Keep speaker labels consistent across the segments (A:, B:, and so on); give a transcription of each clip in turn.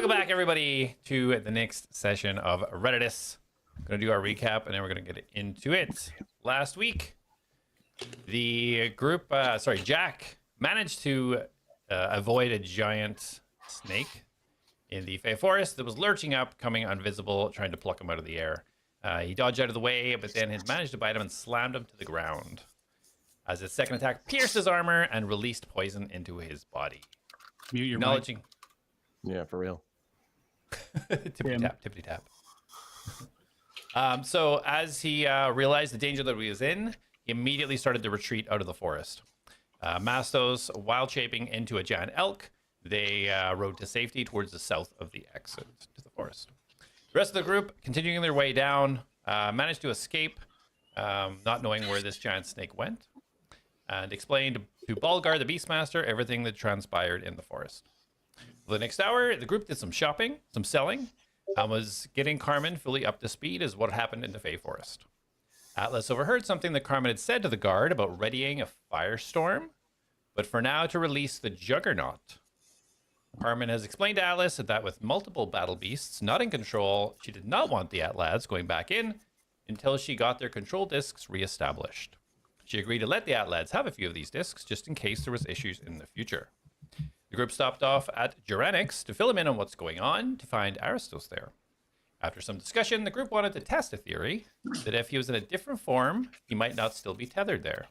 A: Welcome back, everybody, to the next session of Reditus. I'm going to do our recap, and then we're going to get into it. Last week, the group, Jack managed to avoid a giant snake in the Fey Forest that was lurching up, coming invisible, trying to pluck him out of the air. He dodged out of the way, but then had managed to bite him and slammed him to the ground, as his second attack pierced his armor and released poison into his body.
B: Mute your
A: Acknowledging.
B: mic.
C: Yeah, for real.
A: Tippity tap. So as he realized the danger that he was in, he immediately started to retreat out of the forest. Mastos, while shaping into a giant elk, they rode to safety towards the south of the exit to the forest. The rest of the group, continuing their way down, managed to escape, not knowing where this giant snake went, and explained to Balgar, the Beastmaster, everything that transpired in the forest. For the next hour, the group did some shopping, some selling, and was getting Carmen fully up to speed as what happened in the Fey Forest. Atlas overheard something that Carmen had said to the guard about readying a firestorm, but for now to release the Juggernaut. Carmen has explained to Atlas that with multiple battle beasts not in control, she did not want the Atlads going back in until she got their control discs reestablished. She agreed to let the Atlads have a few of these discs just in case there was issues in the future. The group stopped off at Geranix to fill him in on what's going on to find Aristos there. After some discussion, the group wanted to test a theory that if he was in a different form, he might not still be tethered there.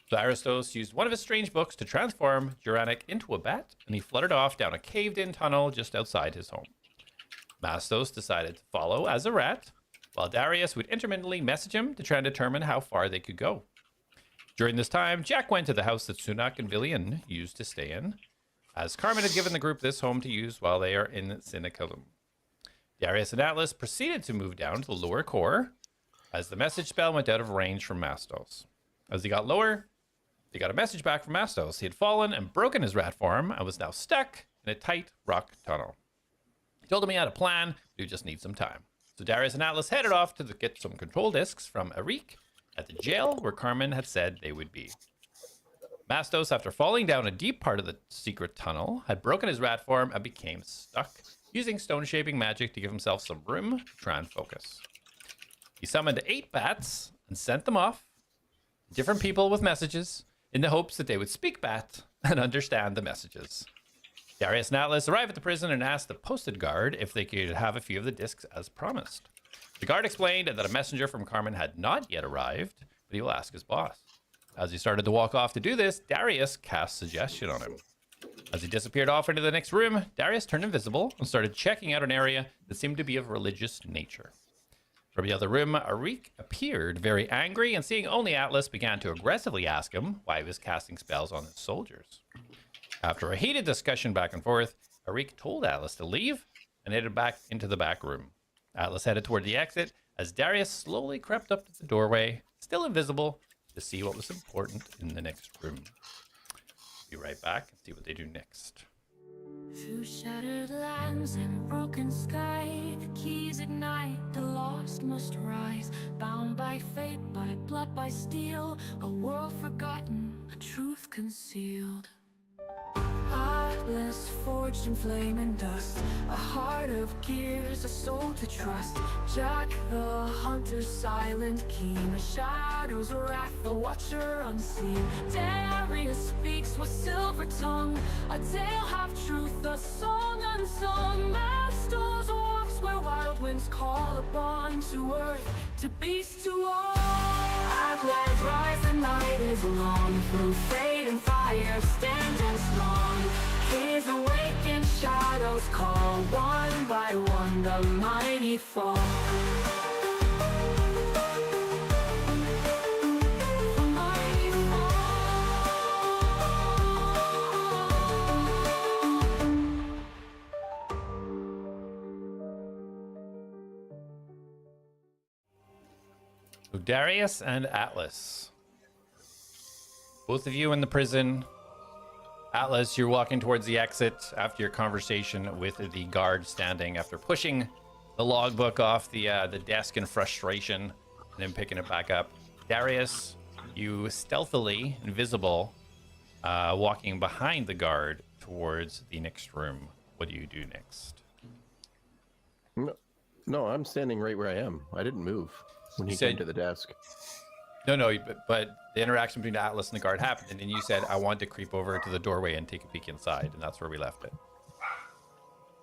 A: So Aristos used one of his strange books to transform Geranix into a bat, and he fluttered off down a caved-in tunnel just outside his home. Mastos decided to follow as a rat, while Darius would intermittently message him to try and determine how far they could go. During this time, Jack went to the house that Sunak and Villian used to stay in, as Carmen had given the group this home to use while they are in Ciniculam. Darius and Atlas proceeded to move down to the lower core, as the message spell went out of range from Mastos. As he got lower, they got a message back from Mastos. He had fallen and broken his rat form and was now stuck in a tight rock tunnel. He told him he had a plan, but he just needs some time. So Darius and Atlas headed off to get some control discs from Arik at the jail where Carmen had said they would be. Mastos, after falling down a deep part of the secret tunnel, had broken his rat form and became stuck, using stone shaping magic to give himself some room to try and focus. He summoned 8 bats and sent them off to different people with messages in the hopes that they would speak bat and understand the messages. Darius and Atlas arrived at the prison and asked the posted guard if they could have a few of the discs as promised. The guard explained that a messenger from Carmen had not yet arrived, but he will ask his boss. As he started to walk off to do this, Darius cast suggestion on him. As he disappeared off into the next room, Darius turned invisible and started checking out an area that seemed to be of religious nature. From the other room, Arik appeared very angry, and seeing only Atlas, began to aggressively ask him why he was casting spells on his soldiers. After a heated discussion back and forth, Arik told Atlas to leave and headed back into the back room. Atlas headed toward the exit as Darius slowly crept up to the doorway, still invisible, to see what was important in the next room. Be right back and see what they do next.
D: Through shattered lands and broken sky, the keys ignite, the lost must rise. Bound by fate, by blood, by steel, a world forgotten, a truth concealed. Atlas forged in flame and dust, a heart of gears, a soul to trust. Jack the hunter, silent, keen, the shadows wrath, the watcher unseen. Darius speaks with silver tongue, a tale half truth, a song unsung. Mastos walks where wild winds call upon, to earth, to beast, to all. Atlas rise, the night is long, through fate and fire standing strong. His awakened shadows call, one by one the mighty fall. The mighty
A: So Darius and Atlas, both of you in the prison. Atlas, you're walking towards the exit after your conversation with the guard standing after pushing the logbook off the desk in frustration and then picking it back up. Darius, you stealthily, invisible, walking behind the guard towards the next room. What do you do next?
B: No, no, I'm standing right where I am. I didn't move when he came to the desk.
A: No, but the interaction between Atlas and the guard happened, and then you said, I want to creep over to the doorway and take a peek inside, and that's where we left it.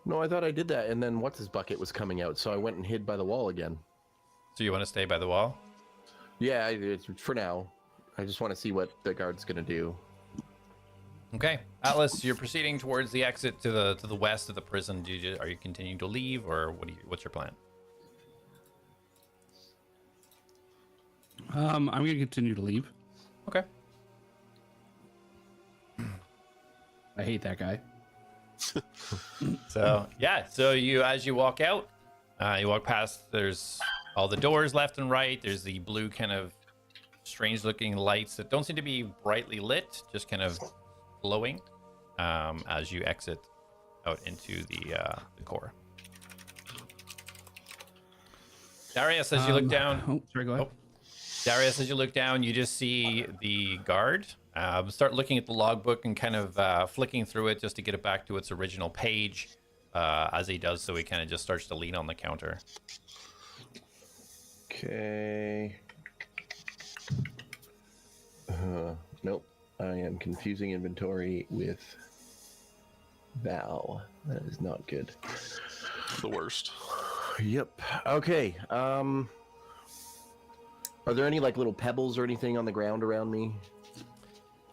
B: No, I thought I did that, and then what's his bucket was coming out, so I went and hid by the wall again.
A: So you want to stay by the wall?
B: Yeah, it's for now. I just want to see what the guard's gonna do.
A: Okay, Atlas, you're proceeding towards the exit to the west of the prison. Are you continuing to leave, or what's your plan?
C: I'm gonna continue to leave.
A: Okay.
C: I hate that guy.
A: So yeah, so as you walk out, you walk past. There's all the doors left and right. There's the blue kind of strange-looking lights that don't seem to be brightly lit, just kind of glowing as you exit out into the core. Darius, as you look down.
C: Oh, sorry, go ahead.
A: Darius, as you look down, you just see the guard start looking at the logbook and kind of flicking through it just to get it back to its original page. As he does so, he kind of just starts to lean on the counter.
B: Okay. Nope. I am confusing inventory with Val. That is not good.
E: The worst.
B: Yep. Okay. Are there any like little pebbles or anything on the ground around me?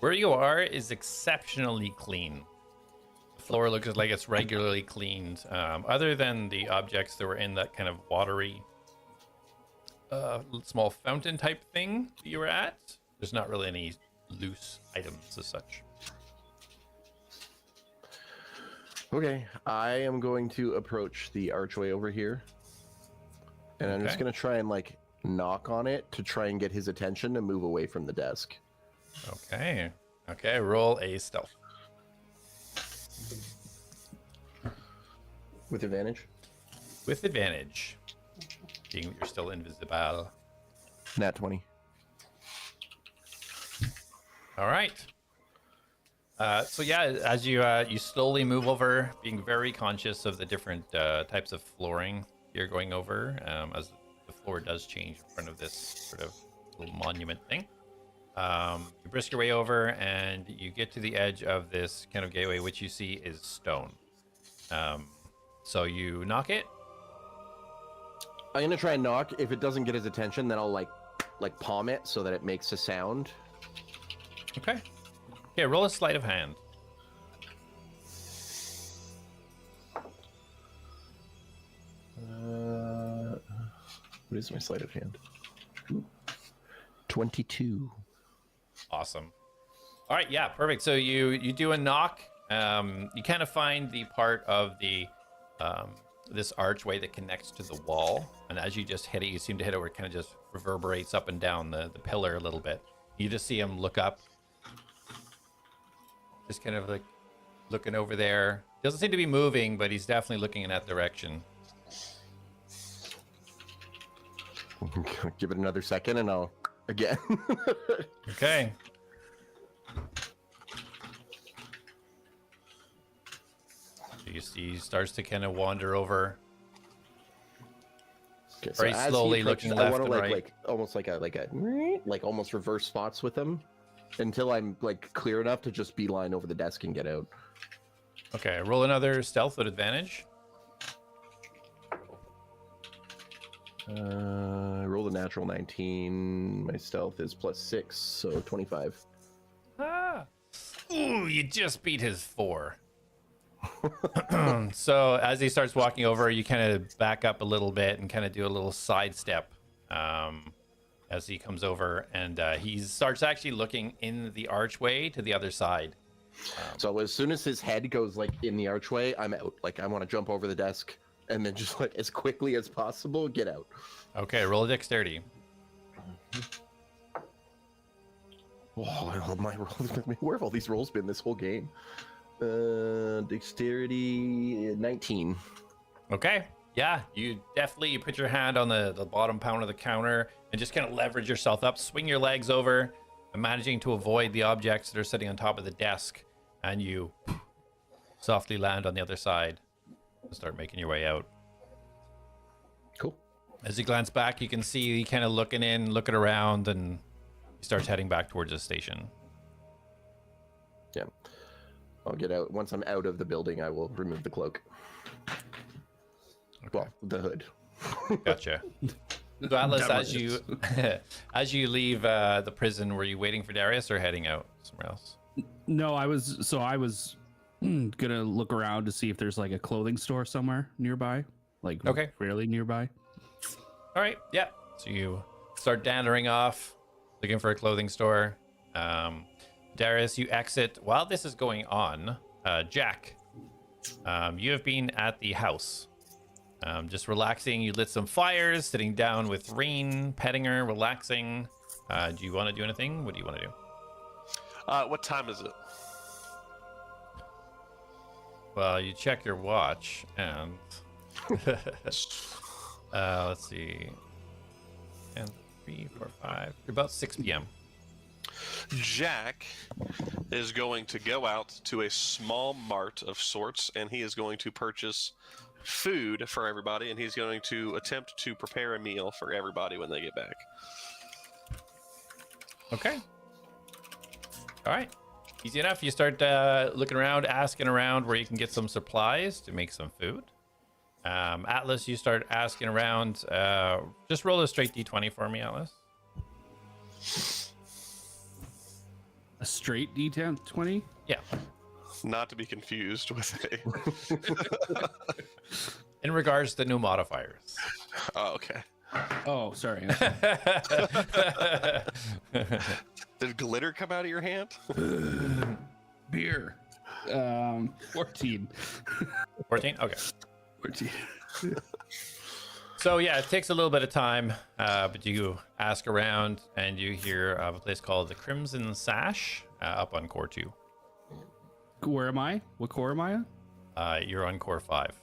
A: Where you are is exceptionally clean. The floor looks like it's regularly cleaned. Other than the objects that were in that kind of watery, small fountain type thing that you were at, there's not really any loose items as such.
B: Okay. I am going to approach the archway over here. And I'm just going to try and like knock on it to try and get his attention to move away from the desk.
A: Okay. Okay, roll a stealth.
B: With advantage?
A: With advantage. Being that you're still invisible.
B: Nat 20.
A: All right. So yeah, as you you slowly move over, being very conscious of the different types of flooring you're going over, as the floor does change in front of this sort of little monument thing. You brisk your way over, and you get to the edge of this kind of gateway, which you see is stone. So you knock it.
B: I'm gonna try and knock. If it doesn't get his attention, then I'll like palm it so that it makes a sound.
A: Okay. Okay, roll a sleight of hand.
B: What is my sleight of hand? 22.
A: Awesome. All right, yeah, perfect. So you do a knock. You kind of find the part of the this archway that connects to the wall, and as you just hit it, you seem to hit it where it kind of just reverberates up and down the pillar a little bit. You just see him look up, just kind of like looking over there. Doesn't seem to be moving, but he's definitely looking in that direction.
B: Give it another second, and I'll again.
A: Okay. You see, he starts to kind of wander over.
B: Okay,
A: Very
B: as he
A: slowly
B: approaches,
A: looking
B: I
A: left
B: want to
A: and right.
B: like almost reverse spots with him until I'm like clear enough to just beeline over the desk and get out.
A: Okay, roll another stealth with advantage.
B: I rolled a natural 19. My stealth is +6, so 25.
A: Ah. Ooh, you just beat his 4. So as he starts walking over, you kind of back up a little bit and kind of do a little sidestep as he comes over, and he starts actually looking in the archway to the other side.
B: So as soon as his head goes like in the archway, I'm out. Like I want to jump over the desk and then just like as quickly as possible get out.
A: Okay, roll a dexterity.
B: Oh, my rolls. Where have all these rolls been this whole game? Dexterity 19.
A: Okay. Yeah, you definitely put your hand on the bottom pound of the counter and just kind of leverage yourself up, swing your legs over, and managing to avoid the objects that are sitting on top of the desk, and you softly land on the other side and start making your way out. As you glance back, you can see kind of looking around, and he starts heading back towards the station.
B: Yeah. I'll get out. Once I'm out of the building, I will remove the cloak.
A: Okay.
B: Well, the hood.
A: Gotcha. So Atlas,
C: That
A: as you as you leave the prison, were you waiting for Darius or heading out somewhere else?
C: No, I was gonna look around to see if there's like a clothing store somewhere nearby, like
A: Okay.
C: fairly nearby.
A: All right, yeah. So you start dandering off, looking for a clothing store. Darius, you exit. While this is going on, Jack, you have been at the house. Just relaxing. You lit some fires, sitting down with Rain, petting her, relaxing. Do you want to do anything? What do you want to do?
E: What time is it?
A: Well, you check your watch, and let's see. And 3, 4, 5. About 6 p.m.
E: Jack is going to go out to a small mart of sorts, and he is going to purchase food for everybody, and he's going to attempt to prepare a meal for everybody when they get back.
A: Okay. All right. Easy enough. You start looking around, asking around where you can get some supplies to make some food. Atlas, you start asking around. Just roll a straight d20 for me, Atlas.
C: A straight D10 20.
A: Yeah.
E: Not to be confused with a...
A: In regards to new modifiers.
E: Oh, okay.
C: Oh, sorry.
E: Did glitter come out of your hand?
C: Beer. 14.
A: 14? Okay.
C: 14.
A: So yeah, it takes a little bit of time, but you ask around and you hear of a place called the Crimson Sash up on Core 2.
C: Where am I? What core am I on?
A: You're on Core 5.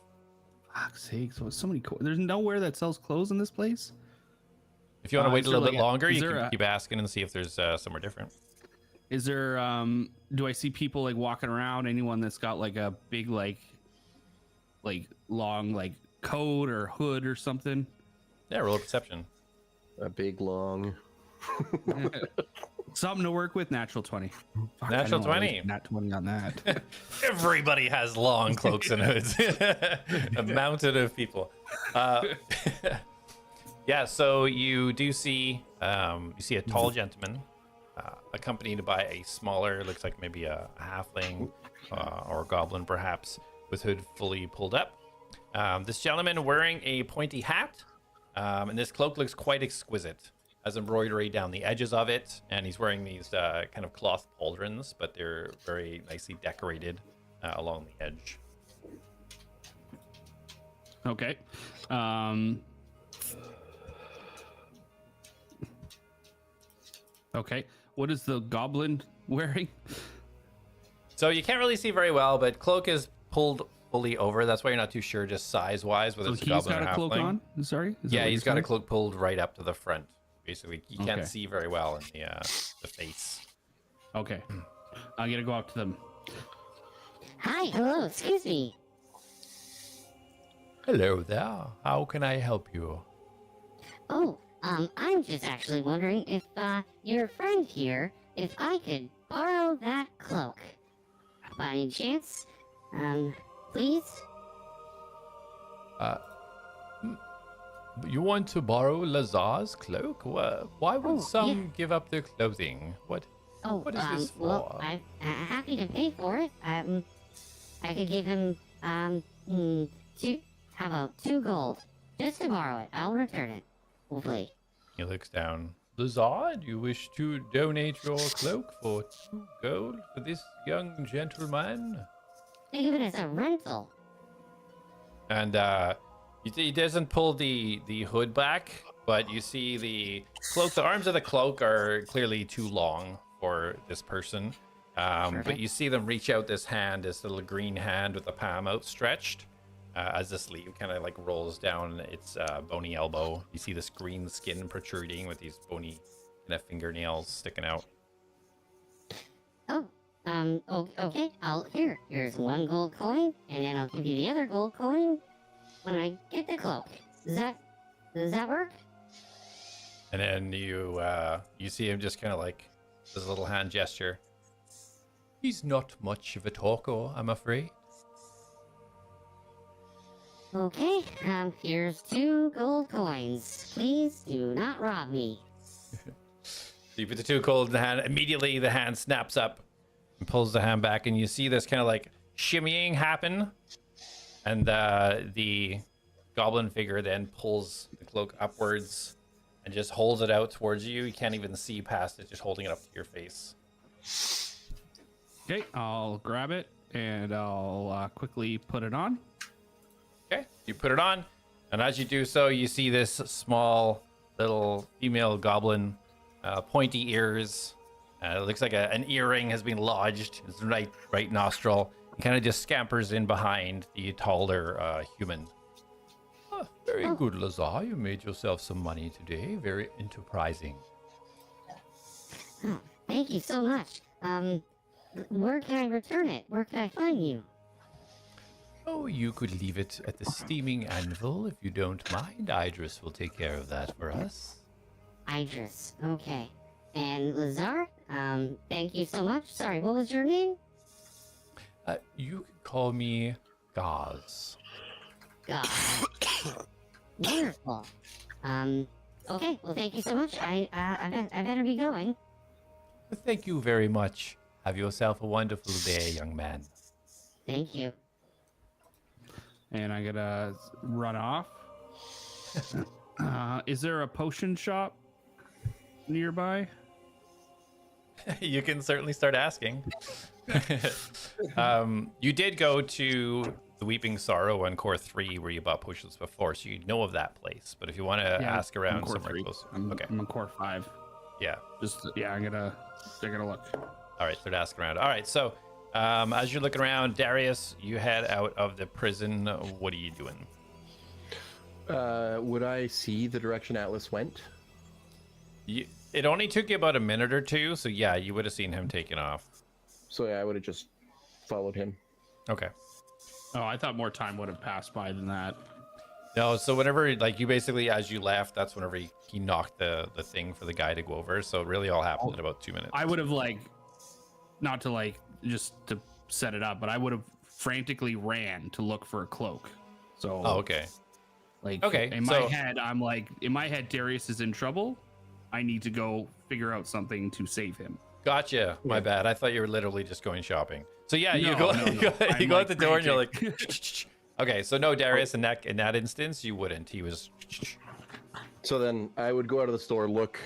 C: Fuck's sake, so many core. There's nowhere that sells clothes in this place?
A: If you want to wait
C: is
A: a
C: there
A: little bit
C: like a-
A: longer,
C: is
A: you
C: there
A: can
C: a-
A: keep asking and see if there's somewhere different.
C: Is there, do I see people like walking around? Anyone that's got like a big, like long, like coat or hood or something?
A: Yeah, roll a perception.
B: A big long.
C: Something to work with. Natural 20. Fuck, I
A: Natural
C: know I
A: 20.
C: was Nat 20 on that.
A: Everybody has long cloaks and hoods. A mountain of people. Yeah, so you do see a tall gentleman accompanied by a smaller, looks like maybe a halfling or a goblin perhaps, with hood fully pulled up. This gentleman wearing a pointy hat, and this cloak looks quite exquisite. Has embroidery down the edges of it, and he's wearing these kind of cloth pauldrons, but they're very nicely decorated along the edge.
C: Okay. Okay. What is the goblin wearing?
A: So you can't really see very well, but cloak is pulled fully over. That's why you're not too sure, just size-wise, whether
C: So
A: it's a
C: he's
A: goblin
C: got
A: or
C: a cloak
A: halfling.
C: on? Sorry? Is that
A: Yeah,
C: what
A: he's
C: you're
A: got a
C: saying?
A: cloak pulled right up to the front. Basically, you can't
C: Okay.
A: see very well in the face.
C: Okay. I'm going to go up to them.
F: Hi, hello, excuse me.
A: Hello there. How can I help you?
F: Oh, I'm just actually wondering if, your friend here, if I could borrow that cloak. By any chance? Please?
A: You want to borrow Lazar's cloak? Why would
F: Oh,
A: some
F: yeah.
A: give up their clothing? What is this for?
F: Well, I'm happy to pay for it. I could give him, how about 2 gold? Just to borrow it. I'll return it. Hopefully.
A: He looks down. Lazar, do you wish to donate your cloak for 2 gold for this young gentleman?
F: Think of it as a rental.
A: And he doesn't pull the hood back, but you see the cloak. The arms of the cloak are clearly too long for this person. But you see them reach out this hand, this little green hand with the palm outstretched, as the sleeve kind of like rolls down its bony elbow. You see this green skin protruding with these bony kind of fingernails sticking out.
F: Oh, okay. Here's 1 gold coin, and then I'll give you the other gold coin when I get the cloak. Is that Does that work?
A: And then you see him just kind of like this little hand gesture. He's not much of a talker, I'm afraid.
F: Okay, here's 2 gold coins. Please do not rob me.
A: So you put the 2 gold in the hand. Immediately, the hand snaps up and pulls the hand back, and you see this kind of like shimmying happen. And the goblin figure then pulls the cloak upwards and just holds it out towards you. You can't even see past it, just holding it up to your face.
C: Okay, I'll grab it and I'll quickly put it on.
A: Okay, you put it on, and as you do so, you see this small little female goblin, pointy ears. It looks like an earring has been lodged in his right nostril. He kind of just scampers in behind the taller human. Oh, very good, Lazar. You made yourself some money today. Very enterprising.
F: Oh, thank you so much. Where can I return it? Where can I find you?
A: Oh, you could leave it at the steaming anvil if you don't mind. Idris will take care of that for us.
F: Idris, okay. And Lazar, thank you so much. Sorry, what was your name?
A: You could call me Gauze.
F: God. Wonderful. Okay, well, thank you so much. I better be going.
A: Thank you very much. Have yourself a wonderful day, young man.
F: Thank you.
C: And I'm gonna run off. Is there a potion shop nearby?
A: You can certainly start asking. You did go to the Weeping Sorrow on Core 3 where you bought potions before, so you know of that place. But if you want to ask
C: I'm
A: around
C: core
A: somewhere
C: 3.
A: close.
C: I'm in core 5.
A: Yeah.
C: I'm gonna look.
A: All right, start asking around. All right, so as you're looking around, Darius, you head out of the prison. What are you doing?
B: Would I see the direction Atlas went?
A: It only took you about a minute or two, so yeah, you would have seen him taking off.
B: So yeah, I would have just followed him.
A: Okay.
C: Oh, I thought more time would have passed by than that.
A: No, so whenever, like, you basically, as you left, that's whenever he knocked the thing for the guy to go over. So it really all happened in about 2 minutes.
C: I would have, like, not to, like, just to set it up, but I would have frantically ran to look for a cloak. So,
A: Oh, okay.
C: like,
A: Okay,
C: in my head, I'm like, Darius is in trouble. I need to go figure out something to save him.
A: Gotcha. My bad. I thought you were literally just going shopping. So yeah, you
C: No,
A: go,
C: no,
A: you go,
C: no.
A: you
C: I'm,
A: go
C: like,
A: at the door and you're like,
C: frantic.
A: okay. So no, Darius, in that instance, you wouldn't. He was.
B: So then I would go out of the store, look.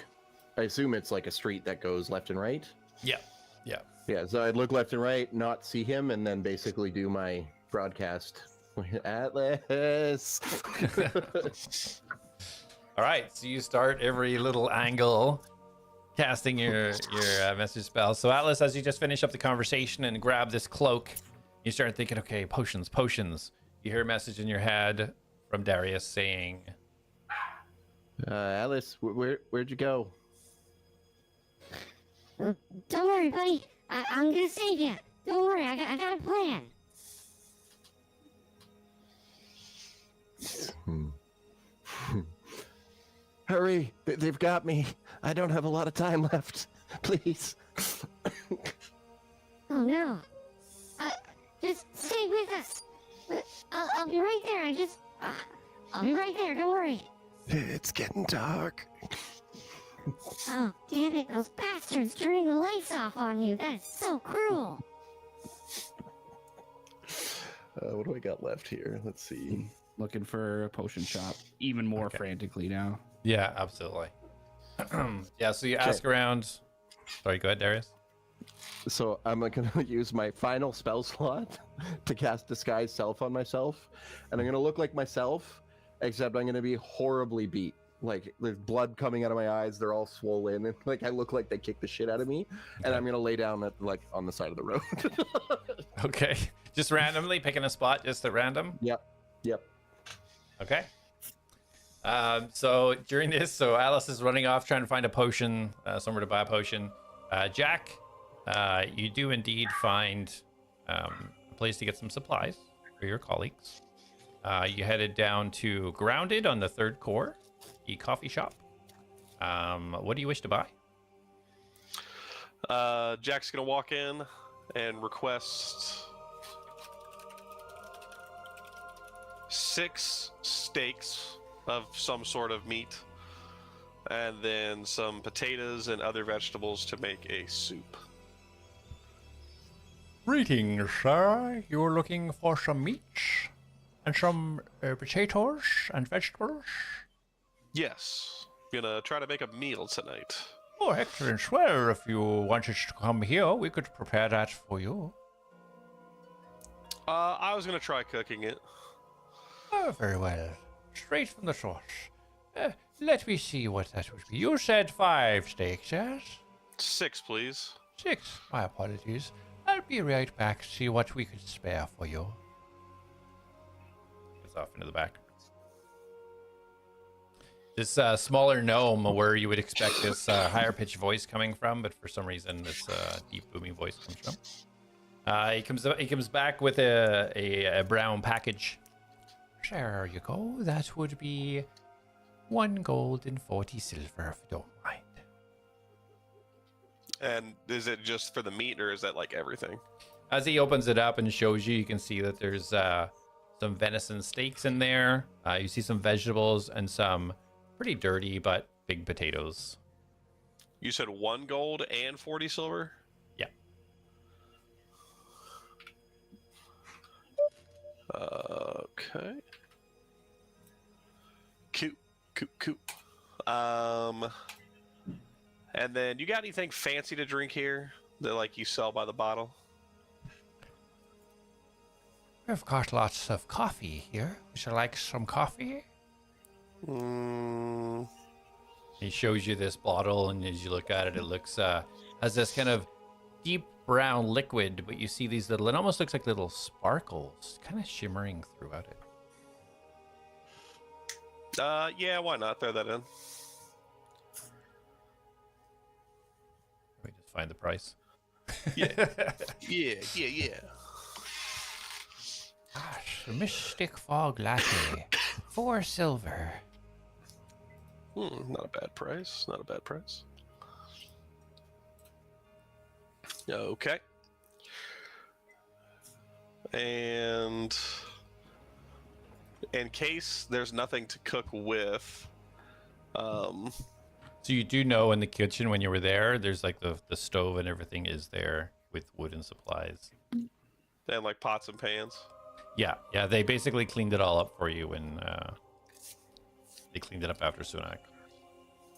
B: I assume it's like a street that goes left and right.
A: Yeah. Yeah.
B: Yeah, so I'd look left and right, not see him, and then basically do my broadcast. Atlas.
A: All right. So you start every little angle, casting your message spell. So Atlas, as you just finish up the conversation and grab this cloak, you start thinking, okay, potions. You hear a message in your head from Darius saying,
B: Atlas, where'd you go?
F: Don't worry, buddy. I'm gonna save you. Don't worry, I got a plan.
B: Hurry! They've got me. I don't have a lot of time left. Please.
F: Oh no. Just stay with us. I'll be right there. I'll be right there. Don't worry.
B: It's getting dark.
F: Oh, damn it. Those bastards turning the lights off on you. That is so cruel.
B: What do I got left here? Let's see.
C: Looking for a potion shop, even more frantically now.
A: yeah, absolutely. Yeah. So you ask around. Sorry, go ahead, Darius.
B: So I'm gonna use my final spell slot to cast Disguise Self on myself, and I'm gonna look like myself, except I'm gonna be horribly beat. Like there's blood coming out of my eyes, they're all swollen, and like I look like they kicked the shit out of me, and I'm gonna lay down at like on the side of the road.
A: Okay. Just randomly picking a spot, just at random.
B: Yep.
A: Okay. So during this, so Alice is running off trying to find a potion, somewhere to buy a potion. Jack, you do indeed find a place to get some supplies for your colleagues. You headed down to Grounded on the 3rd core. the coffee shop. What do you wish to buy?
E: Jack's gonna walk in and request 6 steaks of some sort of meat, and then some potatoes and other vegetables to make a soup.
A: Greetings, sir. You're looking for some meats and some potatoes and vegetables?
E: Yes, gonna try to make a meal tonight.
A: Oh, excellent. Well, if you wanted to come here, we could prepare that for you.
E: I was gonna try cooking it.
A: Oh, very well. Straight from the source. Let me see what that would be. You said 5 steaks, yes?
E: 6, please.
A: 6. My apologies. I'll be right back to see what we could spare for you. It's off into the back. This smaller gnome where you would expect this higher pitched voice coming from, but for some reason this deep booming voice comes from. He comes back with a brown package. There you go. That would be 1 gold and 40 silver, if you don't mind.
E: And is it just for the meat, or is that like everything?
A: As he opens it up and shows you, you can see that there's some venison steaks in there. You see some vegetables and some pretty dirty but big potatoes.
E: You said 1 gold and 40 silver?
A: Yeah.
E: Okay. Coop. And then you got anything fancy to drink here that like you sell by the bottle?
A: We've got lots of coffee here. Would you like some coffee? He shows you this bottle, and as you look at it, it looks has this kind of deep brown liquid, but you see these little, it almost looks like little sparkles kind of shimmering throughout it.
E: Yeah, why not? Throw that in.
A: Let me just find the price.
E: Yeah.
A: Gosh, Mystic Fog Latte, 4 silver.
E: Not a bad price. Okay. And in case there's nothing to cook with,
A: So you do know in the kitchen when you were there, there's like the stove and everything is there with wood and supplies.
E: and like pots and pans.
A: Yeah, they basically cleaned it all up for you when they cleaned it up after Sunak.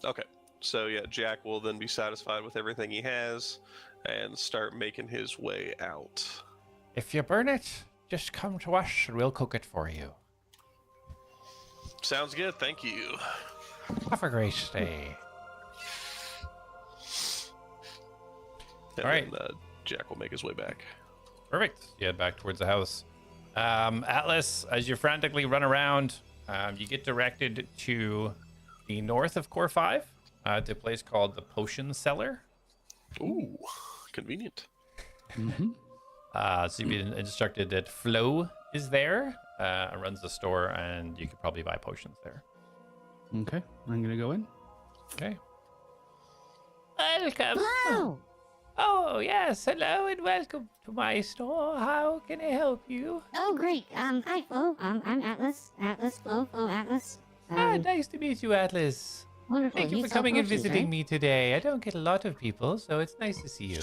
E: Okay. So yeah, Jack will then be satisfied with everything he has and start making his way out.
A: If you burn it, just come to us and we'll cook it for you.
E: Sounds good. Thank you.
A: Have a great stay.
E: And
A: All right.
E: then, Jack will make his way back.
A: Perfect. You head back towards the house. Atlas, as you frantically run around, you get directed to the north of Core 5, to a place called the Potion Cellar.
E: Ooh, convenient.
A: So you've been instructed that Flo is there and runs the store, and you could probably buy potions there.
C: Okay, I'm gonna go in.
A: Okay. Welcome.
F: Whoa!
A: Oh, yes. Hello and welcome to my store. How can I help you?
F: Oh, great. Hi, Flo. I'm Atlas. Flo, Atlas.
A: Nice to meet you, Atlas.
F: Wonderful.
A: Thank you for
F: sell
A: coming and
F: potions,
A: visiting
F: right?
A: me today. I don't get a lot of people, so it's nice to see you.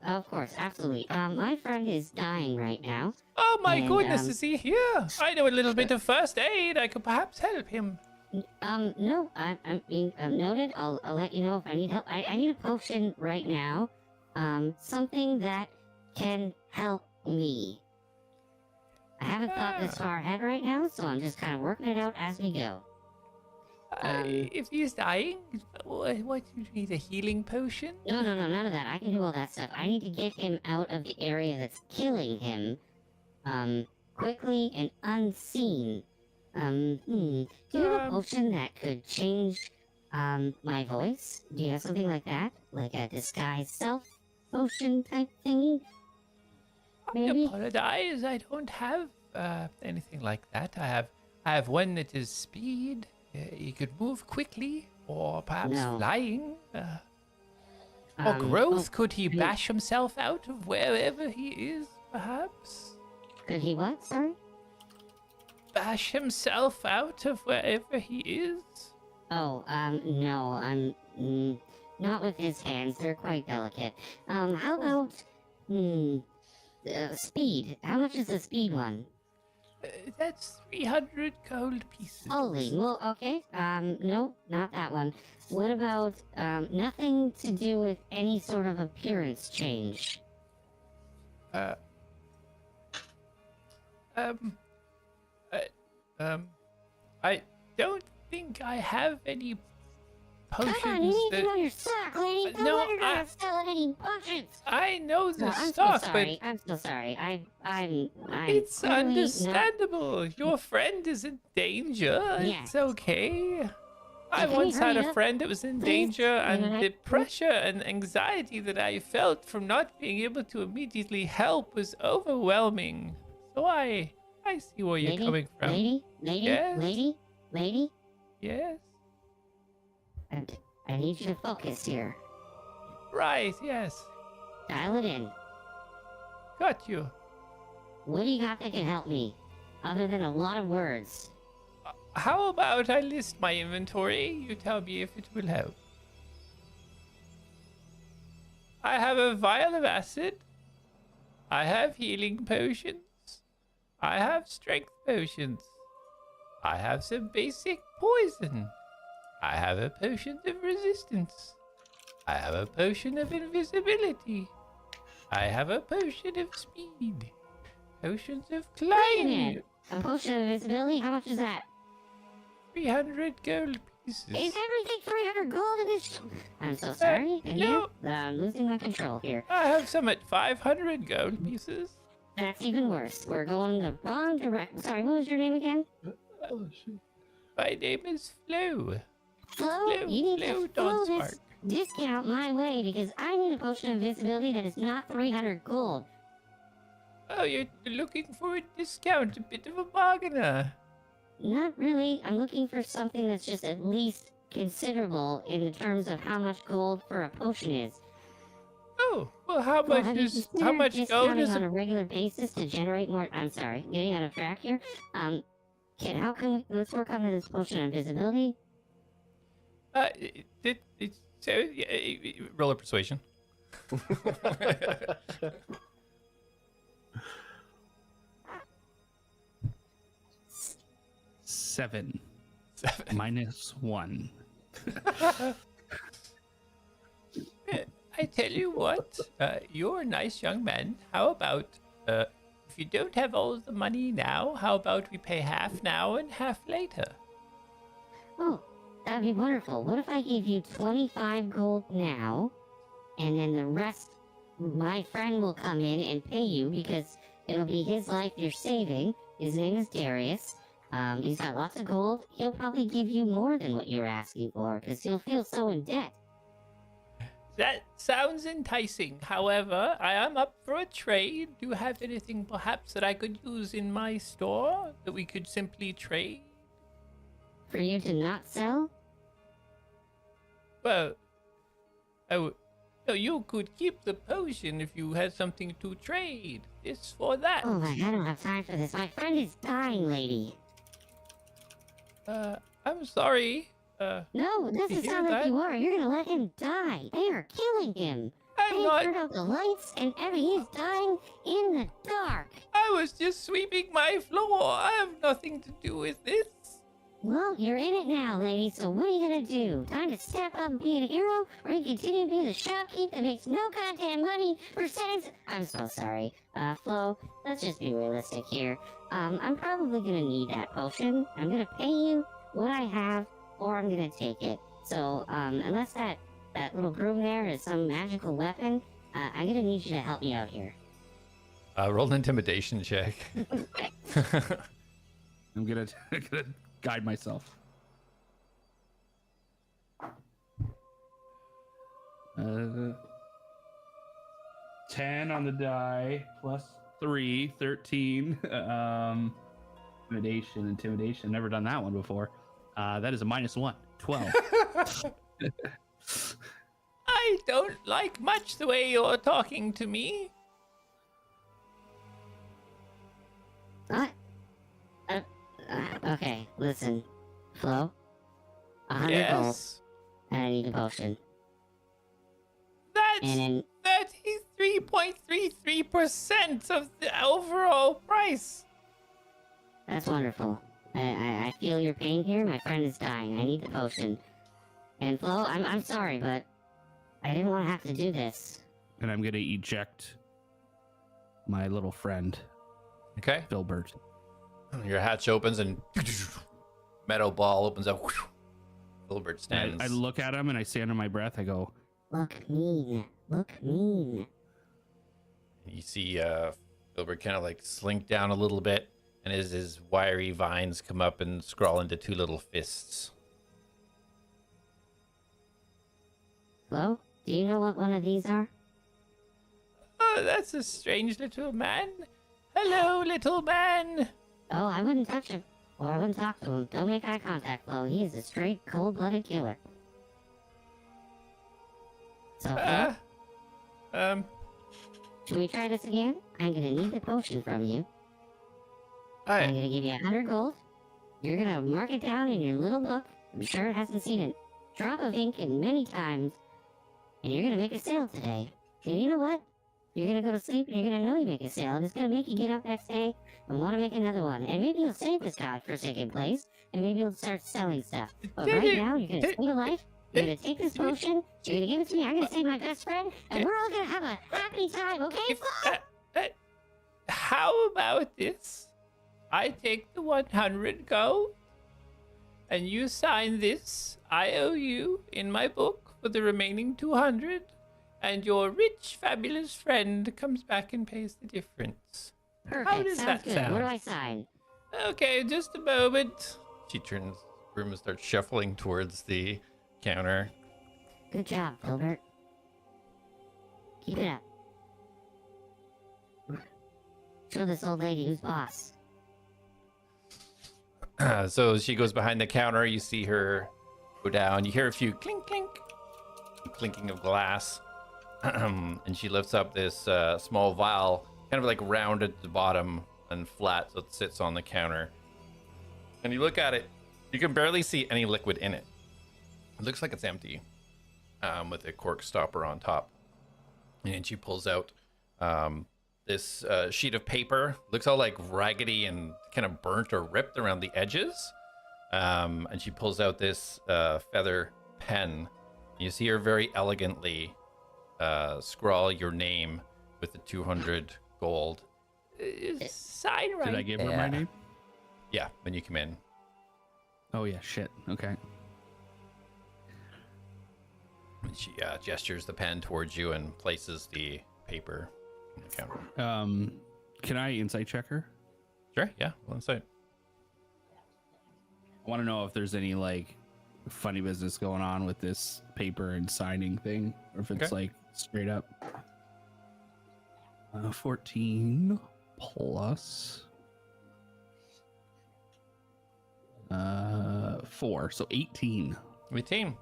F: Of course, absolutely. My friend is dying right now.
A: Oh my
F: And,
A: goodness, is he here? I know a little bit of first aid. I could perhaps help him.
F: No, I'm being noted. I'll let you know if I need help. I need a potion right now. Something that can help me. I haven't thought this far ahead right now, so I'm just kind of working it out as we go.
A: If he's dying, what do you need, a healing potion?
F: No, none of that. I can do all that stuff. I need to get him out of the area that's killing him, quickly and unseen. Do you have a potion that could change, my voice? Do you have something like that? Like a disguise self potion type thingy?
A: I
F: Maybe?
A: apologize. I don't have anything like that. I I have one that is speed. He could move quickly, or perhaps
F: No.
A: flying. Or growth. Could he
F: could
A: bash himself out of wherever he is, perhaps?
F: Could he what? Sorry.
A: Bash himself out of wherever he is?
F: Oh, no, not with his hands. They're quite delicate. How about, speed? How much is the speed one?
A: That's 300 gold pieces.
F: Holy, well, okay. No, not that one. What about, nothing to do with any sort of appearance change?
A: I don't think I have any potions.
F: Come on, you need
A: that...
F: to know your stock, lady.
A: No,
F: No, you're not selling any potions.
A: I know the
F: No, I'm
A: stock,
F: so sorry.
A: but
F: I'm so sorry. I'm
A: it's
F: really not-
A: understandable. Your friend is in danger.
F: Yeah.
A: It's okay. I
F: can we
A: once had
F: hurry
A: a
F: up,
A: friend that was in
F: please?
A: danger, and
F: Can I-
A: the pressure and anxiety that I felt from not being able to immediately help was overwhelming. So I see where you're
F: Lady,
A: coming from.
F: Lady,
A: Yes?
F: lady.
A: Yes.
F: And I need you to focus here.
A: Right. Yes.
F: Dial it in.
A: Got you.
F: What do you got that can help me? Other than a lot of words.
A: How about I list my inventory? You tell me if it will help. I have a vial of acid. I have healing potions. I have strength potions. I have some basic poison. I have a potion of resistance. I have a potion of invisibility. I have a potion of speed. Potions of
F: Wait a
A: climbing.
F: minute. A potion of invisibility? How much is that?
A: 300 gold pieces.
F: Is everything 300 gold in this? I'm so sorry.
A: no.
F: I'm losing my control here.
A: I have some at 500 gold pieces.
F: That's even worse. We're going the wrong direction. Sorry, what was your name again?
A: My name is Flo.
F: Flo? You need
A: Flo
F: to throw this
A: Donspark.
F: discount my way because I need a potion of invisibility that is not 300 gold.
A: Oh, you're looking for a discount, a bit of a bargainer.
F: Not really. I'm looking for something that's just at least considerable in the terms of how much gold for a potion is.
A: Oh, well, how
F: Well,
A: much
F: have you
A: is
F: considered
A: how much gold
F: discounting
A: is
F: on
A: a
F: a regular basis to generate more? I'm sorry, getting out of track here. How can we, let's work on this potion of invisibility.
A: roll a persuasion.
C: Seven.
A: 7.
C: -1.
A: I tell you what, you're a nice young man. How about, if you don't have all the money now, how about we pay half now and half later?
F: Oh, that'd be wonderful. What if I gave you 25 gold now, and then the rest, my friend will come in and pay you because it'll be his life you're saving. His name is Darius. He's got lots of gold. He'll probably give you more than what you're asking for because he'll feel so in debt.
A: That sounds enticing. However, I am up for a trade. Do you have anything perhaps that I could use in my store that we could simply trade?
F: For you to not sell?
A: Well, no, you could keep the potion if you had something to trade. This for that.
F: Oh my, I don't have time for this. My friend is dying, lady.
A: I'm sorry.
F: No, it doesn't
A: You hear
F: sound like
A: that?
F: you are. You're gonna let him die. They are killing him.
A: I'm
F: They
A: not.
F: turned out the lights and he's dying in the dark.
A: I was just sweeping my floor. I have nothing to do with this.
F: Well, you're in it now, lady, so what are you gonna do? Time to step up and be a hero, or you continue to be the shopkeep that makes no goddamn money for cents? I'm so sorry. Flo, let's just be realistic here. I'm probably gonna need that potion. I'm gonna pay you what I have, or I'm gonna take it. So, unless that little broom there is some magical weapon, I'm gonna need you to help me out here.
A: Roll an intimidation check.
C: I'm gonna guide myself. 10 on the die, plus 3, 13. Intimidation. Never done that one before. That is a -1. 12.
A: I don't like much the way you're talking to me.
F: What? Okay, listen. Flo? 100 gold,
A: Yes.
F: and I need a potion.
A: That's
F: And
A: 33.33% of the overall price.
F: that's wonderful. I feel your pain here. My friend is dying. I need the potion. And Flo, I'm sorry, but I didn't want to have to do this.
C: And I'm gonna eject my little friend,
A: Okay.
C: Filbert.
A: Your hatch opens and metal ball opens up. Filbert stands.
C: I look at him and I say under my breath, I go,
F: Look mean. Look mean.
A: You see Filbert kind of like slink down a little bit, and as his wiry vines come up and scrawl into two little fists.
F: Flo, do you know what one of these are?
A: Oh, that's a strange little man. Hello, little man.
F: Oh, I wouldn't touch him. Or I wouldn't talk to him. Don't make eye contact, Flo. He is a straight, cold-blooded killer. So, Flo, should we try this again? I'm gonna need the potion from you. I'm gonna give you 100 gold. You're gonna mark it down in your little book. I'm sure it hasn't seen a drop of ink in many times. And you're gonna make a sale today. And you know what? You're gonna go to sleep and you're gonna know you make a sale. And it's gonna make you get up next day and want to make another one. And maybe you'll save this godforsaken place. And maybe you'll start selling stuff. But right now, you're gonna save a life. You're gonna take this potion. You're gonna give it to me. I'm gonna save my best friend. And we're all gonna have a happy time, okay?
A: How about this? I take the 100 gold, and you sign this IOU in my book for the remaining 200, and your rich, fabulous friend comes back and pays the difference.
F: Perfect.
A: How does
F: Sounds
A: that
F: good.
A: sound?
F: What do I sign?
A: Okay, just a moment. She turns room and starts shuffling towards the counter.
F: Good job, Filbert. Keep it up. Show this old lady who's boss.
A: So she goes behind the counter. You see her go down. You hear a few clink, clink, clinking of glass. And she lifts up this small vial, kind of like round at the bottom and flat, so it sits on the counter. And you look at it, you can barely see any liquid in it. It looks like it's empty, with a cork stopper on top. And then she pulls out this sheet of paper. Looks all like raggedy and kind of burnt or ripped around the edges. And she pulls out this feather pen. You see her very elegantly scrawl your name with the 200 gold. Sign right
C: did I give her my
A: there.
C: name?
A: Yeah, when you come in.
C: Oh yeah, shit. Okay.
A: And she gestures the pen towards you and places the paper on the counter.
C: Can I insight check her?
A: Sure, yeah, one side.
C: I want to know if there's any like funny business going on with this paper and signing thing, or if it's
A: Okay.
C: like straight up. 14 plus 4, so 18.
A: With team.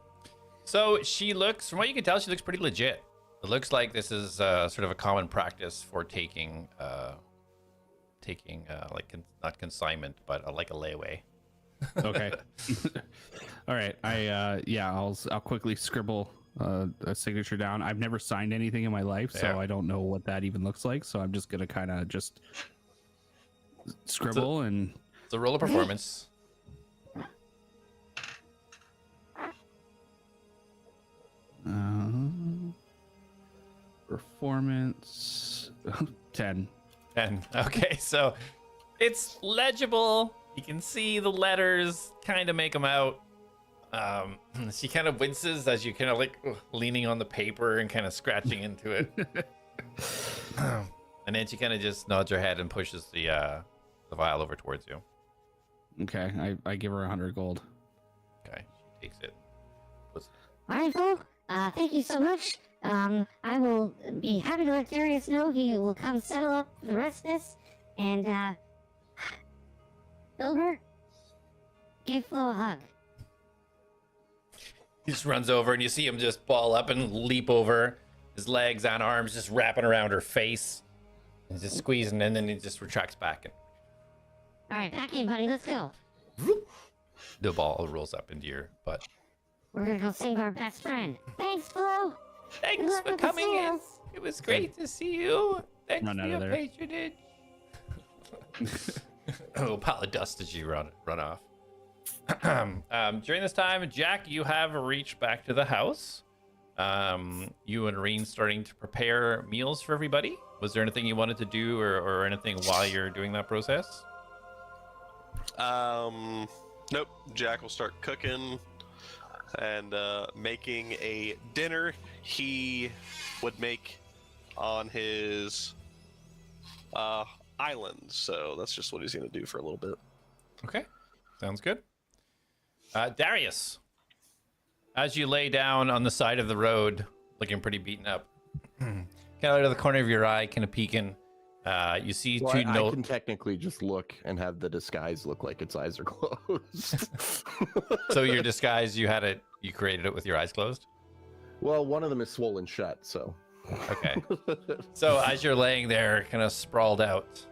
A: So she looks, from what you can tell, she looks pretty legit. It looks like this is sort of a common practice for taking like not consignment, but like a layaway.
C: Okay. All right. I'll quickly scribble a signature down. I've never signed anything in my life, so
A: Yeah.
C: I don't know what that even looks like. So I'm just gonna kind of just scribble and
A: It's a roll of performance.
C: performance 10.
A: And okay, so it's legible. You can see the letters, kind of make them out. She kind of winces as you kind of like leaning on the paper and kind of scratching into it. And then she kind of just nods her head and pushes the vial over towards you.
C: Okay, I give her 100 gold.
A: Okay, she takes it.
F: Alright, Flo. Thank you so much. I will be happy to let Darius know he will come settle up the rest of this. And, Wilbur, give Flo a hug.
A: He just runs over and you see him just ball up and leap over, his legs and arms just wrapping around her face. He's just squeezing and then he just retracts back and
F: All right, back in, buddy. Let's go.
A: the ball rolls up into your butt.
F: We're gonna go save our best friend. Thanks, Flo.
A: Thanks
F: Good luck
A: for
F: with the
A: coming in.
F: sales.
A: It was great to see you. Thanks
C: Run
A: for
C: out of
A: your
C: there.
A: patronage. Oh, pile of dust as you run off. During this time, Jack, you have reached back to the house. You and Reen starting to prepare meals for everybody. Was there anything you wanted to do or anything while you're doing that process?
E: Nope. Jack will start cooking and making a dinner he would make on his island. So that's just what he's going to do for a little bit.
A: Okay, sounds good. Darius, as you lay down on the side of the road, looking pretty beaten up, kind of out of the corner of your eye, kind of peeking, you see
B: Well,
A: two
B: I can technically just look and have the disguise look like its eyes are closed.
A: So your disguise, you created it with your eyes closed?
B: Well, one of them is swollen shut, so.
A: Okay. So as you're laying there, kind of sprawled out,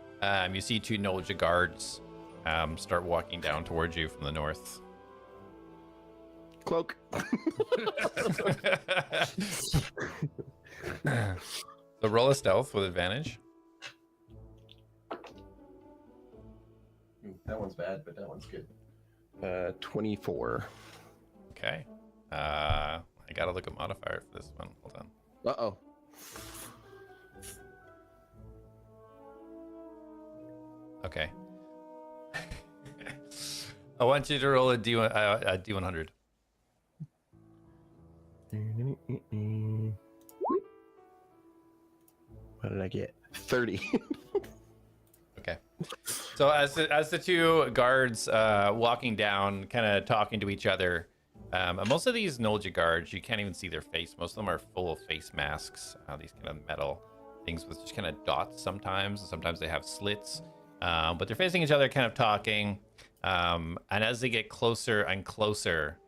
A: you see two Nolja guards start walking down towards you from the north.
B: Cloak.
A: So roll a stealth with advantage.
B: That one's bad, but that one's good. 24.
A: Okay. I gotta look at modifier for this one. Hold on.
B: Uh-oh.
A: Okay. I want you to roll a D100.
B: What did I get? 30.
A: Okay. So as the two guards walking down, kind of talking to each other, most of these Nolja guards, you can't even see their face. Most of them are full of face masks, these kind of metal things with just kind of dots sometimes. Sometimes they have slits, but they're facing each other, kind of talking. And as they get closer and closer,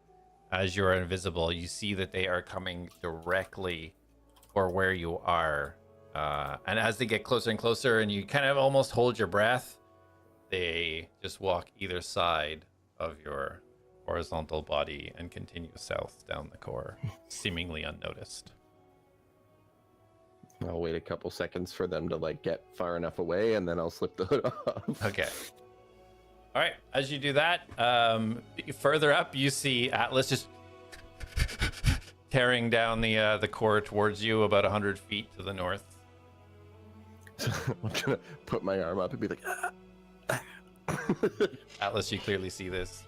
A: as you're invisible, you see that they are coming directly for where you are. And as they get closer and closer, and you kind of almost hold your breath, they just walk either side of your horizontal body and continue south down the core, seemingly unnoticed.
B: I'll wait a couple seconds for them to like get far enough away, and then I'll slip the hood off.
A: Okay. All right. As you do that, further up, you see Atlas just tearing down the core towards you, about 100 feet to the north.
B: So I'm gonna put my arm up and be like, ah.
A: Atlas, you clearly see this.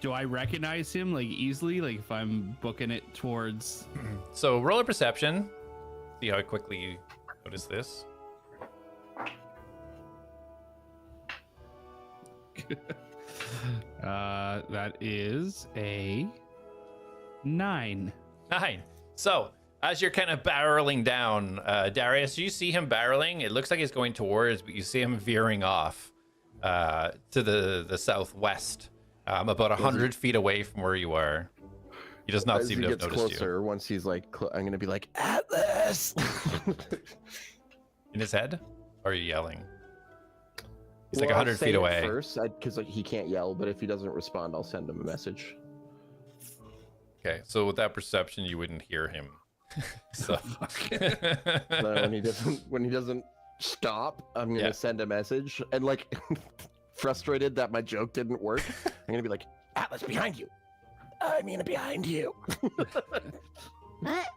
C: Do I recognize him like easily? Like if I'm booking it towards.
A: So roll a perception. See how quickly you notice this.
C: That is a 9.
A: 9. So as you're kind of barreling down, Darius, you see him barreling. It looks like he's going towards, but you see him veering off to the southwest, about 100 feet away from where you are. He does not
B: As
A: seem
B: he
A: to have
B: gets
A: noticed
B: closer, once he's like, I'm gonna be like, Atlas.
A: you. In his head? Or are you yelling? He's like
B: Well, I'll
A: 100
B: say
A: feet
B: it
A: away.
B: first, because like, he can't yell. But if he doesn't respond, I'll send him a message.
A: Okay, so with that perception, you wouldn't hear him. So
B: But when he doesn't stop, I'm gonna
A: Yeah.
B: send a message, and like frustrated that my joke didn't work, I'm gonna be like, Atlas, behind you. I mean, behind you.
F: What?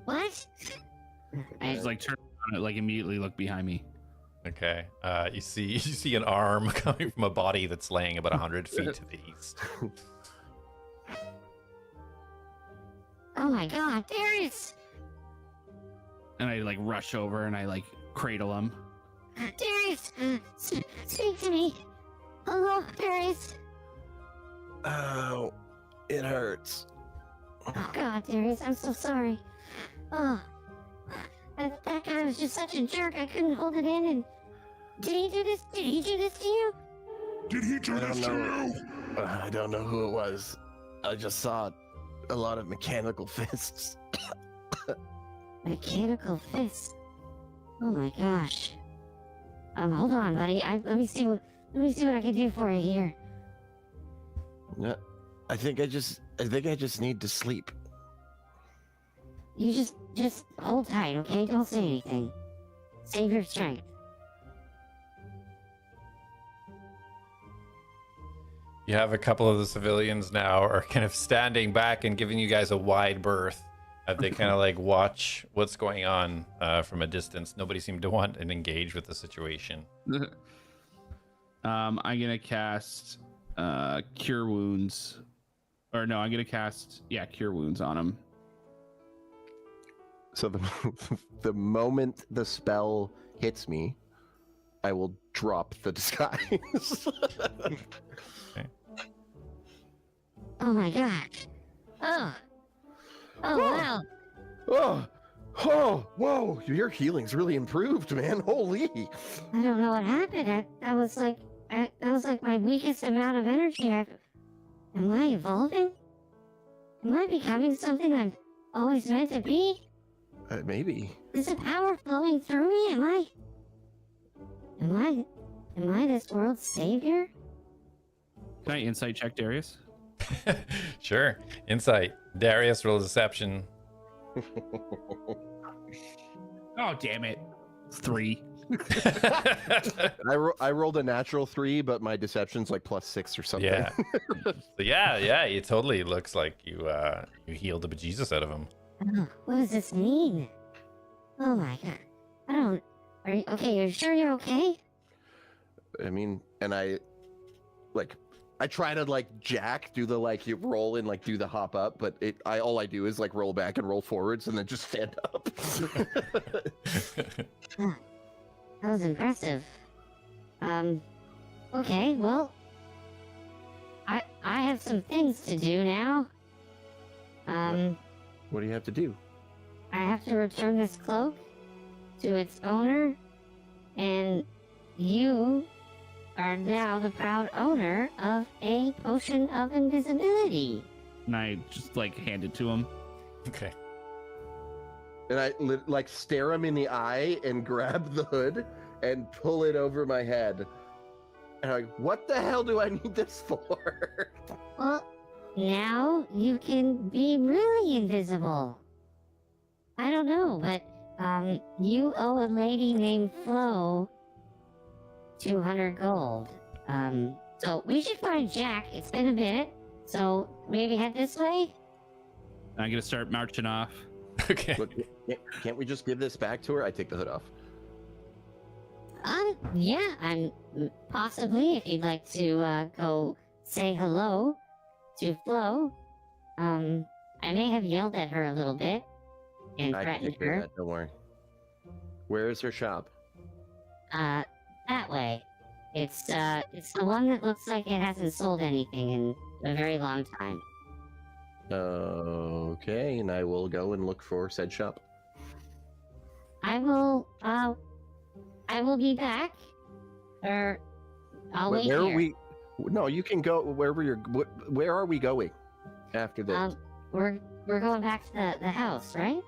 F: What?
C: I just like turn around and like immediately look behind me.
A: Okay. You see an arm coming from a body that's laying about 100 feet to the east.
F: Oh my god, Darius!
C: And I like rush over and I like cradle him.
F: Darius! Speak to me! Hello, Darius!
B: Oh, it hurts.
F: Oh god, Darius, I'm so sorry. Oh, that guy was just such a jerk. I couldn't hold it in. And did he do this? Did he do this to you?
G: Did he do
B: I don't
G: this to
B: know.
G: you?
B: I don't know who it was. I just saw a lot of mechanical fists.
F: Mechanical fist. Oh my gosh. Hold on, buddy. Let me see what I can do for you here.
B: No, I think I just need to sleep.
F: You just hold tight, okay? Don't say anything. Save your strength.
A: You have a couple of the civilians now are kind of standing back and giving you guys a wide berth as they kind of like watch what's going on from a distance. Nobody seemed to want and engage with the situation.
C: I'm gonna cast Cure Wounds, or no, I'm gonna cast Cure Wounds on him.
B: So the moment the spell hits me, I will drop the disguise.
F: Oh my god. Oh. Oh wow.
B: Oh, whoa! Your healing's really improved, man. Holy!
F: I don't know what happened. That was like my weakest amount of energy. Am I evolving? Am I becoming something I'm always meant to be?
B: Maybe.
F: Is the power flowing through me? Am I this world's savior?
C: Can I insight check Darius?
A: Sure. Insight. Darius, roll deception.
C: Oh damn it! 3.
B: I rolled a natural 3, but my deception's like +6 or something.
A: Yeah. So yeah, it totally looks like you healed the bejesus out of him.
F: Oh, what does this mean? Oh my god. Are you okay? You're sure you're okay?
B: I mean, and I try to like jack, do the like you roll and like do the hop up, but all I do is like roll back and roll forwards and then just stand up.
F: Oh, that was impressive. Okay, well, I have some things to do now.
B: What do you have to do?
F: I have to return this cloak to its owner, and you are now the proud owner of a potion of invisibility.
C: And I just like hand it to him.
A: Okay.
B: And I like stare him in the eye and grab the hood and pull it over my head. And I'm like, what the hell do I need this for?
F: Well, now you can be really invisible. I don't know, but you owe a lady named Flo 200 gold. So we should find Jack. It's been a minute, so maybe head this way?
C: I'm gonna start marching off.
A: Okay.
B: Look, can't we just give this back to her? I take the hood off.
F: Yeah, possibly if you'd like to go say hello to Flo. I may have yelled at her a little bit and
B: I can
F: threatened
B: take care of
F: her.
B: that, don't worry. Where is her shop?
F: That way. It's the one that looks like it hasn't sold anything in a very long time.
B: Okay, and I will go and look for said shop.
F: I will be back. Or I'll wait
B: Where
F: here.
B: are we? No, you can go wherever you're. Where are we going after this?
F: We're going back to the house, right?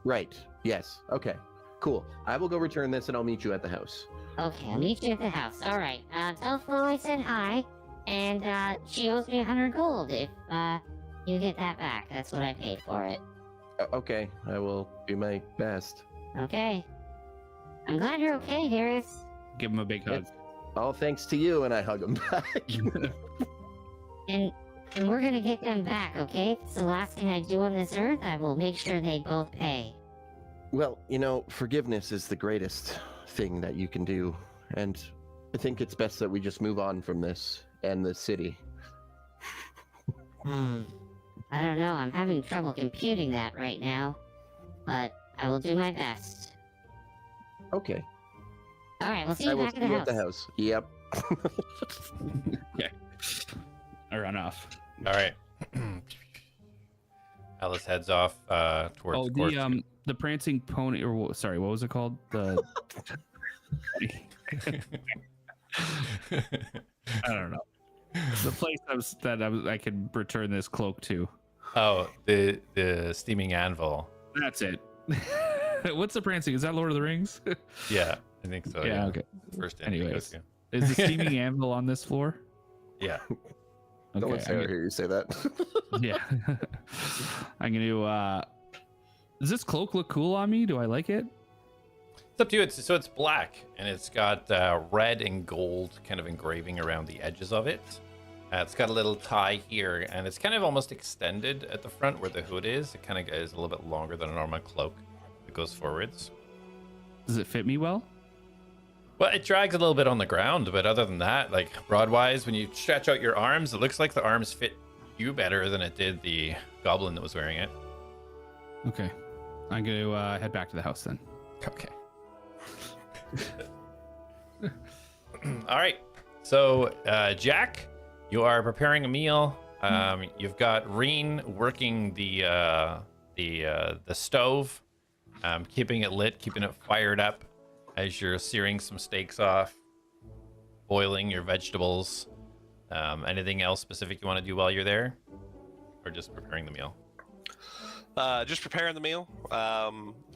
B: Right. Yes. Okay. Cool. I will go return this, and I'll meet you at the house.
F: Okay, I'll meet you at the house. All right. Tell Flo I said hi, and she owes me 100 gold if you get that back. That's what I paid for it.
B: Okay. I will do my best.
F: Okay. I'm glad you're okay, Darius.
C: Give him a big hug.
B: All thanks to you, and I hug him back.
F: And we're gonna get them back, okay? It's the last thing I do on this earth. I will make sure they both pay.
B: Well, forgiveness is the greatest thing that you can do, and I think it's best that we just move on from this and the city.
F: I don't know. I'm having trouble computing that right now, but I will do my best.
B: Okay.
F: All right, we'll see
B: I
F: you
B: will
F: back
B: see
F: at
B: you
F: the
B: at the
F: house.
B: house. Yep.
C: Okay. I run off.
A: All right. Alice heads off towards
C: Oh,
A: the court.
C: the prancing pony, or sorry, what was it called? The I don't know. The place I could return this cloak to.
A: Oh, the steaming anvil.
C: That's it. What's the prancing? Is that Lord of the Rings?
A: Yeah, I think so.
C: Yeah, okay.
A: First inn you go
C: Anyways,
A: to.
C: is the steaming anvil on this floor?
A: Yeah.
B: No one's
C: I'm
B: ever hear you say that.
C: yeah. I'm gonna. Does this cloak look cool on me? Do I like it?
A: It's up to you. It's black, and it's got red and gold kind of engraving around the edges of it. It's got a little tie here, and it's kind of almost extended at the front where the hood is. It kind of is a little bit longer than a normal cloak. It goes forwards.
C: Does it fit me well?
A: Well, it drags a little bit on the ground, but other than that, like broadwise, when you stretch out your arms, it looks like the arms fit you better than it did the goblin that was wearing it.
C: Okay. I'm gonna head back to the house then.
A: Okay. All right. So, Jack, you are preparing a meal. You've got Reen working the stove, keeping it lit, keeping it fired up as you're searing some steaks off, boiling your vegetables. Anything else specific you want to do while you're there, or just preparing the meal?
E: Just preparing the meal,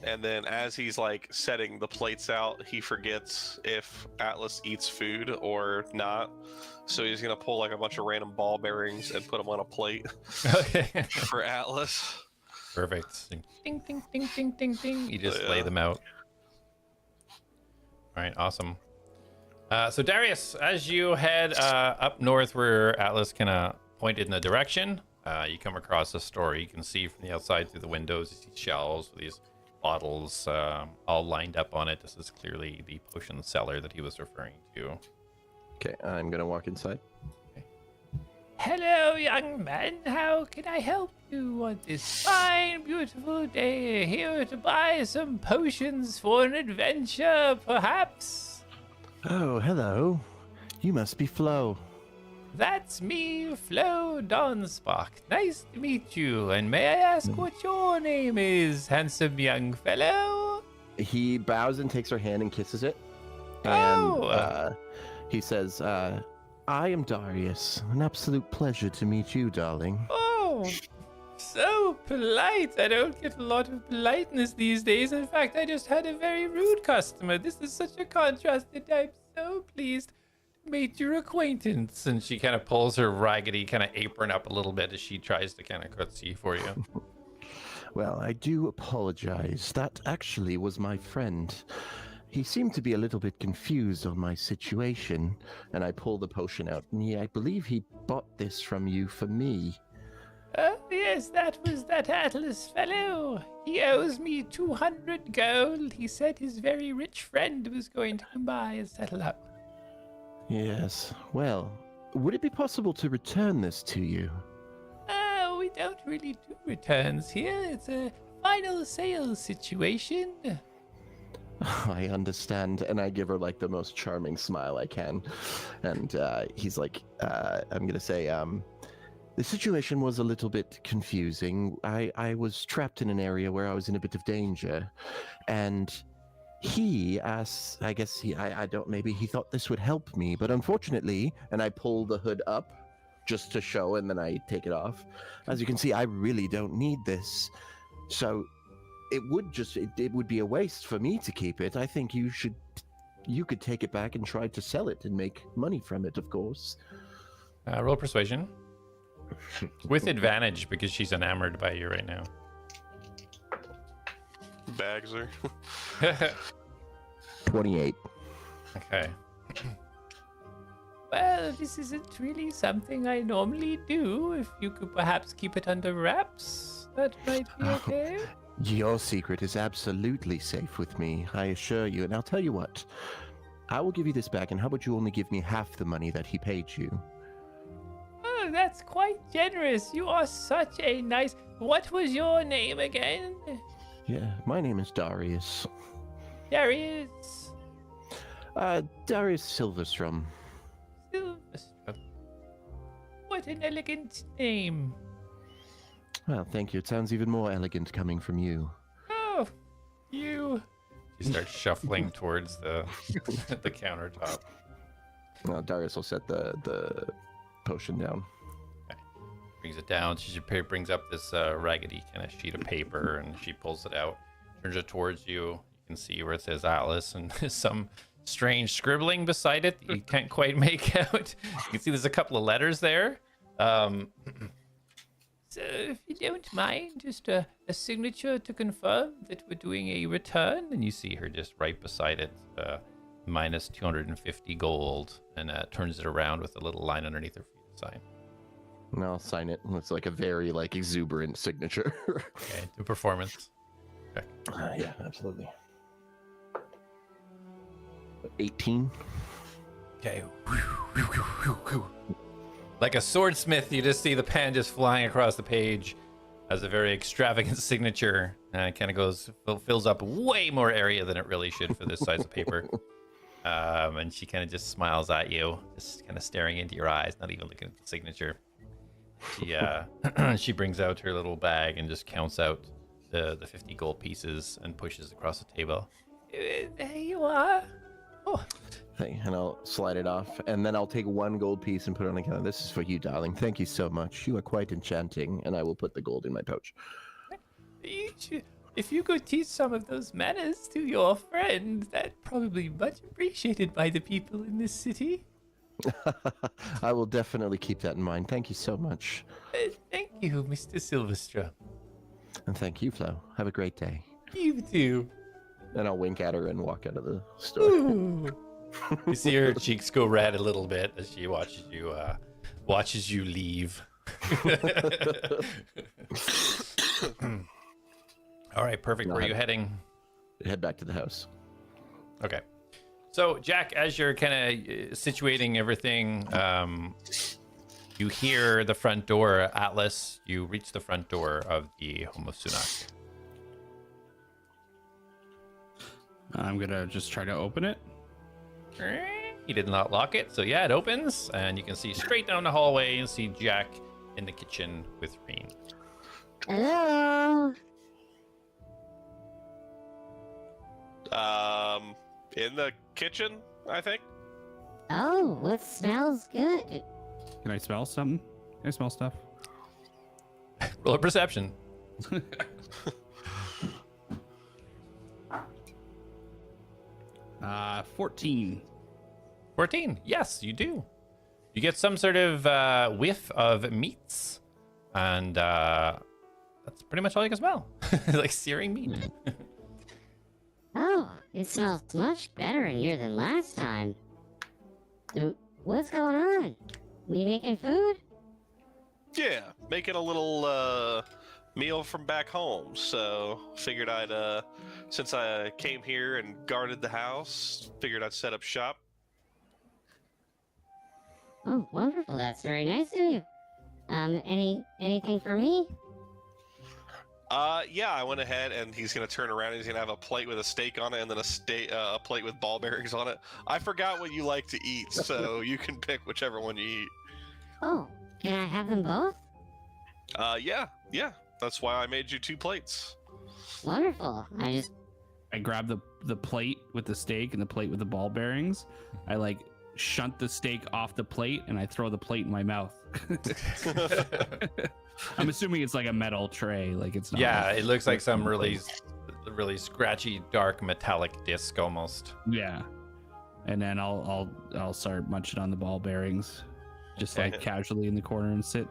E: and then as he's like setting the plates out, he forgets if Atlas eats food or not. So he's gonna pull like a bunch of random ball bearings and put them on a plate
A: Okay.
E: for Atlas.
A: Perfect. Ding, ding, ding, ding, ding, ding. You just lay them out. All right, awesome. So Darius, as you head up north where Atlas kind of pointed in the direction, you come across a store. You can see from the outside through the windows, you see shelves with these bottles all lined up on it. This is clearly the potion seller that he was referring to.
B: Okay, I'm gonna walk inside.
G: Hello, young man. How can I help you on this fine, beautiful day? Here to buy some potions for an adventure, perhaps?
B: Oh, hello. You must be Flo.
G: That's me, Flo Dawnspark. Nice to meet you. And may I ask what your name is, handsome young fellow?
B: He bows and takes her hand and kisses it. And
G: Oh.
B: he says, I am Darius. An absolute pleasure to meet you, darling.
G: Oh, so polite. I don't get a lot of politeness these days. In fact, I just had a very rude customer. This is such a contrast, and I'm so pleased to meet your acquaintance.
A: And she kind of pulls her raggedy kind of apron up a little bit as she tries to kind of curtsy for you.
B: Well, I do apologize. That actually was my friend. He seemed to be a little bit confused on my situation, and I pull the potion out. And I believe he bought this from you for me.
G: Oh, yes, that was that Atlas fellow. He owes me 200 gold. He said his very rich friend was going to come by and settle up.
B: Yes. Well, would it be possible to return this to you?
G: Oh, we don't really do returns here. It's a final sales situation.
B: I understand, and I give her like the most charming smile I can. And he's like, I'm gonna say, the situation was a little bit confusing. I was trapped in an area where I was in a bit of danger, and he asked, I guess I don't, maybe he thought this would help me, but unfortunately, and I pull the hood up just to show, and then I take it off. As you can see, I really don't need this. So it would be a waste for me to keep it. I think you could take it back and try to sell it and make money from it, of course.
A: Roll persuasion. With advantage because she's enamored by you right now.
E: Bags her.
B: 28.
A: Okay.
G: Well, this isn't really something I normally do. If you could perhaps keep it under wraps, that might be okay.
B: Your secret is absolutely safe with me, I assure you. And I'll tell you what, I will give you this back, and how about you only give me half the money that he paid you?
G: Oh, that's quite generous. You are such a nice... What was your name again?
B: Yeah, my name is Darius.
G: Darius
B: Darius Silverstrom.
G: Silverstrom. What an elegant name.
B: Well, thank you. It sounds even more elegant coming from you.
G: Oh, you.
A: She starts shuffling towards the the countertop.
B: No, Darius will set the potion down.
A: Brings it down. She brings up this raggedy kind of sheet of paper, and she pulls it out, turns it towards you. You can see where it says Atlas, and some strange scribbling beside it that you can't quite make out. You can see there's a couple of letters there.
G: So, if you don't mind, just a signature to confirm that we're doing a return.
A: And you see her just right beside it, minus 250 gold, and turns it around with a little line underneath her for you to sign.
B: And I'll sign it. It's like a very exuberant signature.
A: Okay, do performance.
B: Yeah, absolutely. 18.
A: Okay. Like a swordsmith, you just see the pen just flying across the page as a very extravagant signature. And it kind of fills up way more area than it really should for this size of paper. And she kind of just smiles at you, just kind of staring into your eyes, not even looking at the signature. She brings out her little bag and just counts out the 50 gold pieces and pushes across the table.
G: There you are. Oh,
B: And I'll slide it off, and then I'll take one gold piece and put it on the counter. This is for you, darling. Thank you so much. You are quite enchanting, and I will put the gold in my pouch.
G: if you could teach some of those manners to your friend, that'd probably be much appreciated by the people in this city.
B: I will definitely keep that in mind. Thank you so much.
G: Thank you, Mr. Silverstrom.
B: And thank you, Flo. Have a great day.
G: You too.
B: And I'll wink at her and walk out of the store.
G: Ooh.
A: You see her cheeks go red a little bit as she watches you leave. All right, perfect. Where are you heading?
B: Head back to the house.
A: Okay. So, Jack, as you're kind of situating everything, you hear the front door. Atlas, you reach the front door of the Home of Sunak.
C: I'm gonna just try to open it.
A: He did not lock it, so yeah, it opens, and you can see straight down the hallway and see Jack in the kitchen with Reen.
F: Hello?
E: In the kitchen, I think.
F: Oh, what smells good?
C: Can I smell something? Can I smell stuff?
A: Roll a perception.
C: 14.
A: 14. Yes, you do. You get some sort of whiff of meats, and that's pretty much all you can smell. Like searing meat.
F: Oh, it smells much better in here than last time. What's going on? We making food?
E: Yeah, making a little meal from back home. So figured I'd, since I came here and guarded the house, figured I'd set up shop.
F: Oh, wonderful. That's very nice of you. Anything for me?
E: Yeah, I went ahead and he's gonna turn around and he's gonna have a plate with a steak on it and then a plate with ball bearings on it. I forgot what you like to eat, so you can pick whichever one you eat.
F: Oh, can I have them both?
E: Yeah. That's why I made you 2 plates.
F: Wonderful.
C: I grab the plate with the steak and the plate with the ball bearings. I shunt the steak off the plate and I throw the plate in my mouth. I'm assuming it's like a metal tray, it's not.
A: Yeah, it looks like some really scratchy, dark, metallic disc almost.
C: Yeah, and then I'll start munching on the ball bearings, just casually in the corner and sit.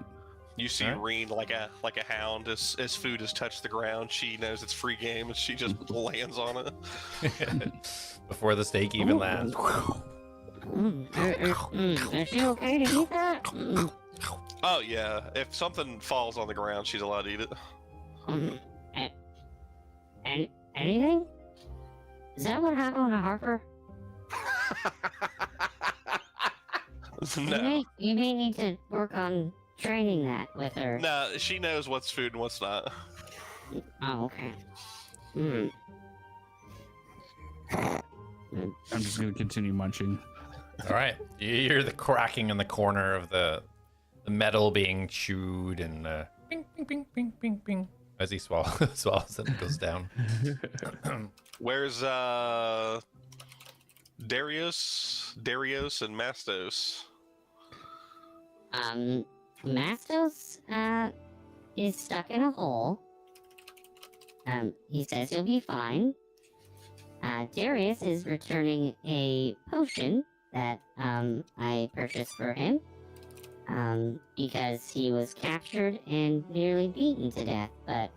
E: You see Reen like a hound as food has touched the ground. She knows it's free game and she just lands on it.
A: Before the steak even lands.
F: Is she okay to eat that?
E: Oh yeah, if something falls on the ground, she's allowed to eat it.
F: Anything? Is that what happened to Harper?
E: No.
F: You may need to work on training that with her.
E: No, she knows what's food and what's not.
F: Oh, okay.
C: I'm just gonna continue munching.
A: All right, you hear the cracking in the corner of the metal being chewed and ping, ping, ping, ping, ping, ping. as he swallows it and goes down.
E: Where's Darius and Mastos?
F: Mastos, is stuck in a hole. He says he'll be fine. Darius is returning a potion that, I purchased for him. Because he was captured and nearly beaten to death, but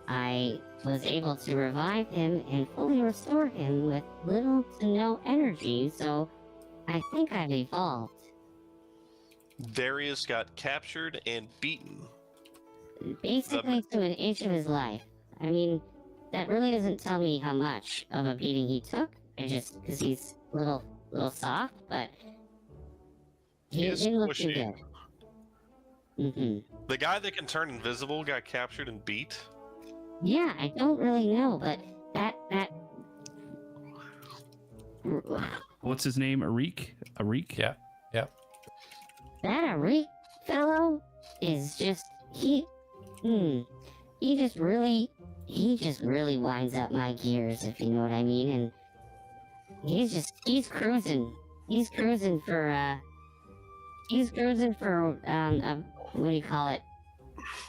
F: I was able to revive him and fully restore him with little to no energy, so I think I've evolved.
E: Darius got captured and beaten.
F: Basically to an inch of his life. I mean, that really doesn't tell me how much of a beating he took. It's just because he's a little soft, but he didn't look too good.
E: The guy that can turn invisible got captured and beat?
F: Yeah, I don't really know, but that
C: What's his name? Arik? Arik?
A: Yeah.
F: that Arik fellow is just he just really winds up my gears, if you know what I mean, and he's cruising for what do you call it?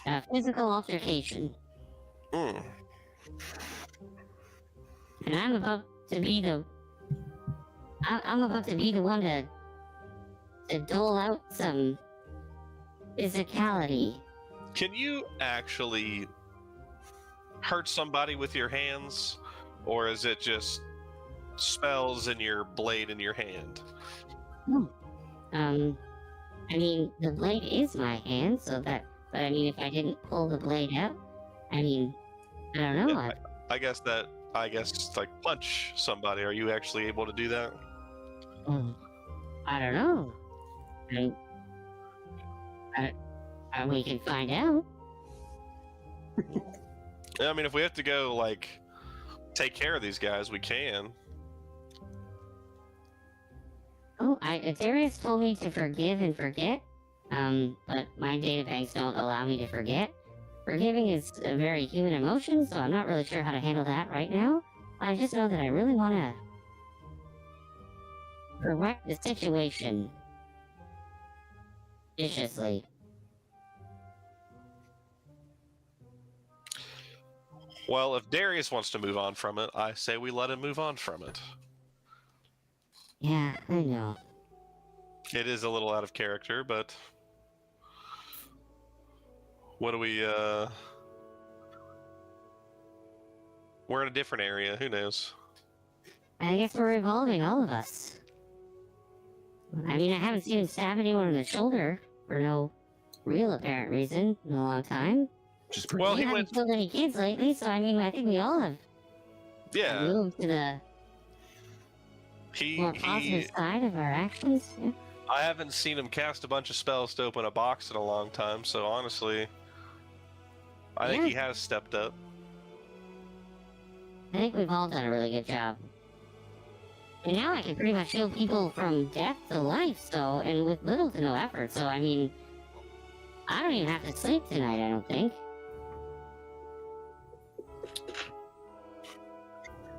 F: A physical altercation.
E: Mm.
F: And I'm about to be the one to dole out some physicality.
E: Can you actually hurt somebody with your hands? Or is it just spells and your blade in your hand?
F: I mean, the blade is my hand, but I mean, if I didn't pull the blade out, I mean, I don't know.
E: Yeah, I guess like punch somebody. Are you actually able to do that?
F: I don't know. We can find out.
E: I mean, if we have to go, like, take care of these guys, we can.
F: Oh, Darius told me to forgive and forget, but my databanks don't allow me to forget. Forgiving is a very human emotion, so I'm not really sure how to handle that right now. I just know that I really want to correct the situation viciously.
E: Well, if Darius wants to move on from it, I say we let him move on from it.
F: Yeah, I know.
E: It is a little out of character, but what do we, we're in a different area, who knows?
F: I guess we're evolving, all of us. I mean, I haven't seen him stab anyone in the shoulder for no real apparent reason in a long time.
E: Well,
F: he
E: he
F: hasn't
E: went.
F: killed any kids lately, so I mean, I think we all have
E: Yeah,
F: moved to the more positive side of our actions. Yeah.
E: I haven't seen him cast a bunch of spells to open a box in a long time, so honestly, I think he has stepped up.
F: I think we've all done a really good job. And now I can pretty much heal people from death to life, so, and with little to no effort, so I mean, I don't even have to sleep tonight, I don't think.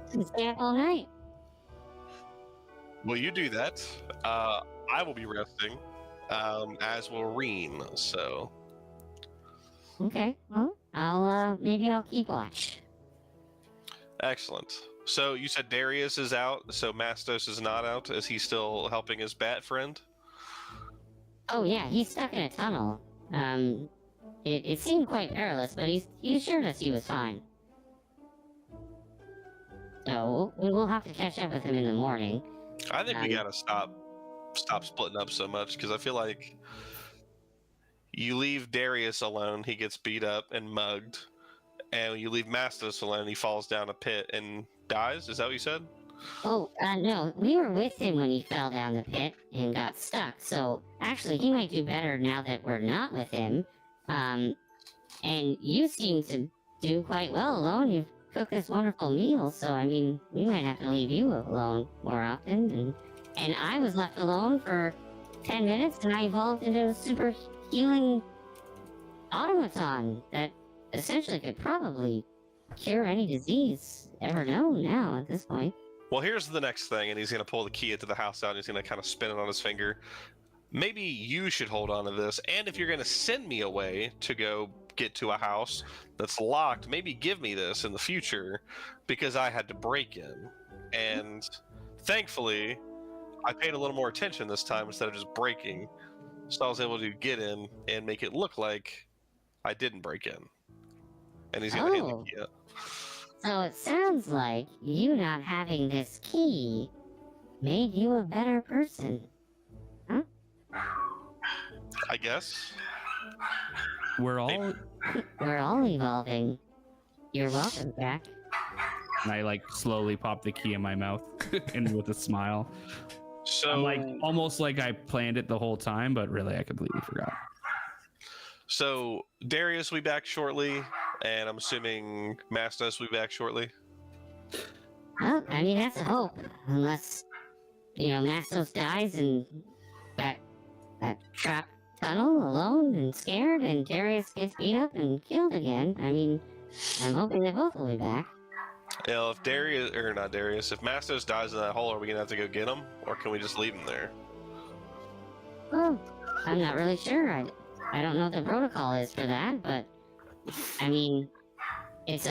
F: I can stay up all night.
E: Will you do that? I will be resting, as will Reen, so...
F: Okay, well, maybe I'll keep watch.
E: Excellent. So you said Darius is out, so Mastos is not out. Is he still helping his bat friend?
F: Oh yeah, he's stuck in a tunnel. It seemed quite perilous, but he assured us he was fine. So, we'll have to catch up with him in the morning.
E: I think we gotta stop splitting up so much, because I feel like you leave Darius alone, he gets beat up and mugged, and you leave Mastos alone, he falls down a pit and dies. Is that what you said?
F: Oh, no, we were with him when he fell down the pit and got stuck, so actually he might do better now that we're not with him. And you seem to do quite well alone. You've cooked this wonderful meal, so I mean, we might have to leave you alone more often. And I was left alone for 10 minutes and I evolved into a super healing automaton that essentially could probably cure any disease ever known now at this point.
E: Well, here's the next thing, and he's going to pull the key into the house out, and he's going to kind of spin it on his finger. Maybe you should hold on to this, and if you're going to send me away to go get to a house that's locked, maybe give me this in the future, because I had to break in. And thankfully, I paid a little more attention this time instead of just breaking. So I was able to get in and make it look like I didn't break in. And he's going to hand the key up.
F: So it sounds like you not having this key made you a better person. Huh?
E: I guess.
C: We're all.
F: We're all evolving. You're welcome, Jack.
C: And I like slowly pop the key in my mouth and with a smile.
E: So
C: I'm like almost like I planned it the whole time, but really I completely forgot.
E: So Darius will be back shortly, and I'm assuming Mastos will be back shortly.
F: Well, I mean, that's a hope. Unless, Mastos dies in that trap tunnel alone and scared, and Darius gets beat up and killed again. I mean, I'm hoping they both will be back.
E: You know, if Darius, or not Darius, if Mastos dies in that hole, are we gonna have to go get him, or can we just leave him there?
F: Well, I'm not really sure. I don't know what the protocol is for that, but I mean, it's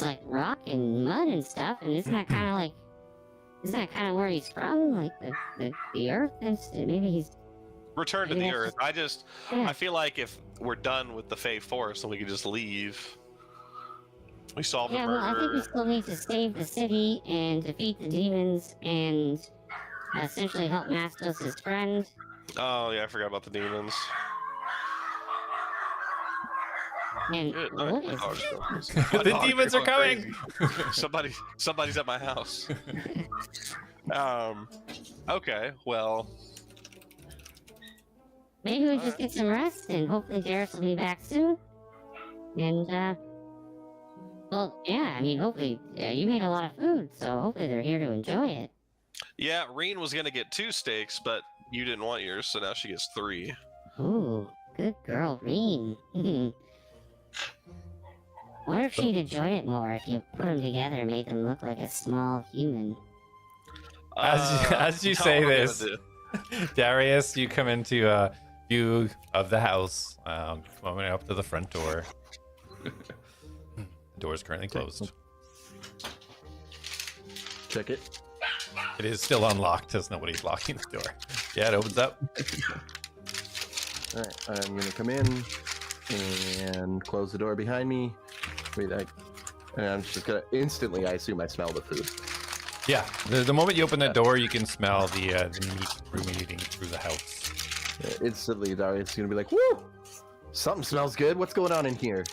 F: like rock and mud and stuff, and isn't that kind of where he's from? Like the earth? Maybe he's
E: Return to the earth.
F: Yeah.
E: I feel like if we're done with the Fey Forest, then we can just leave. We solved the
F: Yeah, well, I think we
E: murder.
F: still need to save the city and defeat the demons and essentially help Mastos' friend.
E: Oh yeah, I forgot about the demons.
F: And
E: Good
F: what
E: night.
F: is
E: Oh, just go crazy.
A: The
E: My dog
A: demons
E: is
A: are
E: going
A: coming!
E: crazy. Somebody's at my house. Okay, well,
F: Maybe we just get some rest and hopefully Darius will be back soon. And, well, yeah, I mean, hopefully, you made a lot of food, so hopefully they're here to enjoy it.
E: yeah, Reen was gonna get 2 steaks, but you didn't want yours, so now she gets 3.
F: Ooh, good girl, Reen. Wonder if she'd enjoy it more if you put them together and made them look like a small human.
A: As you
E: not
A: say
E: what I'm
A: this,
E: gonna do.
A: Darius, you come into view of the house, coming up to the front door. The door is currently closed.
B: Check it.
A: It is still unlocked as nobody's locking the door. Yeah, it opens up.
B: All right, I'm gonna come in and close the door behind me. Wait, and I'm just gonna instantly. I assume I smell the food.
A: Yeah, the moment you open the door, you can smell the meat ruminating through the house.
B: Instantly, Darius is gonna be like, "Woo! Something smells good. What's going on in here?"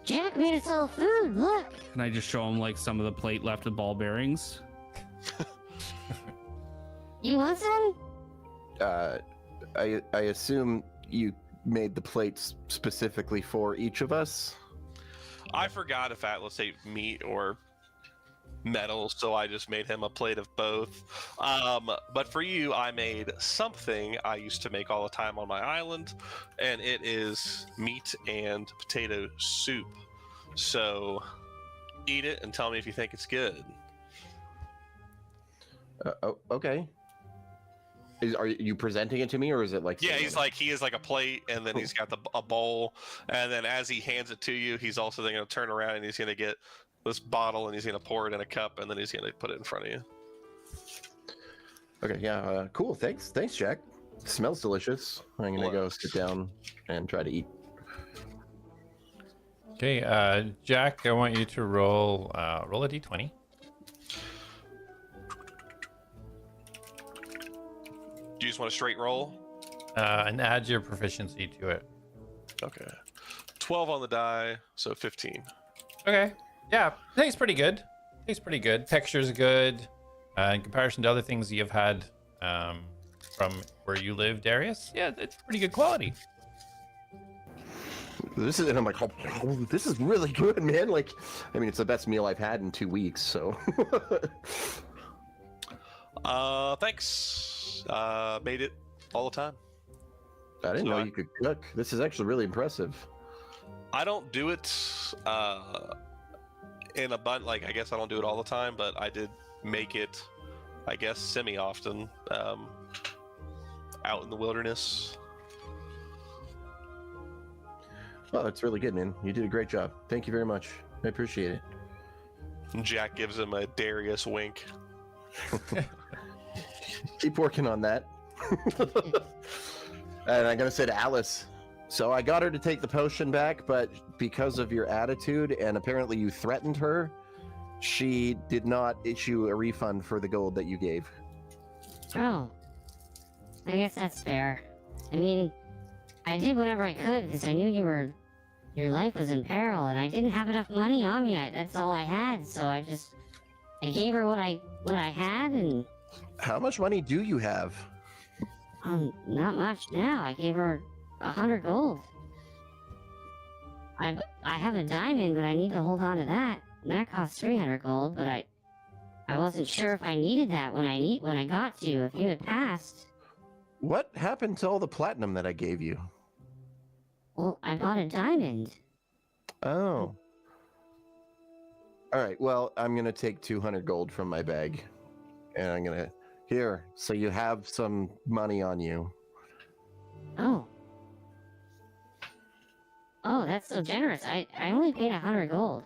F: Jack made us all food, look!
C: Can I just show him like some of the plate left of ball bearings?
F: You want some?
B: I assume you made the plates specifically for each of us.
E: I forgot if Atlas ate meat or metal, so I just made him a plate of both. But for you, I made something I used to make all the time on my island, and it is meat and potato soup. So eat it and tell me if you think it's good.
B: Okay. Are you presenting it to me, or is it like?
E: Yeah, he is like a plate, and then he's got a bowl, and then as he hands it to you, he's also then going to turn around and he's going to get this bottle and he's going to pour it in a cup, and then he's going to put it in front of you.
B: Okay, yeah, cool. Thanks, Jack. Smells delicious. I'm gonna go sit down and try to eat.
A: Okay, Jack, I want you to roll a d20.
E: Do you just want a straight roll?
A: And add your proficiency to it.
E: Okay. 12 on the die, so 15.
A: Okay. Yeah, tastes pretty good. Texture's good. In comparison to other things you've had from where you live, Darius, yeah, it's pretty good quality.
B: This is, and I'm like, oh, this is really good, man. Like, I mean, it's the best meal I've had in 2 weeks. So.
E: Thanks. Made it all the time.
B: I didn't
E: So
B: know you could cook. This is actually really impressive.
E: I don't do it in a bunch. Like, I guess I don't do it all the time, but I did make it, I guess, semi-often out in the wilderness.
B: Oh, that's really good, man. You did a great job. Thank you very much. I appreciate it.
E: And Jack gives him a Darius wink.
B: Keep working on that. And I'm gonna say to Alice, so I got her to take the potion back, but because of your attitude and apparently you threatened her, she did not issue a refund for the gold that you gave.
F: Oh. I guess that's fair. I mean, I did whatever I could because I knew your life was in peril, and I didn't have enough money on me. That's all I had, so I gave her what I had, and
B: How much money do you have?
F: not much now. I gave her 100 gold. I have a diamond, but I need to hold on to that. And that costs 300 gold, but I wasn't sure if I needed that when I got to. If you had passed.
B: What happened to all the platinum that I gave you?
F: Well, I bought a diamond.
B: Oh. All right, well, I'm gonna take 200 gold from my bag, and I'm gonna here, so you have some money on you.
F: Oh. Oh, that's so generous. I only paid 100 gold.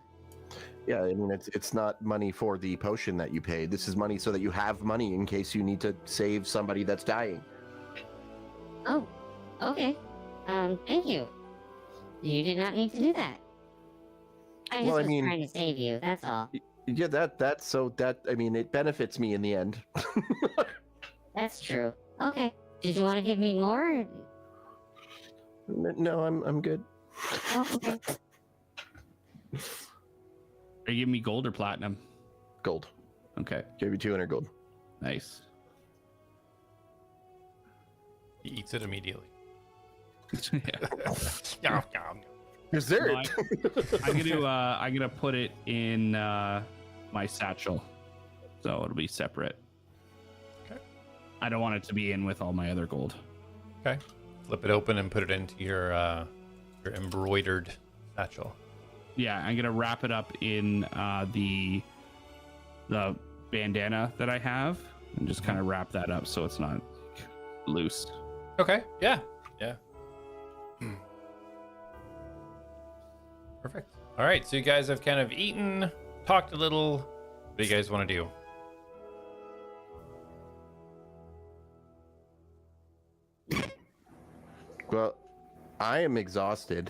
B: Yeah, I mean it's not money for the potion that you paid. This is money so that you have money in case you need to save somebody that's dying.
F: Oh, okay. Thank you. You did not need to do that. I just was trying to save you, that's all.
B: Yeah, that's so that I mean it benefits me in the end.
F: That's true. Okay. Did you want to give me more?
B: No, I'm good.
F: Oh, okay.
C: Are you giving me gold or platinum?
B: Gold.
C: Okay,
B: Gave you 200 gold.
C: nice.
A: He eats it immediately.
C: Yeah.
A: Yum, yum.
B: Dessert.
C: I'm gonna put it in my satchel, so it'll be separate.
A: Okay.
C: I don't want it to be in with all my other gold.
A: Okay. Flip it open and put it into your embroidered satchel.
C: Yeah, I'm gonna wrap it up in the bandana that I have, and just kind of wrap that up so it's not like, loose.
A: Okay. Yeah. Yeah. Perfect. All right. So you guys have kind of eaten, talked a little. What do you guys want to do?
B: Well, I am exhausted.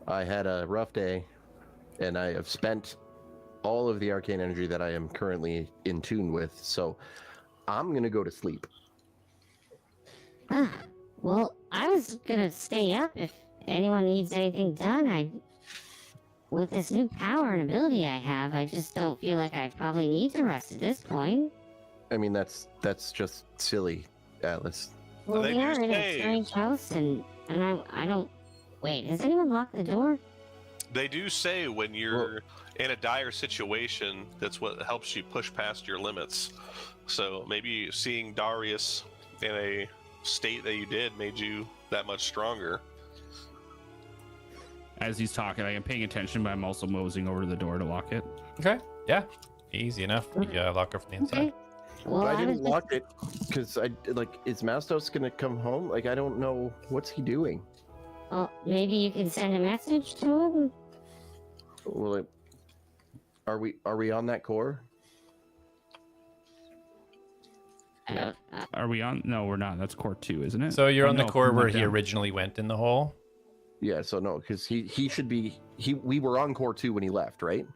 B: I had a rough day, and I have spent all of the arcane energy that I am currently in tune with, so I'm gonna go to sleep.
F: Well, I was gonna stay up if anyone needs anything done. With this new power and ability I have, I just don't feel like I probably need to rest at this point.
B: I mean, that's just silly, Atlas.
F: Well,
E: They
F: we are
E: do
F: in a
E: say-
F: strange house, and I don't... Wait, has anyone locked the door?
E: They do say when you're in a dire situation, that's what helps you push past your limits. So maybe seeing Darius in a state that you did made you that much stronger.
C: As he's talking, I am paying attention, but I'm also moseying over to the door to lock it.
A: Okay. Yeah. Easy enough. You lock her from the inside.
F: Okay. Well,
B: But I
F: was
B: didn't
F: just-
B: lock it because is Mastos gonna come home? Like, I don't know what's he doing.
F: Well, maybe you can send a message to him?
B: Well, are we on that core?
F: I don't...
C: Are we on? No, we're not. That's core 2, isn't it?
A: So you're
C: Oh,
A: on the
C: no,
A: core
C: we
A: where
C: went
A: he
C: down.
A: originally went in the hole.
B: Yeah, so no, because he should be we were on core 2 when he left, right?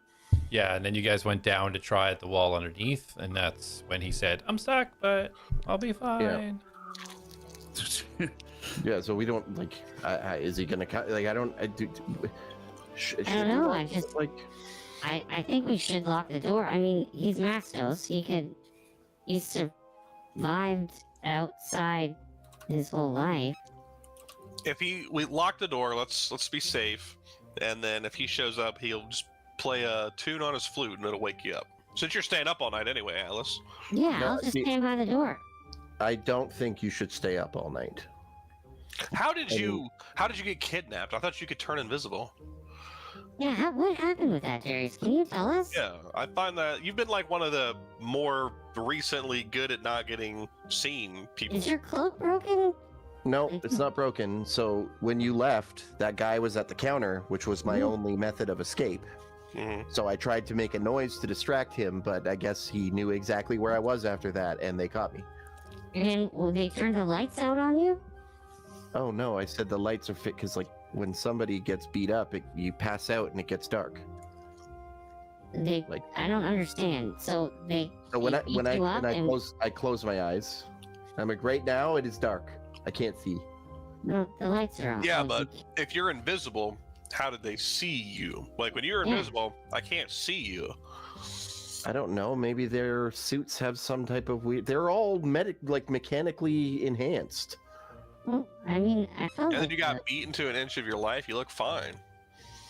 A: Yeah, and then you guys went down to try at the wall underneath, and that's when he said, "I'm stuck, but I'll be fine."
B: Yeah, so we don't is he gonna like I don't should
F: I don't
B: we
F: know,
B: lock
F: I
B: it?
F: just-
B: like
F: I think we should lock the door. I mean, he's Mastos. He survived outside his whole life.
E: If we lock the door, let's be safe, and then if he shows up, he'll just play a tune on his flute and it'll wake you up. Since you're staying up all night anyway, Alice.
F: Yeah,
B: No,
F: I'll just
B: see-
F: stand by the door.
B: I don't think you should stay up all night.
E: How did you get kidnapped? I thought you could turn invisible.
F: Yeah, what happened with that, Darius? Can you tell us?
E: Yeah, I find that you've been like one of the more recently good at not getting seen people.
F: Is your cloak broken?
B: No, it's not broken. So when you left, that guy was at the counter, which was my only method of escape.
E: Mhm.
B: So I tried to make a noise to distract him, but I guess he knew exactly where I was after that, and they caught me.
F: And will they turn the lights out on you?
B: Oh no, I said the lights are fit because like when somebody gets beat up, you pass out and it gets dark.
F: They,
B: Like-
F: I don't understand. So they.
B: So when
F: they
B: I
F: beat
B: when I
F: you up
B: when I
F: and-
B: close my eyes. I'm like, right now it is dark. I can't see.
F: No, the lights are on.
E: Yeah,
F: so
E: but
F: you-
E: if you're invisible, how did they see you? Like when you're
F: Yeah.
E: invisible, I can't see you.
B: I don't know. Maybe their suits have some type of weird. They're all mechanically enhanced.
F: Well, I mean, I felt
E: And then
F: like
E: you got beaten to an inch of your life. You look fine.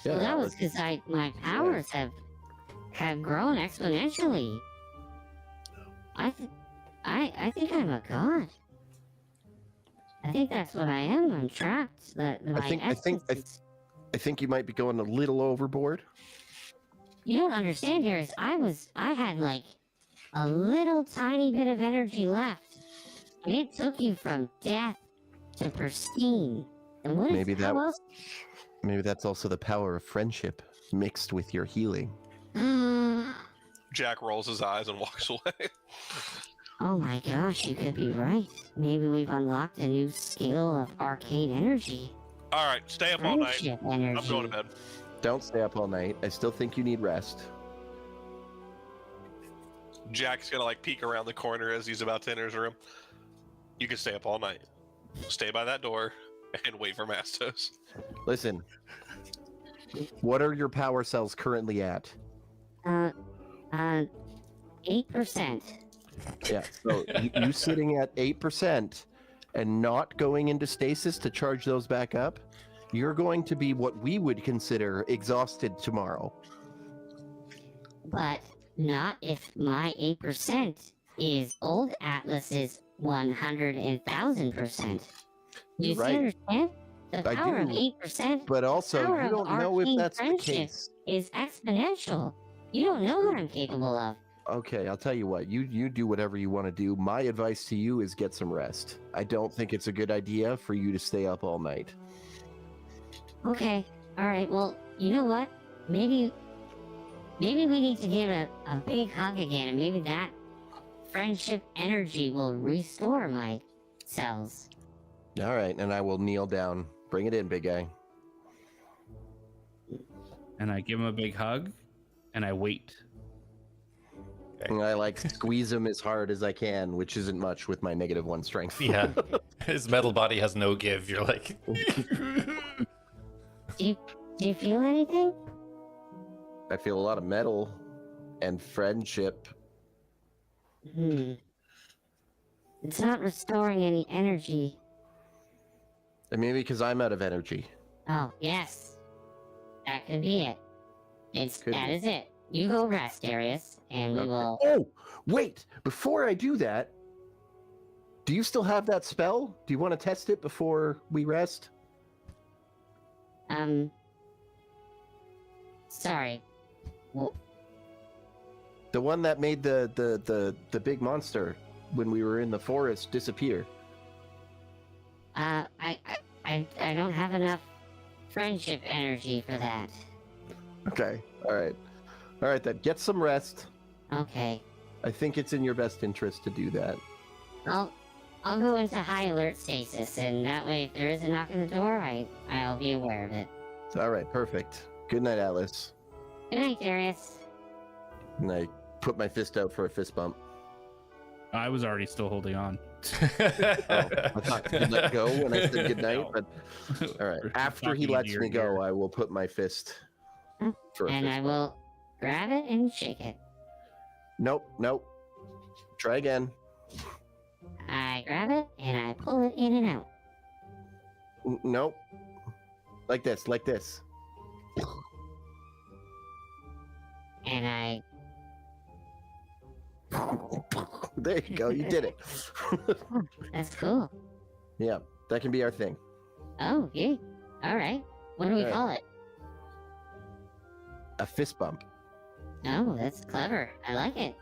B: Yeah,
F: well, that was because my powers have grown exponentially. I think I'm a god. I think that's what I am. I'm trapped. My
B: I think
F: essence is-
B: I think you might be going a little overboard.
F: You don't understand, Darius. I had like a little tiny bit of energy left. And it took you from death to pristine. And what is
B: Maybe that-
F: how else?
B: Maybe that's also the power of friendship mixed with your healing.
E: Jack rolls his eyes and walks away.
F: Oh my gosh, you could be right. Maybe we've unlocked a new skill of arcane energy.
E: All right, stay up all night.
F: Friendship energy.
E: I'm going to bed.
B: Don't stay up all night. I still think you need rest.
E: Jack's gonna like peek around the corner as he's about to enter his room. You can stay up all night. Stay by that door and wait for Mastos.
B: Listen. What are your power cells currently at?
F: 8%.
B: Yeah. So you sitting at 8% and not going into stasis to charge those back up, you're going to be what we would consider exhausted tomorrow.
F: But not if my 8% is old Atlas's 100 and 1000%. You
B: Right.
F: understand? The
B: I
F: power of
B: do.
F: 8%
B: But also,
F: Power
B: you
F: of
B: don't know if
F: arcane
B: that's the
F: friendship.
B: case.
F: is exponential. You don't know what I'm capable of.
B: Okay, I'll tell you what. You do whatever you want to do. My advice to you is get some rest. I don't think it's a good idea for you to stay up all night.
F: Okay. Alright, well, you know what? Maybe we need to give a big hug again, and maybe that friendship energy will restore my cells.
B: All right, and I will kneel down. Bring it in, big guy.
C: And I give him a big hug, and I wait.
B: And I like squeeze him as hard as I can, which isn't much with my -1 strength.
A: Yeah. His metal body has no give. You're like,
F: Do you feel anything?
B: I feel a lot of metal and friendship.
F: It's not restoring any energy.
B: And maybe because I'm out of energy.
F: Oh, yes. That could be it.
B: Could
F: That
B: be.
F: is it. You go rest, Darius, and we will...
B: Oh, wait! Before I do that, do you still have that spell? Do you want to test it before we rest?
F: Sorry. Well,
B: The one that made the big monster when we were in the forest disappear.
F: I don't have enough friendship energy for that.
B: Okay, all right then. Get some rest.
F: Okay.
B: I think it's in your best interest to do that.
F: I'll go into high alert stasis, and that way, if there is a knock on the door, I'll be aware of it.
B: All right, perfect. Good night, Atlas.
F: Good night, Darius.
B: And I put my fist out for a fist bump.
C: I was already still holding on.
B: Oh, I thought you let go when I said good night,
C: No.
B: but all right.
C: We're
B: After he
C: talking
B: lets
C: into
B: me
C: your
B: go,
C: ear.
B: I will put my fist for a
F: And
B: fist
F: I
B: bump.
F: will grab it and shake it.
B: Nope. Try again.
F: I grab it, and I pull it in and out.
B: Nope. Like this.
F: And I...
B: There you go. You did it.
F: That's cool.
B: Yeah, that can be our thing.
F: Oh, yeah. All right. What do we call it?
B: A fist bump.
F: Oh, that's clever. I like it.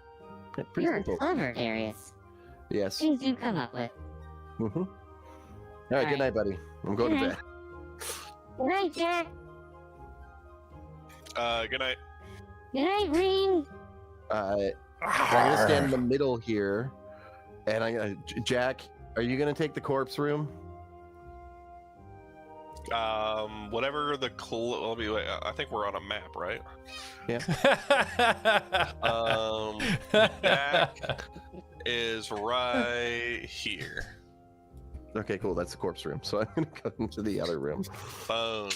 B: Yeah, pretty
F: You're
B: simple.
F: clever, Darius.
B: Yes.
F: Things you come up with.
B: Mm-hmm. All right, good night, buddy. I'm going to
F: Good
B: bed.
F: Good night, Jack.
E: Good night.
F: Good night, Ring.
B: I'm gonna stand in the middle here, and I'm gonna. Jack, are you gonna take the corpse room?
E: Whatever the let me wait, I think we're on a map, right? Jack is right here.
B: Okay, cool. That's the corpse room. So I'm gonna go into the other room.
E: Boom.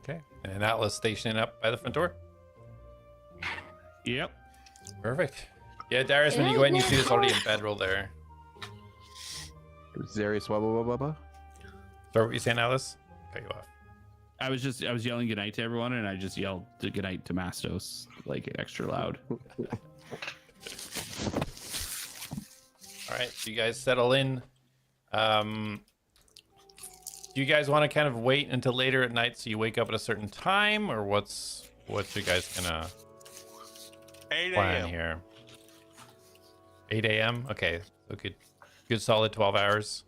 A: Okay. And Atlas stationing up by the front door.
C: Yep.
A: Perfect. Yeah, Darius, when you go in, you see there's already a bedroll there.
B: Zarius, wah.
A: Sorry, what you saying, Atlas? Cut you off.
C: I was yelling goodnight to everyone, and I just yelled goodnight to Mastos, like extra loud.
A: All right, so you guys settle in. Do you guys want to kind of wait until later at night so you wake up at a certain time, or what's you guys gonna
E: 8
A: plan
E: a.m.
A: here? 8 a.m. Okay, so good solid 12 hours.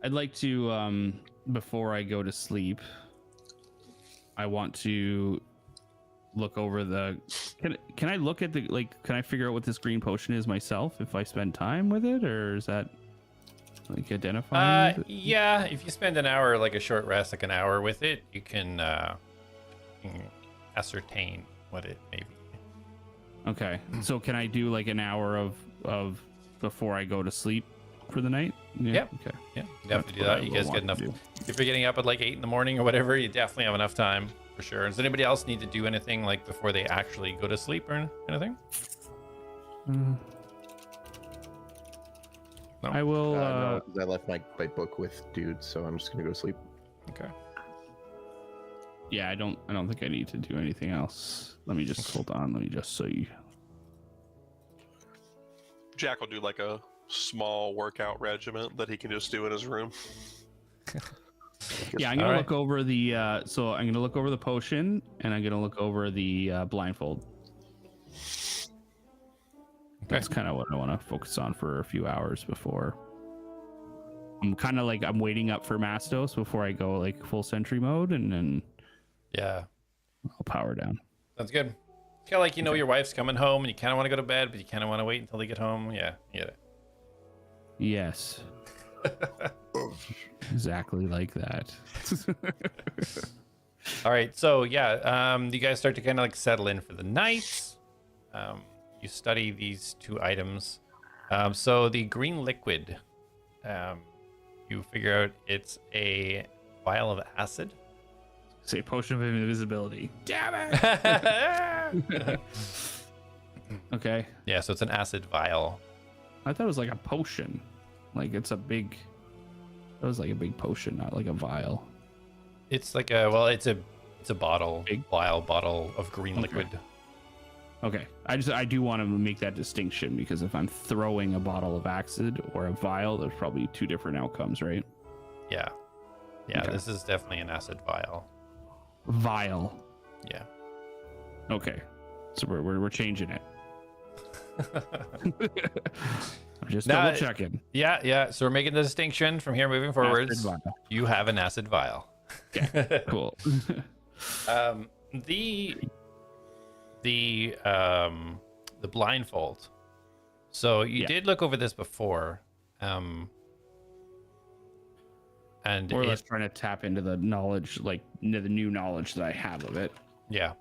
C: I'd like to, before I go to sleep, I want to look over the. Can I look at the Can I figure out what this green potion is myself if I spend time with it, or is that like identifying?
A: Yeah, if you spend an hour, like a short rest, like an hour with it, you can ascertain what it may be.
C: Okay, so can I do like an hour of before I go to sleep for the night?
A: Yeah.
C: Okay.
A: Yeah, you definitely do that. You guys get enough. If you're getting up at like 8 in the morning or whatever, you definitely have enough time for sure. Does anybody else need to do anything like before they actually go to sleep or anything? No?
C: I will.
B: No, 'cause I left my book with dudes, so I'm just gonna go to sleep.
A: Okay.
C: Yeah, I don't think I need to do anything else. Let me just hold on. Let me just see.
E: Jack will do like a small workout regiment that he can just do in his room.
C: Yeah, I'm gonna
A: All
C: look over the. So I'm gonna look over the potion, and I'm gonna look over the blindfold. That's kind of what I want to focus on for a few hours before. I'm kind of like I'm waiting up for Mastos before I go like full sentry mode, and then
A: Yeah,
C: I'll power down.
A: sounds good. Kind of like your wife's coming home and you kind of want to go to bed, but you kind of want to wait until they get home. Yeah, yeah.
C: Yes. Exactly like that.
A: All right, so yeah, you guys start to kind of like settle in for the night. You study these two items. So the green liquid, you figure out it's a vial of acid.
C: Say potion of invisibility. Damn it! Okay.
A: Yeah, so it's an acid vial.
C: I thought it was like a potion. Like it's a big. That was like a big potion, not like a vial.
A: It's like it's a bottle,
C: Big?
A: vial bottle of green
C: Okay.
A: liquid.
C: Okay. I do want to make that distinction because if I'm throwing a bottle of acid or a vial, there's probably two different outcomes, right?
A: Yeah, yeah.
C: Okay.
A: This is definitely an acid vial.
C: Vial.
A: Yeah.
C: Okay. So we're changing it. I'm just
A: Nah,
C: double checking.
A: Yeah. So we're making the distinction from here moving forwards.
C: Acid vial.
A: You have an acid vial.
C: Cool.
A: The blindfold. So you did look over this before, and
C: More or less trying to tap into the knowledge, like the new knowledge that I have of it.
A: yeah.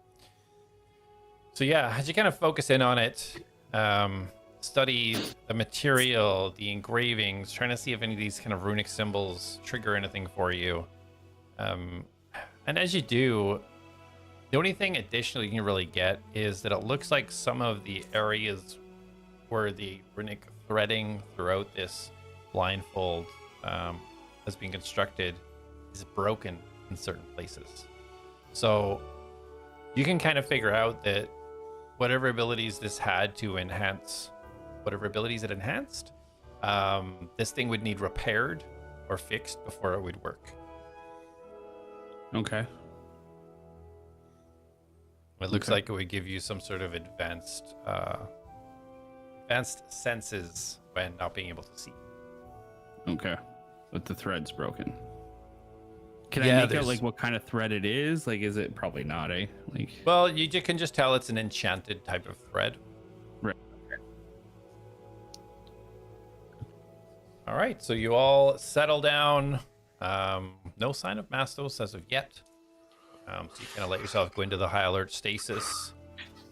A: So yeah, as you kind of focus in on it, study the material, the engravings, trying to see if any of these kind of runic symbols trigger anything for you. And as you do, the only thing additional you can really get is that it looks like some of the areas where the runic threading throughout this blindfold has been constructed is broken in certain places. So you can kind of figure out that whatever abilities this had to enhance, whatever abilities it enhanced, This thing would need repaired or fixed before it would work.
C: Okay.
A: It looks
C: Okay.
A: like it would give you some sort of advanced senses when not being able to see.
C: Okay. But the thread's broken. Can
A: Yeah,
C: I make out
A: there's-
C: like what kind of thread it is? Like, is it probably not, eh? Like,
A: Well, you can just tell it's an enchanted type of thread.
C: Right.
A: All right, so you all settle down. No sign of Mastos as of yet. So you kind of let yourself go into the high alert stasis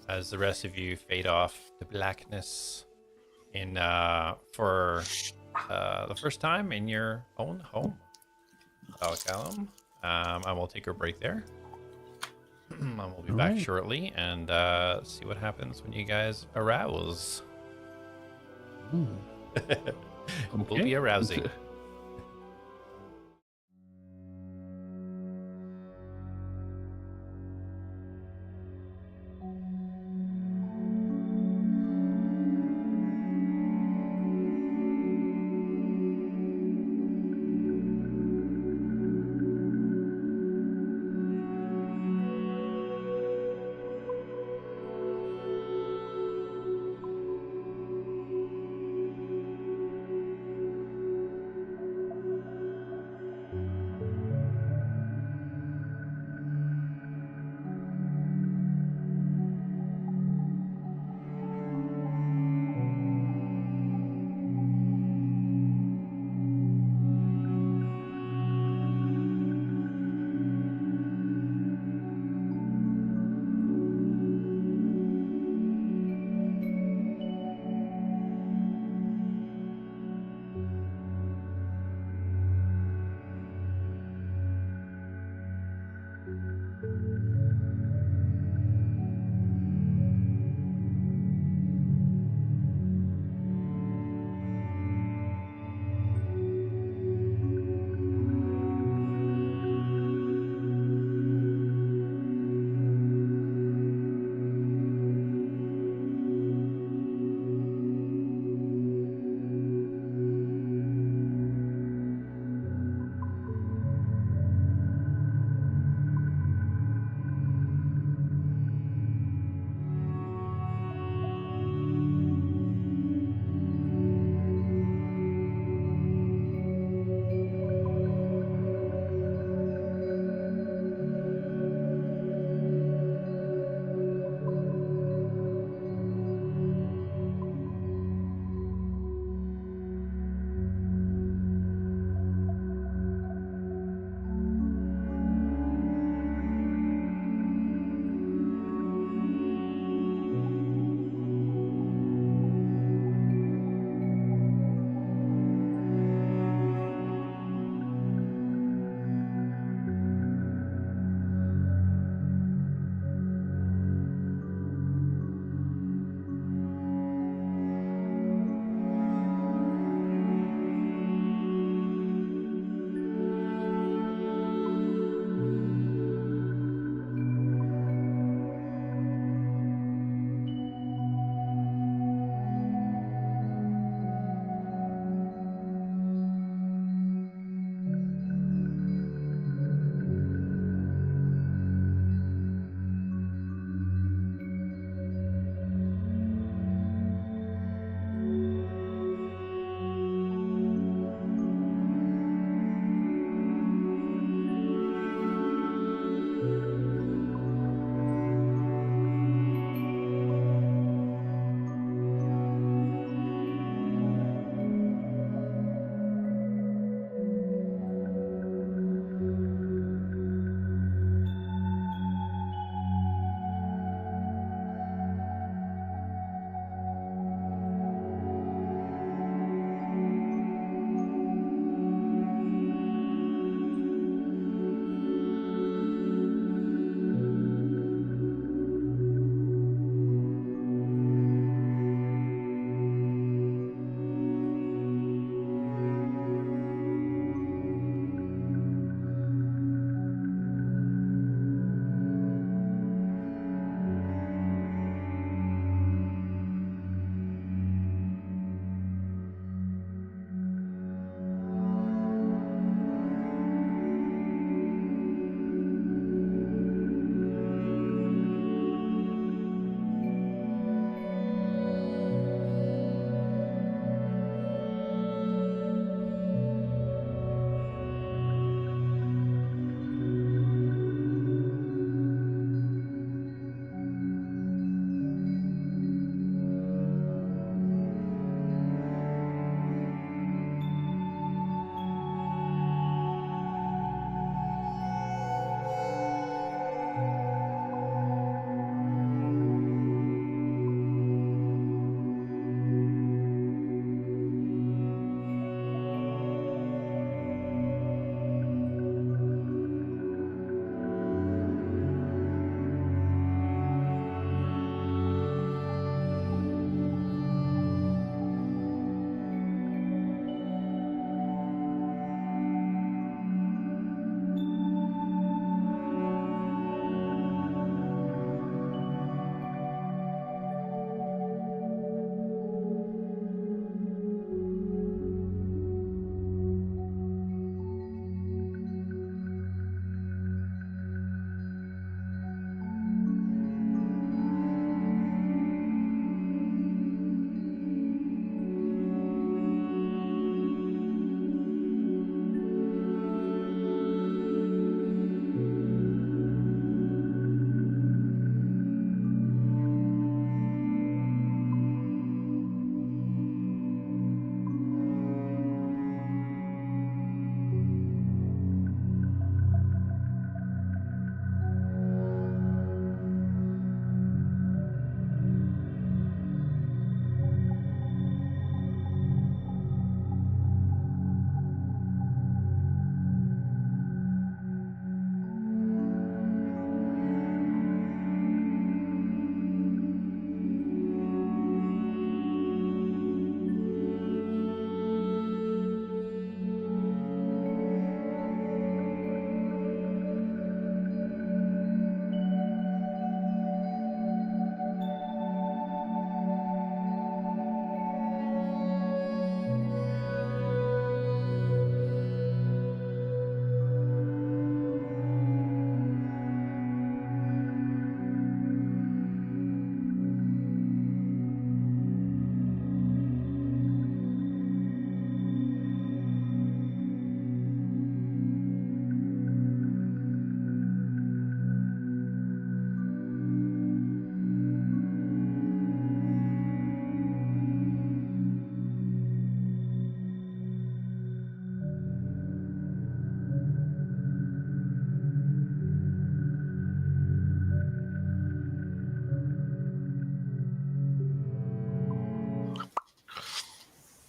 A: as the rest of you fade off to blackness in for the first time in your own home. Ciniculam. And we'll take a break there. And we'll be back
C: Alright.
A: shortly and see what happens when you guys arouse. We'll be arousing.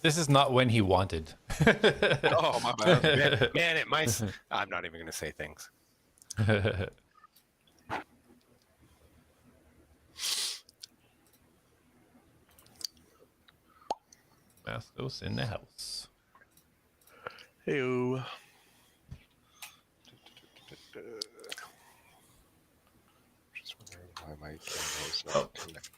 A: This is not when he wanted.
H: Oh my bad. Man, it might. I'm not even gonna say things.
A: Mastos in the house.
E: Heyo.
H: Just wondering why my camera is not connected.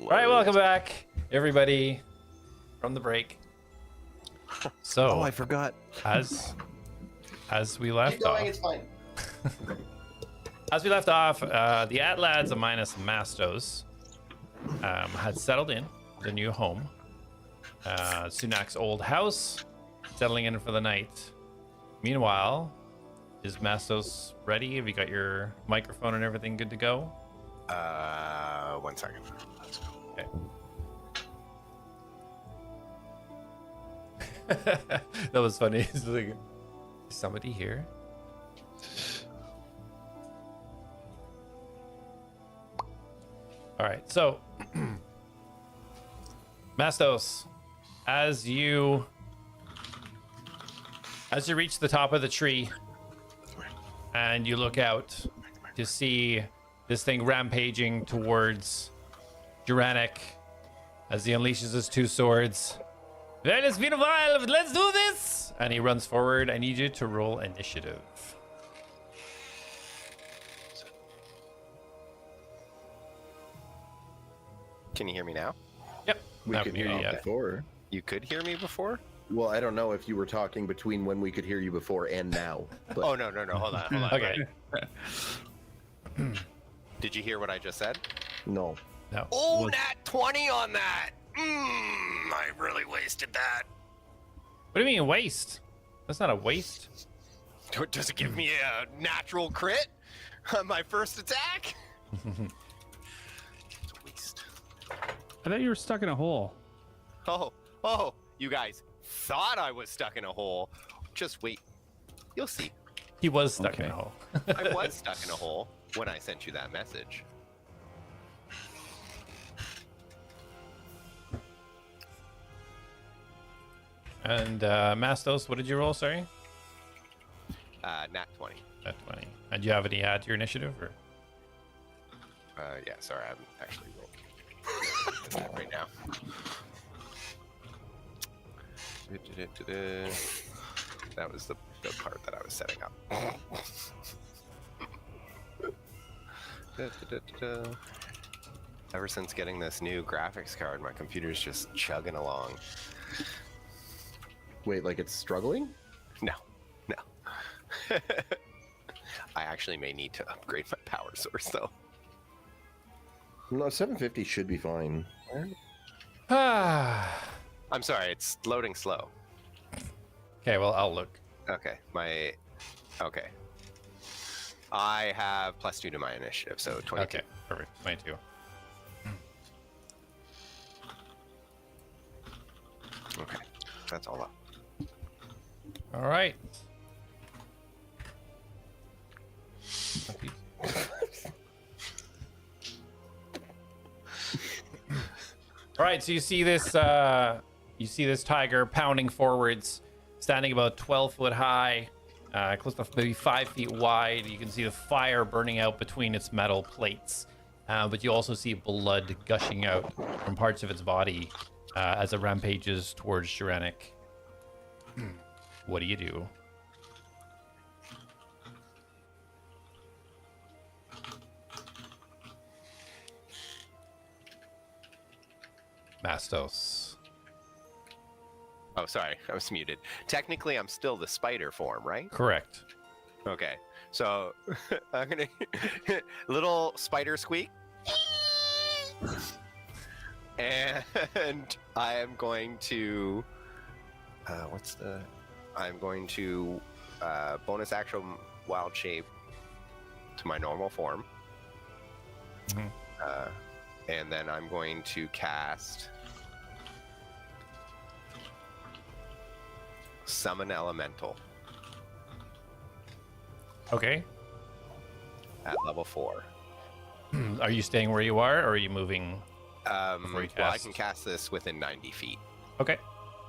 A: All right, welcome back, everybody, from the break. So
B: Oh, I forgot.
A: as we left
B: Keep going,
A: off,
B: it's fine.
A: as we left off, the Atlads minus Mastos had settled in the new home. Sunak's old house, settling in for the night. Meanwhile, is Mastos ready? Have you got your microphone and everything good to go?
H: 1 second. Let's go.
A: Okay. That was funny. It's like, is somebody here? All right, so Mastos, as you reach the top of the tree and you look out to see this thing rampaging towards Juranic as he unleashes his 2 swords. Well, it's been a while, but let's do this! And he runs forward. I need you to roll initiative.
H: Can you hear me now?
A: Yep.
B: We
A: Not
B: could
A: me
B: hear you
A: yet.
B: before.
H: You could hear me before?
B: Well, I don't know if you were talking between when we could hear you before and now. But
H: Oh, no. Hold on.
A: Okay.
H: Did you hear what I just said?
B: no.
A: No.
H: Oh, nat 20 on that. I really wasted that.
A: What do you mean waste? That's not a waste.
H: Does it give me a natural crit on my first attack? It's a waste.
C: I thought you were stuck in a hole.
H: Oh, you guys thought I was stuck in a hole. Just wait. You'll see.
A: He was stuck in
C: Okay.
A: a hole.
H: I was stuck in a hole when I sent you that message.
A: And Mastos, what did you roll? Sorry,
H: Nat 20.
A: at 20. And do you have any add to your initiative? Or
H: Yeah, sorry, I'm actually rolling that right now. That was the part that I was setting up. Ever since getting this new graphics card, my computer's just chugging along.
B: Wait, like it's struggling?
H: No. I actually may need to upgrade my power source, though.
B: No, 750 should be fine.
A: okay,
H: I'm sorry, it's loading slow.
A: well, I'll look.
H: Okay, okay. I have +2 to my initiative, so 22.
A: Okay, perfect. 22.
H: Okay, that's all up.
A: All right. All right, so you see this tiger pounding forwards, standing about 12 foot high, close to maybe 5 feet wide. You can see the fire burning out between its metal plates, but you also see blood gushing out from parts of its body as it rampages towards Juranic. What do you do? Mastos.
H: Oh, sorry, I was muted. Technically, I'm still the spider form, right?
A: Correct.
H: Okay, so I'm gonna little spider squeak, and I am going to I'm going to bonus action wild shape to my normal form, and then I'm going to cast Summon Elemental
A: Okay.
H: at level 4.
A: Are you staying where you are, or are you moving? Before you
H: Well, I
A: cast.
H: can cast this within 90 feet.
A: Okay.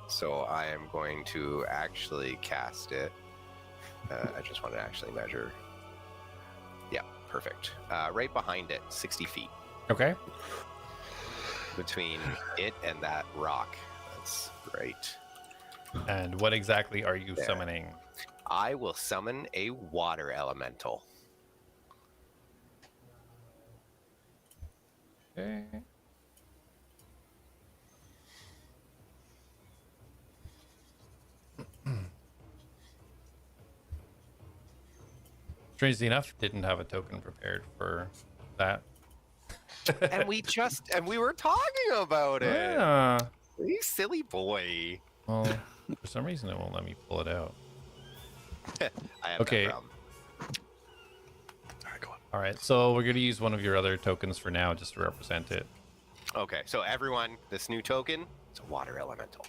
H: So I am going to actually cast it. I just want to actually measure. Yeah, perfect. Right behind it, 60 feet.
A: Okay.
H: Between it and that rock. That's right.
A: And what exactly are you
H: There.
A: summoning?
H: I will summon a water elemental.
A: Okay. Strangely enough, didn't have a token prepared for that.
H: and we were talking about it.
A: Yeah.
H: You silly boy.
A: Well, for some reason it won't let me pull it out.
H: I have
A: Okay.
H: no problem.
A: All right, so we're gonna use one of your other tokens for now, just to represent it.
H: Okay, so everyone, this new token, it's a water elemental,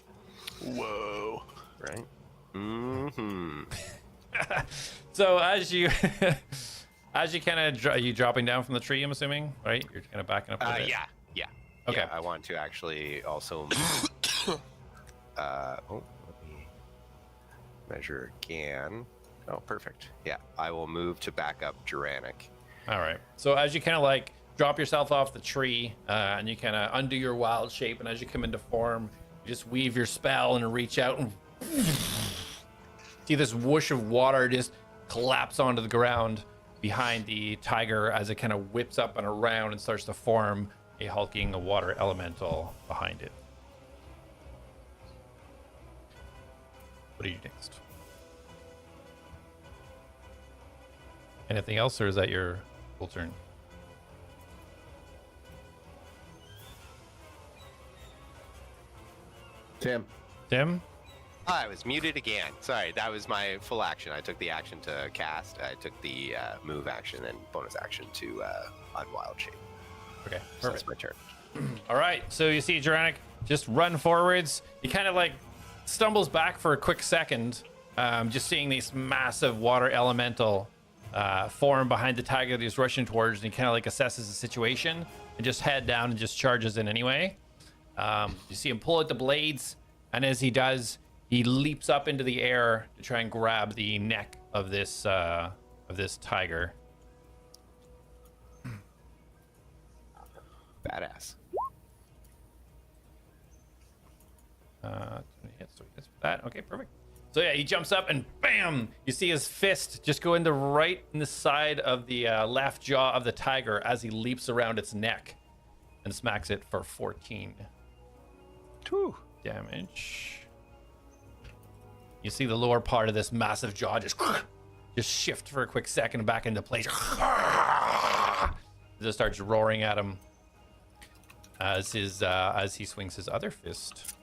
E: Whoa.
H: right? Mm-hmm.
A: So as you, as you kind of, are you dropping down from the tree? I'm assuming, right? You're kind of backing up. A bit.
H: Yeah.
A: Okay.
H: Yeah, I want to actually also. Let me measure again. Oh, perfect. Yeah, I will move to back up Duranic.
A: All right. So as you kind of like drop yourself off the tree, and you kind of undo your wild shape, and as you come into form, you just weave your spell and reach out and see this whoosh of water just collapse onto the ground behind the tiger as it kind of whips up and around and starts to form a hulking water elemental behind it. What do you do next? Anything else, or is that your full turn?
B: Tim.
A: Tim?
H: I was muted again. Sorry, that was my full action. I took the action to cast. I took the move action and bonus action to unwild shape.
A: Okay,
H: So
A: perfect.
H: that's my turn.
A: All right, so you see Duranic just run forwards. He kind of like stumbles back for a quick second, just seeing this massive water elemental form behind the tiger that he's rushing towards, and he kind of like assesses the situation and just head down and just charges in anyway. You see him pull out the blades, and as he does, he leaps up into the air to try and grab the neck of this tiger.
H: Badass.
A: Hit, so he hits for that. Okay, perfect. So yeah, he jumps up and bam! You see his fist just go into right in the side of the left jaw of the tiger as he leaps around its neck and smacks it for 14 damage. You see the lower part of this massive jaw just shift for a quick second back into place. It just starts roaring at him as he swings his other fist.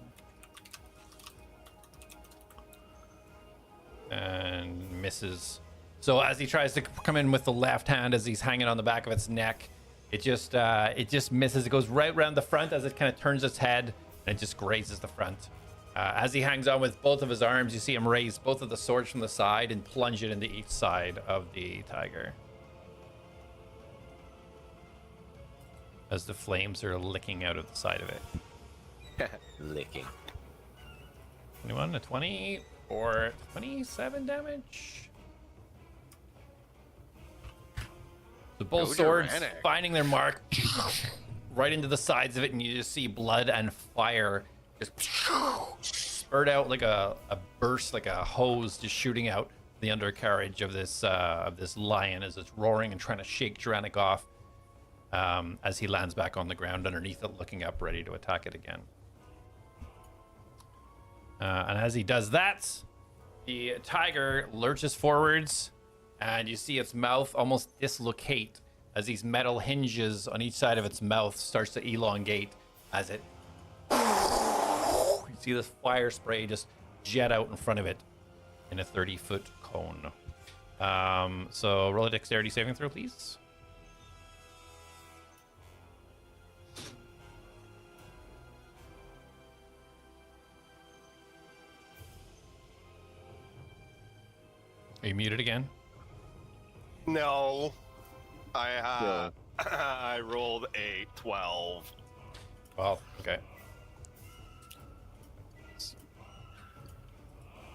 A: And misses. So as he tries to come in with the left hand as he's hanging on the back of its neck, it just misses. It goes right around the front as it kind of turns its head, and it just grazes the front. As he hangs on with both of his arms, you see him raise both of the swords from the side and plunge it into each side of the tiger, as the flames are licking out of the side of it.
H: Licking.
A: 21 to 20 or 27 damage. The both
H: Go
A: swords
H: Duranic.
A: finding their mark right into the sides of it, and you just see blood and fire just spurt out like a burst, like a hose, just shooting out the undercarriage of this lion as it's roaring and trying to shake Duranic off, as he lands back on the ground underneath it, looking up, ready to attack it again. And as he does that, the tiger lurches forwards, and you see its mouth almost dislocate as these metal hinges on each side of its mouth starts to elongate as it... You see this fire spray just jet out in front of it in a 30-foot cone. So roll a dexterity saving throw, please. Are you muted again?
E: No. I rolled a 12.
A: Well, okay.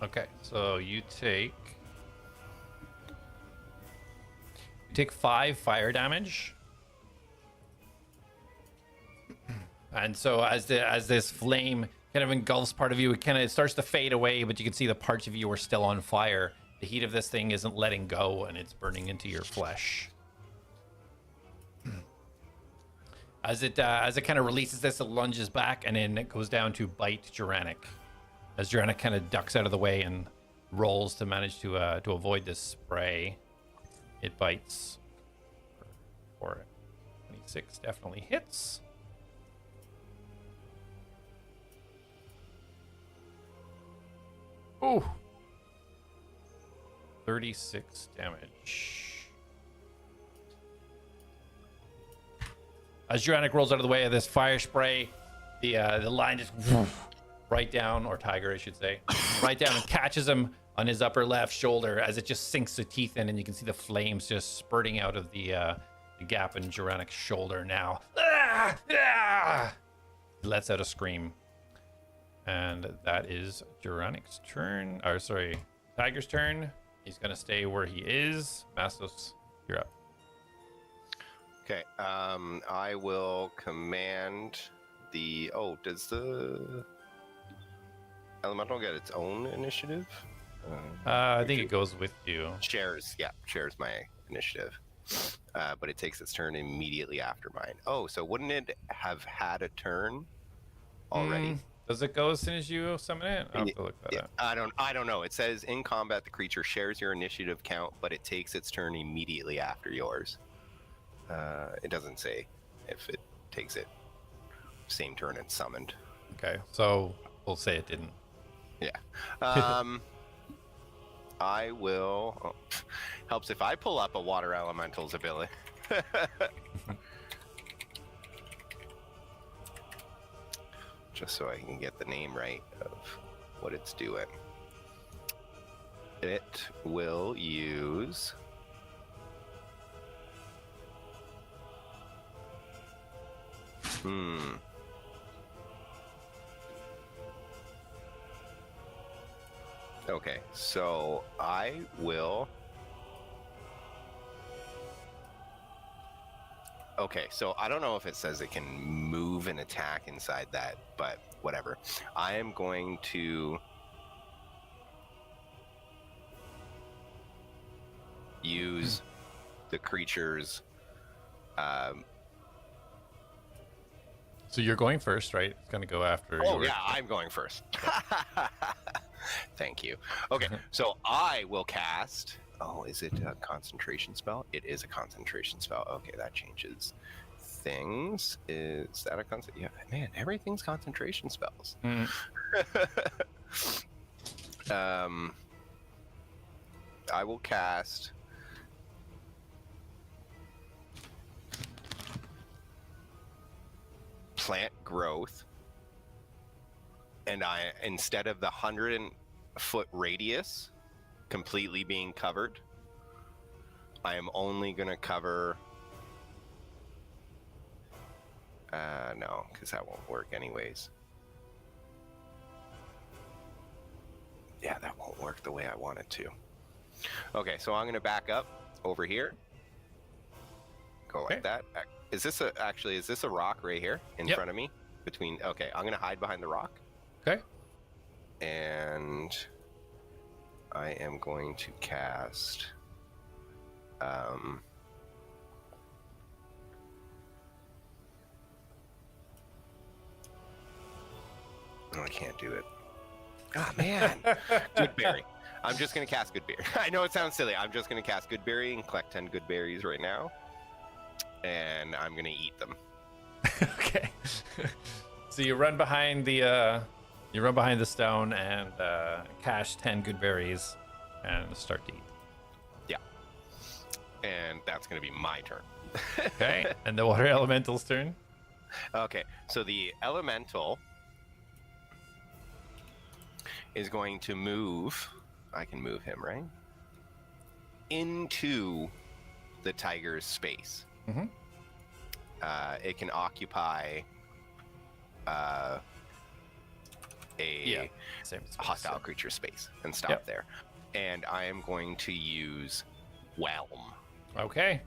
A: Okay, so you take 5 fire damage. And so as this flame kind of engulfs part of you, it starts to fade away, but you can see the parts of you are still on fire. The heat of this thing isn't letting go, and it's burning into your flesh. As it kind of releases this, it lunges back, and then it goes down to bite Duranic. As Duranic kind of ducks out of the way and rolls to manage to avoid this spray. It bites for 26, definitely hits. Ooh. 36 damage. As Juranic rolls out of the way of this fire spray, the line just right down, or tiger, I should say, right down and catches him on his upper left shoulder as it just sinks the teeth in, and you can see the flames just spurting out of the gap in Juranic's shoulder now. Ah! Ah! He lets out a scream. And that is Juranic's turn. Or sorry, Tiger's turn. He's gonna stay where he is. Mastos, you're up.
H: Okay. I will command the. Oh, does the elemental get its own initiative?
A: I think it goes with you.
H: Shares my initiative. But it takes its turn immediately after mine. Oh, so wouldn't it have had a turn already?
A: Does it go as soon as you summon it? I'll have to look that up.
H: I don't know. It says in combat the creature shares your initiative count, but it takes its turn immediately after yours. It doesn't say if it takes it same turn it's summoned.
A: Okay, so we'll say it didn't.
H: Yeah. I will. Oh, helps if I pull up a water elemental's ability. Just so I can get the name right of what it's doing. It will use. Okay, so I will. Okay, so I don't know if it says it can move and attack inside that, but whatever. I am going to use the creature's.
A: So you're going first, right? It's gonna go after.
H: Oh yeah, I'm going first. Thank you. Okay, so I will cast. Oh, is it a concentration spell? It is a concentration spell. Okay, that changes things. Is that a concentration? Yeah, man, everything's concentration spells. I will cast. Plant growth, and I, instead of the 100-foot radius completely being covered, I am only going to cover no, because that won't work anyways. Yeah, that won't work the way I want it to. Okay, so I'm going to back up over here, go like that. Is this a rock right here in front of me? Okay, I'm gonna hide behind the rock.
A: Okay.
H: And I am going to cast. No, I can't do it. Ah, man. Goodberry. I'm just gonna cast Goodberry. I know it sounds silly. I'm just gonna cast Goodberry and collect 10 good berries right now. And I'm gonna eat them.
A: Okay. So you run behind the stone and cache 10 good berries and start to eat.
H: Yeah. And that's gonna be my turn.
A: Okay. And the water elemental's turn.
H: Okay. So the elemental is going to move. I can move him, right? Into the tiger's space. It can occupy a hostile creature space and stop there. And I am going to use Whelm.
A: Okay.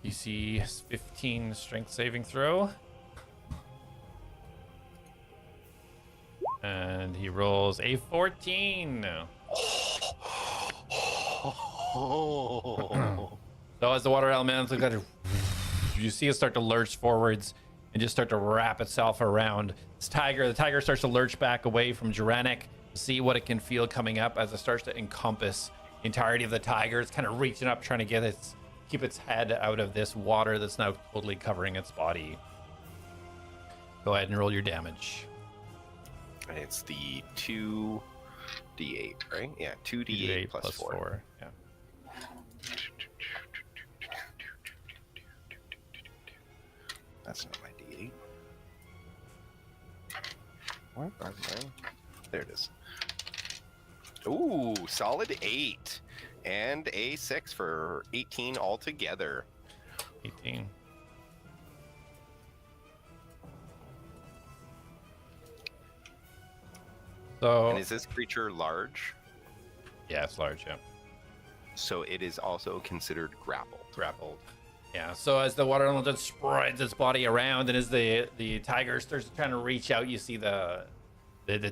A: You see 15 strength saving throw. And he rolls a 14. So as the water elemental, you see it start to lurch forwards and just start to wrap itself around this tiger. The tiger starts to lurch back away from Juranic to see what it can feel coming up as it starts to encompass entirety of the tiger is kind of reaching up, trying to keep its head out of this water that's now totally covering its body. Go ahead and roll your damage.
H: It's the 2d8, right? Yeah, 2d8 plus 4.
A: Yeah.
H: That's not my d8. What? There it is. Ooh, solid 8. And a 6 for 18 altogether.
A: 18. So,
H: And is this creature large?
A: yeah, it's large, yeah.
H: So it is also considered grappled.
A: Grappled. Yeah, so as the water elemental spreads its body around, and as the tiger starts trying to reach out, you see the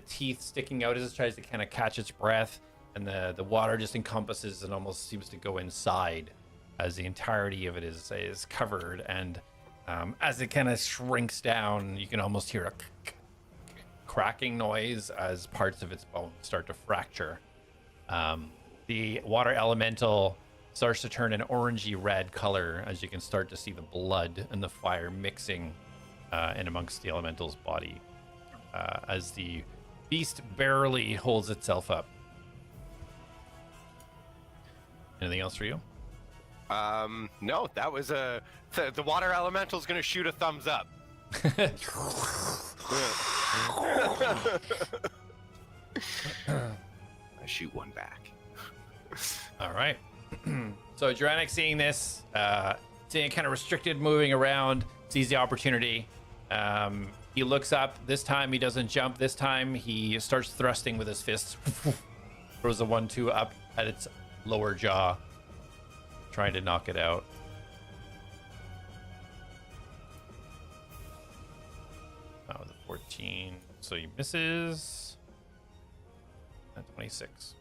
A: teeth sticking out as it tries to kind of catch its breath, and the water just encompasses and almost seems to go inside as the entirety of it is covered. And as it kind of shrinks down, you can almost hear a cracking noise as parts of its bones start to fracture. The water elemental starts to turn an orangey red color as you can start to see the blood and the fire mixing in amongst the elemental's body as the beast barely holds itself up. Anything else for you?
H: No, that was the water elemental's gonna shoot a thumbs up. I shoot one back.
A: All right. So Dranic seeing this, seeing it kind of restricted, moving around, sees the opportunity. He looks up. This time he doesn't jump. This time he starts thrusting with his fists. Throws a 1-2 up at its lower jaw, trying to knock it out. That was a 14. So he misses. At 26.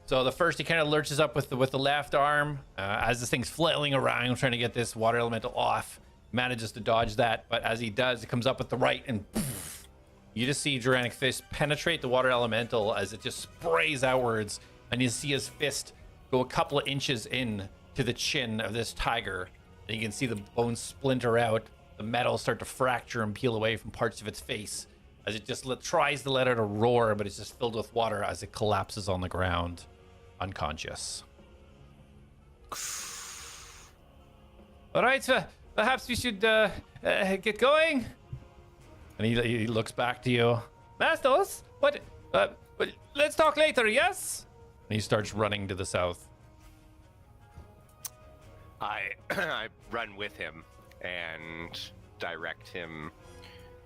A: So the first, he kind of lurches up with the left arm as this thing's flailing around, trying to get this water elemental off. Manages to dodge that, but as he does, it comes up with the right, and you just see Dranic fist penetrate the water elemental as it just sprays outwards, and you see his fist go a couple of inches in to the chin of this tiger. And you can see the bones splinter out, the metal start to fracture and peel away from parts of its face as it just tries to let out a roar, but it's just filled with water as it collapses on the ground, unconscious. All right, perhaps we should get going. And he looks back to you. Mastos, what? Let's talk later, yes? And he starts running to the south.
H: I run with him and direct him.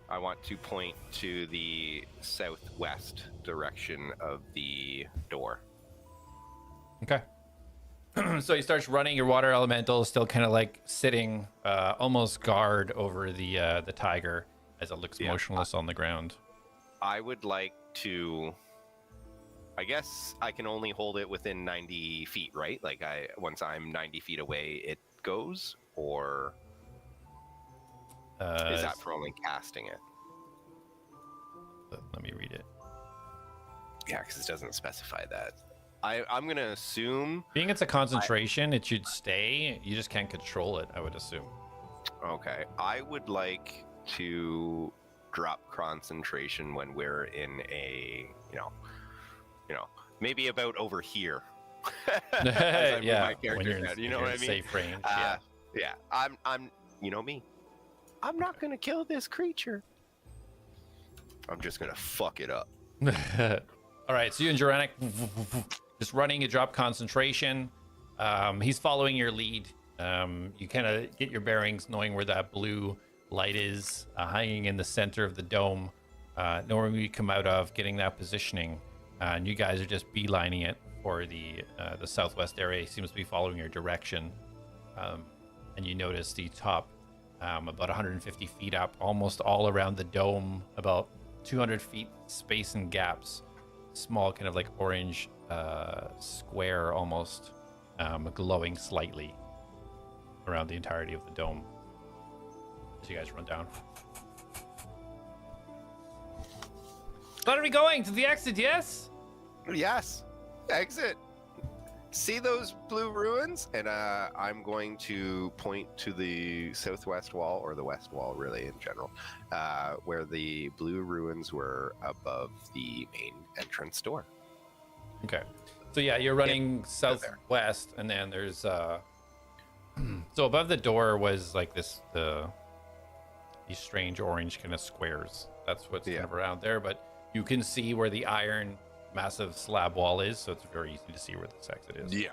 H: I want to point to the southwest direction of the door.
A: Okay. So he starts running. Your water elemental is still kind of like sitting almost guard over the tiger as it looks motionless on the ground.
H: I would like to... I guess I can only hold it within 90 feet, right? Like once I'm 90 feet away, it goes? Or is that for only casting it?
A: Let me read it.
H: Yeah, because it doesn't specify that. I'm going to assume...
A: Being it's a concentration, it should stay. You just can't control it, I would assume.
H: Okay. I would like to drop concentration when we're in a, you know, maybe about over here.
A: Yeah,
H: when you're in, you know what I mean?
A: Safe range.
H: Yeah. I'm, you know me. I'm not going to kill this creature. I'm just going to fuck it up.
A: All right, so you and Dranic just running, you drop concentration. He's following your lead. You kind of get your bearings, knowing where that blue light is, hanging in the center of the dome, knowing where you come out of, getting that positioning. And you guys are just beelining it for the southwest area. He seems to be following your direction. And you notice the top, about 150 feet up, almost all around the dome, about 200 feet space and gaps. Small kind of like orange square almost, glowing slightly around the entirety of the dome as you guys run down. Where are we going? To the exit, yes?
H: Yes. Exit. see those blue ruins? And I'm going to point to the southwest wall, or the west wall, really, in general, where the blue ruins were above the main entrance door.
A: Okay. So yeah, you're running southwest, and then there's so above the door was like these strange orange kind of squares. That's what's kind of around there, but you can see where the iron massive slab wall is, so it's very easy to see where this exit is.
H: Yeah.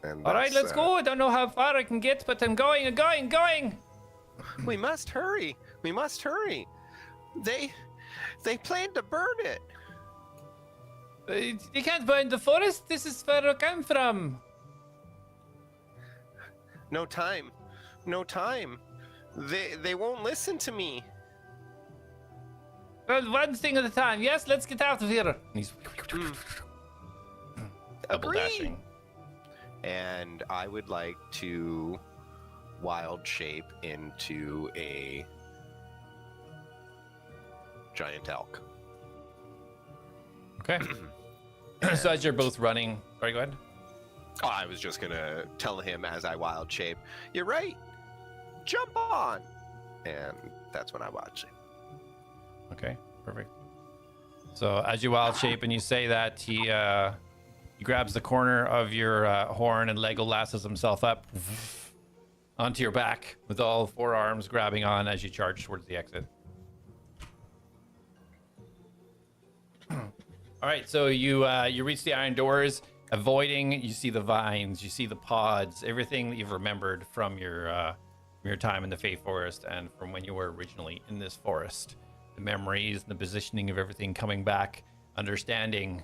H: And
G: All right, let's go. I don't know how far I can get, but I'm going.
H: We must hurry. We must hurry. They plan to burn it.
G: You can't burn the forest. This is where I come from.
H: No time. No time. They won't listen to me.
G: Well, one thing at a time. Yes, let's get out of here.
A: And he's double dashing.
H: And I would like to wild shape into a giant elk.
A: Okay. So as you're both running, sorry, go ahead.
H: Oh, I was just gonna tell him as I wild shape, "You're right. Jump on," and that's when I wild shape.
A: Okay, perfect. So as you wild shape and you say that, he grabs the corner of your horn and Legolasses himself up onto your back with all four arms grabbing on as you charge towards the exit. All right, so you reach the iron doors, avoiding. You see the vines, you see the pods, everything that you've remembered from your time in the Fey Forest and from when you were originally in this forest. The memories and the positioning of everything coming back, understanding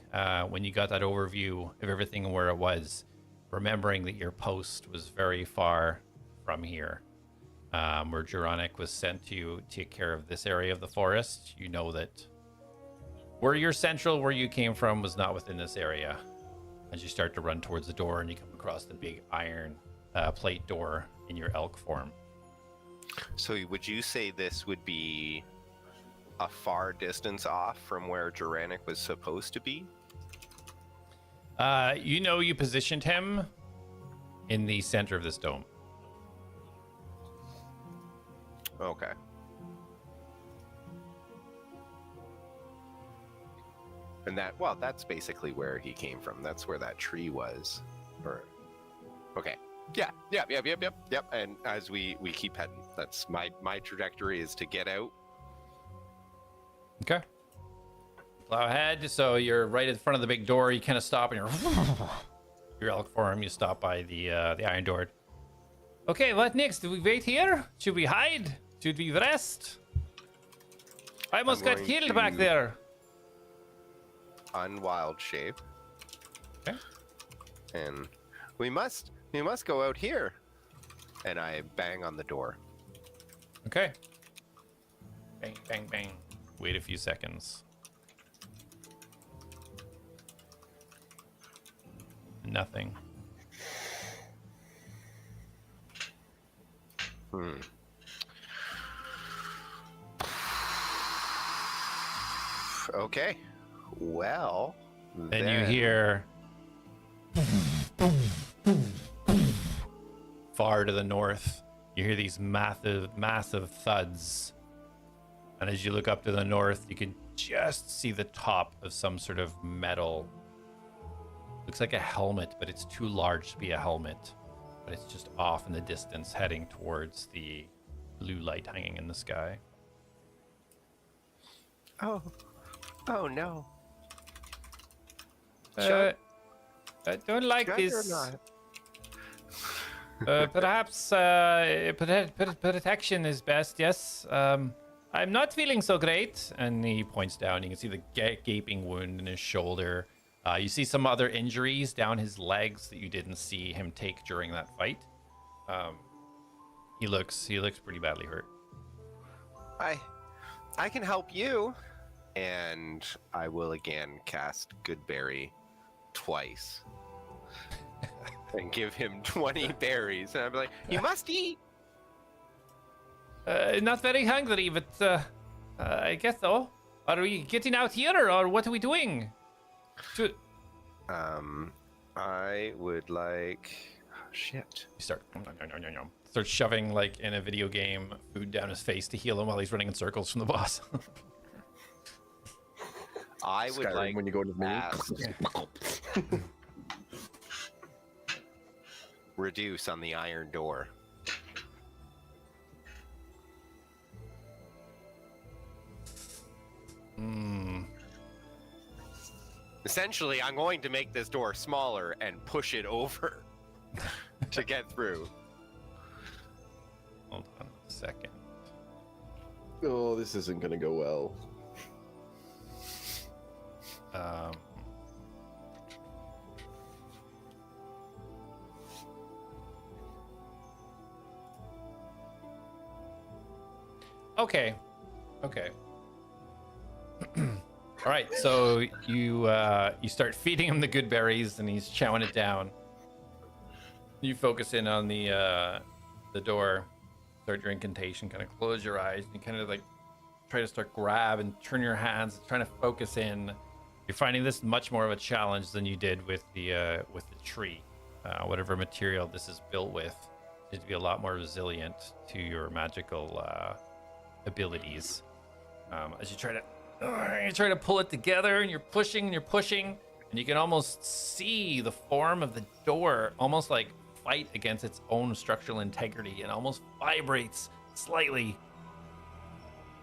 A: when you got that overview of everything and where it was, remembering that your post was very far from here, where Geronik was sent to take care of this area of the forest. You know that where you're central, where you came from, was not within this area. As you start to run towards the door and you come across the big iron plate door in your elk form.
H: So would you say this would be a far distance off from where Geronik was supposed to be?
A: You know, you positioned him in the center of this dome.
H: Okay. And that's basically where he came from. That's where that tree was. Or, okay. Yep. And as we keep heading, that's my trajectory is to get out.
A: Okay. Plow ahead. So you're right in front of the big door. You kind of stop and your elk form. You stop by the iron door.
G: Okay, what next? Do we wait here? Should we hide? Should we rest? I almost got killed back there.
H: Unwild shape.
A: Okay.
H: And we must go out here. And I bang on the door.
A: Okay. Bang, bang, bang. Wait a few seconds. Nothing.
H: Okay. Well,
A: Then you hear far to the north, you hear these massive thuds. And as you look up to the north, you can just see the top of some sort of metal. Looks like a helmet, but it's too large to be a helmet. But it's just off in the distance, heading towards the blue light hanging in the sky.
H: Oh no.
G: I don't like
H: Chuck
G: this.
H: or
G: Perhaps protection is best, yes. I'm not feeling so great.
A: And he points down. You can see the gaping wound in his shoulder. You see some other injuries down his legs that you didn't see him take during that fight. He looks pretty badly hurt.
H: I can help you. And I will again cast Goodberry twice. And give him 20 berries. And I'll be like, you must eat.
G: Not very hungry, but I guess so. Are we getting out here, or what are we doing?
H: I would like. Oh, shit.
A: You start shoving, like in a video game, food down his face to heal him while he's running in circles from the boss.
H: I would
B: Skyrim
H: like
B: when you go to the
H: ask reduce on the iron door. Essentially, I'm going to make this door smaller and push it over to get through.
A: Hold on a second.
B: Oh, this isn't gonna go well.
A: Okay. All right, so you start feeding him the good berries, and he's chowing it down. You focus in on the door, start your incantation, kind of close your eyes, and you kind of like try to start grab and turn your hands, trying to focus in. You're finding this much more of a challenge than you did with the tree. Whatever material this is built with needs to be a lot more resilient to your magical abilities. As you try to pull it together, and you're pushing, and you can almost see the form of the door almost like fight against its own structural integrity, and almost vibrates slightly.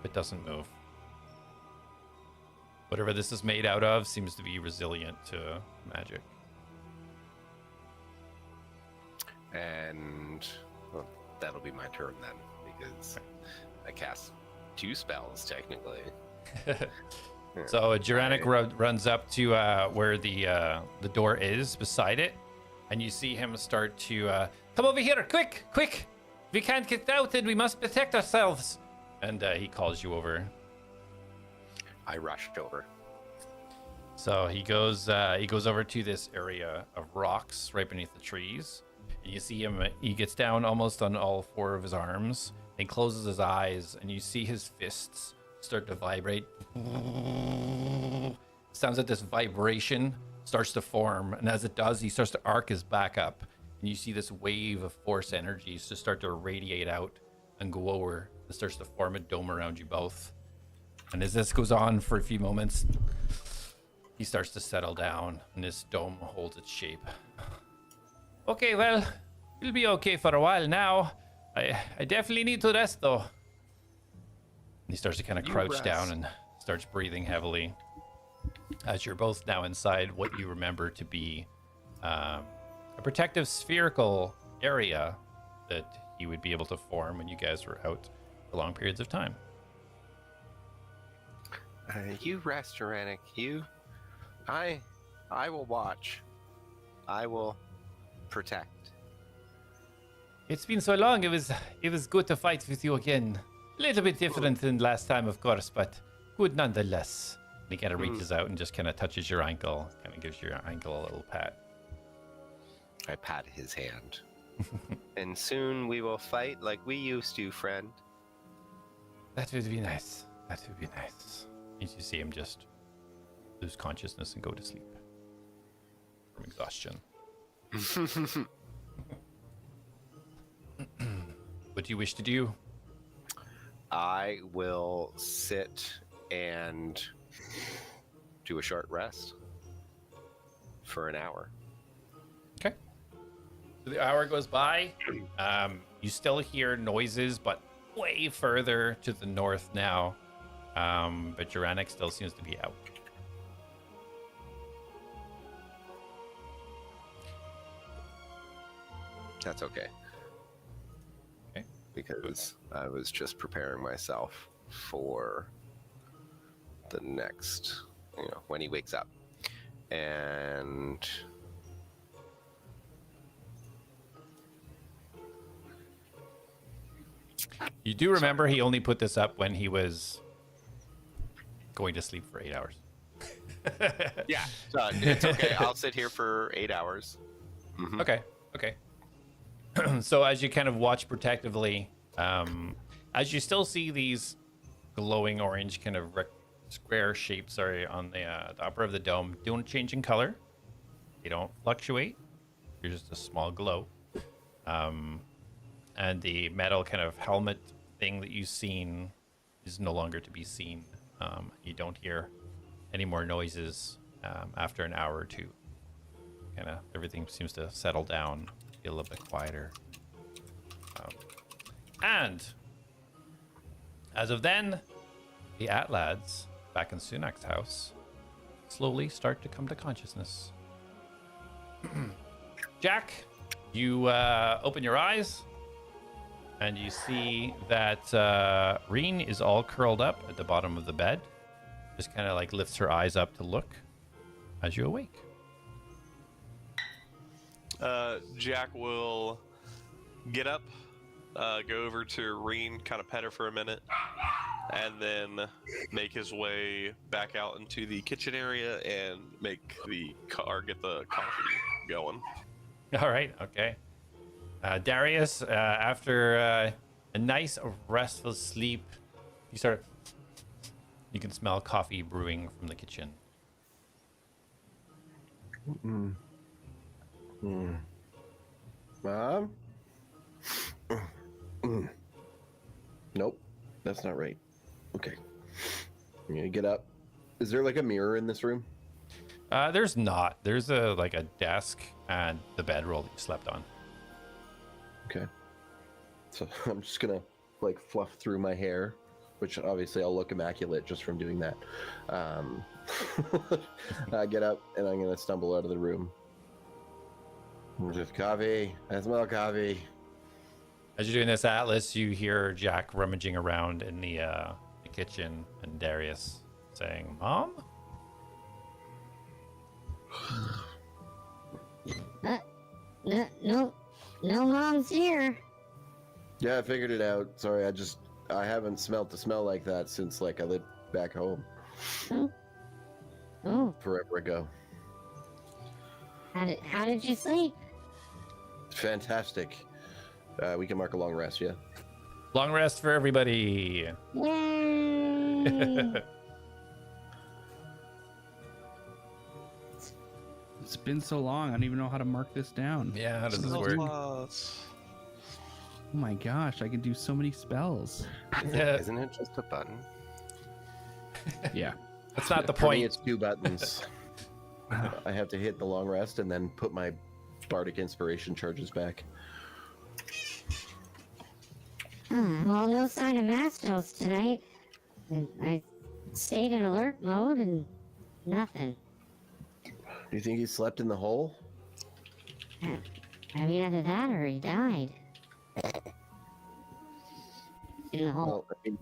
A: It doesn't move. Whatever this is made out of seems to be resilient to magic.
H: And well, that'll be my turn then, because I cast 2 spells technically.
A: So Juranic runs up to where the door is beside it, and you see him start to come over here, quick! We can't get out, and we must protect ourselves. And he calls you over.
H: I rushed over.
A: So he goes over to this area of rocks right beneath the trees, and you see him. He gets down almost on all 4 of his arms, and closes his eyes, and you see his fists start to vibrate. Sounds like this vibration starts to form, and as it does, he starts to arc his back up, and you see this wave of force energies to start to radiate out and go over. It starts to form a dome around you both. And as this goes on for a few moments, he starts to settle down, and this dome holds its shape. Okay, well, we'll be okay for a while now. I definitely need to rest, though. And he starts to kind of crouch down and starts breathing heavily. As you're both now inside what you remember to be a protective spherical area that he would be able to form when you guys were out for long periods of time.
H: You rest, Juranic. I will watch. I will protect.
G: It's been so long. It was good to fight with you again. A little bit different than last time, of course, but good nonetheless.
A: And he kind of reaches out and just kind of touches your ankle, kind of gives your ankle a little pat.
H: I pat his hand. And soon we will fight like we used to, friend.
A: That would be nice. That would be nice. And you see him just lose consciousness and go to sleep from exhaustion. What do you wish to do?
H: I will sit and do a short rest for an hour.
A: Okay. So the hour goes by. You still hear noises, but way further to the north now. But Juranic still seems to be out.
H: That's okay.
A: Okay.
H: Because I was just preparing myself for the next, when he wakes up. And
A: You do remember he only put this up when he was going to sleep for 8 hours.
H: yeah, it's okay. I'll sit here for 8 hours. Mm-hmm.
A: Okay. So as you kind of watch protectively, as you still see these glowing orange kind of square shapes on the upper of the dome, don't change in color. They don't fluctuate. They're just a small glow. And the metal kind of helmet thing that you've seen is no longer to be seen. You don't hear any more noises after an hour or two. Kind of everything seems to settle down, get a little bit quieter. And as of then, the Atlads back in Sunak's house slowly start to come to consciousness. Jack, you open your eyes and you see that Reen is all curled up at the bottom of the bed. Just kind of like lifts her eyes up to look as you awake.
E: Jack will get up, go over to Reen, kind of pet her for a minute, and then make his way back out into the kitchen area and get the coffee going.
A: All right, okay. Darius, after a nice restful sleep, you can smell coffee brewing from the kitchen.
B: Mom? Nope, that's not right. Okay. I'm gonna get up. Is there like a mirror in this room?
A: There's not. There's a desk and the bedroll that you slept on.
B: Okay. So I'm just gonna like fluff through my hair, which obviously I'll look immaculate just from doing that. I get up and I'm gonna stumble out of the room. Just coffee. I smell coffee.
A: As you're doing this, Atlas, you hear Jack rummaging around in the kitchen and Darius saying, "Mom?"
F: No mom's here.
B: Yeah, I figured it out. Sorry, I haven't smelt the smell like that since like I lived back home
F: Oh,
B: forever ago.
F: how did you sleep?
B: Fantastic. We can mark a long rest, yeah?
A: Long rest for everybody.
F: Yay!
C: It's been so long. I don't even know how to mark this down.
A: Yeah, how does this
E: Spell
A: work?
E: slots.
C: Oh my gosh, I can do so many spells.
A: Yeah,
H: Isn't it just a button?
C: Yeah.
A: that's not the
B: For me,
A: point.
B: it's 2 buttons. I have to hit the long rest and then put my bardic inspiration charges back.
F: Well, no sign of Mastos tonight. I stayed in alert mode and nothing.
B: Do you think he slept in the hole?
F: I mean, either that or he died. In the hole.
B: Well, I mean,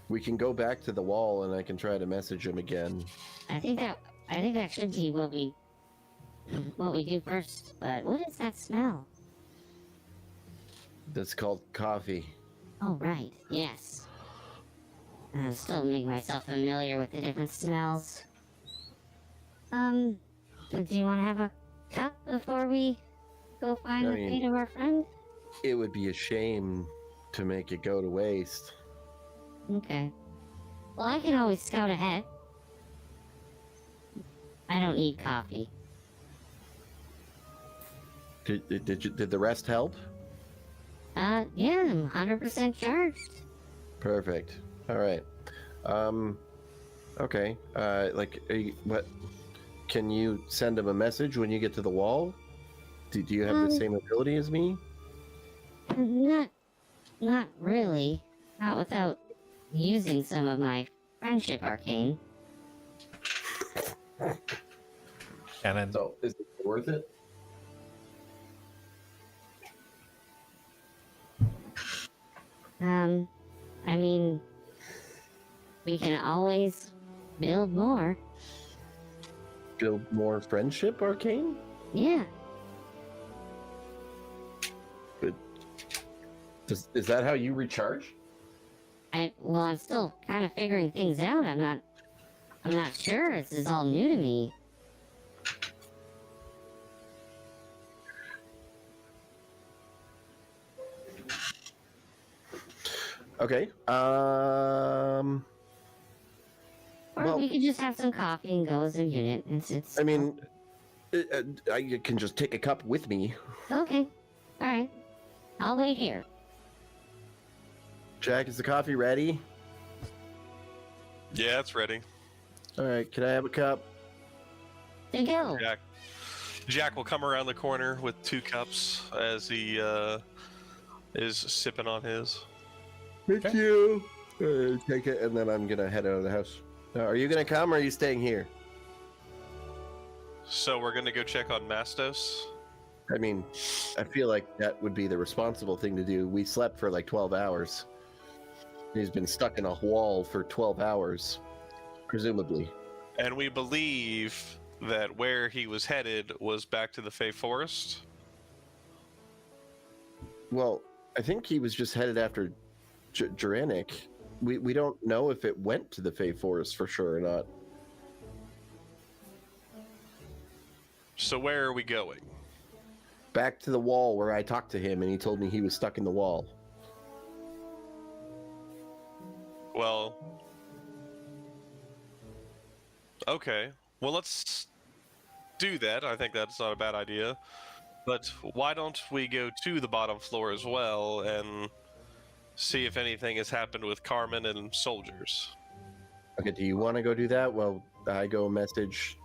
B: we can go back to the wall and I can try to message him again.
F: I think that should be what we do first. But what is that smell?
B: That's called coffee.
F: Oh, right. Yes. I'm still making myself familiar with the different smells. Do you want to have a cup before we go find the fate of our friend?
B: It would be a shame to make it go to waste.
F: Okay. Well, I can always scout ahead. I don't need coffee.
B: Did the rest help?
F: Yeah, I'm 100% charged.
B: Perfect. All right. Okay. What? Can you send him a message when you get to the wall? Do you have the same ability as me?
F: Not really. Not without using some of my friendship arcane.
A: And then
B: So, is it worth it?
F: I mean, we can always build more.
B: Build more friendship arcane?
F: Yeah.
B: But is that how you recharge?
F: Well, I'm still kind of figuring things out. I'm not sure. This is all new to me.
B: Okay.
F: Or
B: Well-
F: we could just have some coffee and go as a unit. It's
B: I mean, I can just take a cup with me.
F: Okay. All right. I'll wait here.
B: Jack, is the coffee ready?
E: Yeah, it's ready.
B: All right, can I have a cup?
F: To go.
E: Jack will come around the corner with 2 cups as he is sipping on his.
B: Thank you. Take it, and then I'm gonna head out of the house. Are you gonna come, or are you staying here?
E: So we're gonna go check on Mastos.
B: I mean, I feel like that would be the responsible thing to do. We slept for like 12 hours. He's been stuck in a wall for 12 hours, presumably.
E: And we believe that where he was headed was back to the Fey Forest.
B: Well, I think he was just headed after Juranic. We don't know if it went to the Fey Forest for sure or not.
E: So where are we going?
B: Back to the wall where I talked to him and he told me he was stuck in the wall.
E: Well, okay. Well, let's do that. I think that's not a bad idea. But why don't we go to the bottom floor as well and see if anything has happened with Carmen and soldiers?
B: Okay, do you want to go do that? Well, I go message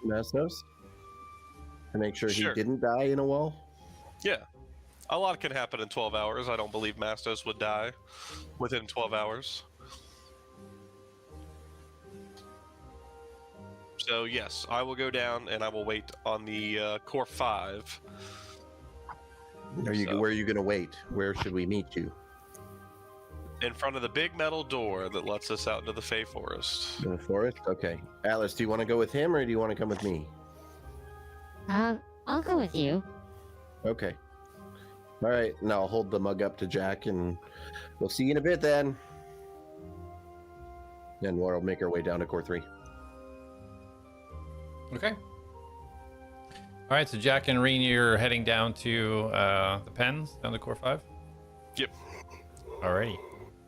B: Masnos to make sure
E: Sure.
B: he didn't die in a wall.
E: Yeah. A lot can happen in 12 hours. I don't believe Mastos would die within 12 hours. So yes, I will go down and I will wait on the core 5.
B: Where are you going to wait? Where should we meet you?
E: In front of the big metal door that lets us out into the Fey Forest.
B: In the forest? Okay. Alice, do you want to go with him or do you want to come with me?
F: I'll go with you.
B: Okay. All right. Now I'll hold the mug up to Jack and we'll see you in a bit then. And we'll make our way down to core 3.
A: Okay. All right, so Jack and Reen, you're heading down to the pens, down to core 5?
E: Yep.
A: Alrighty.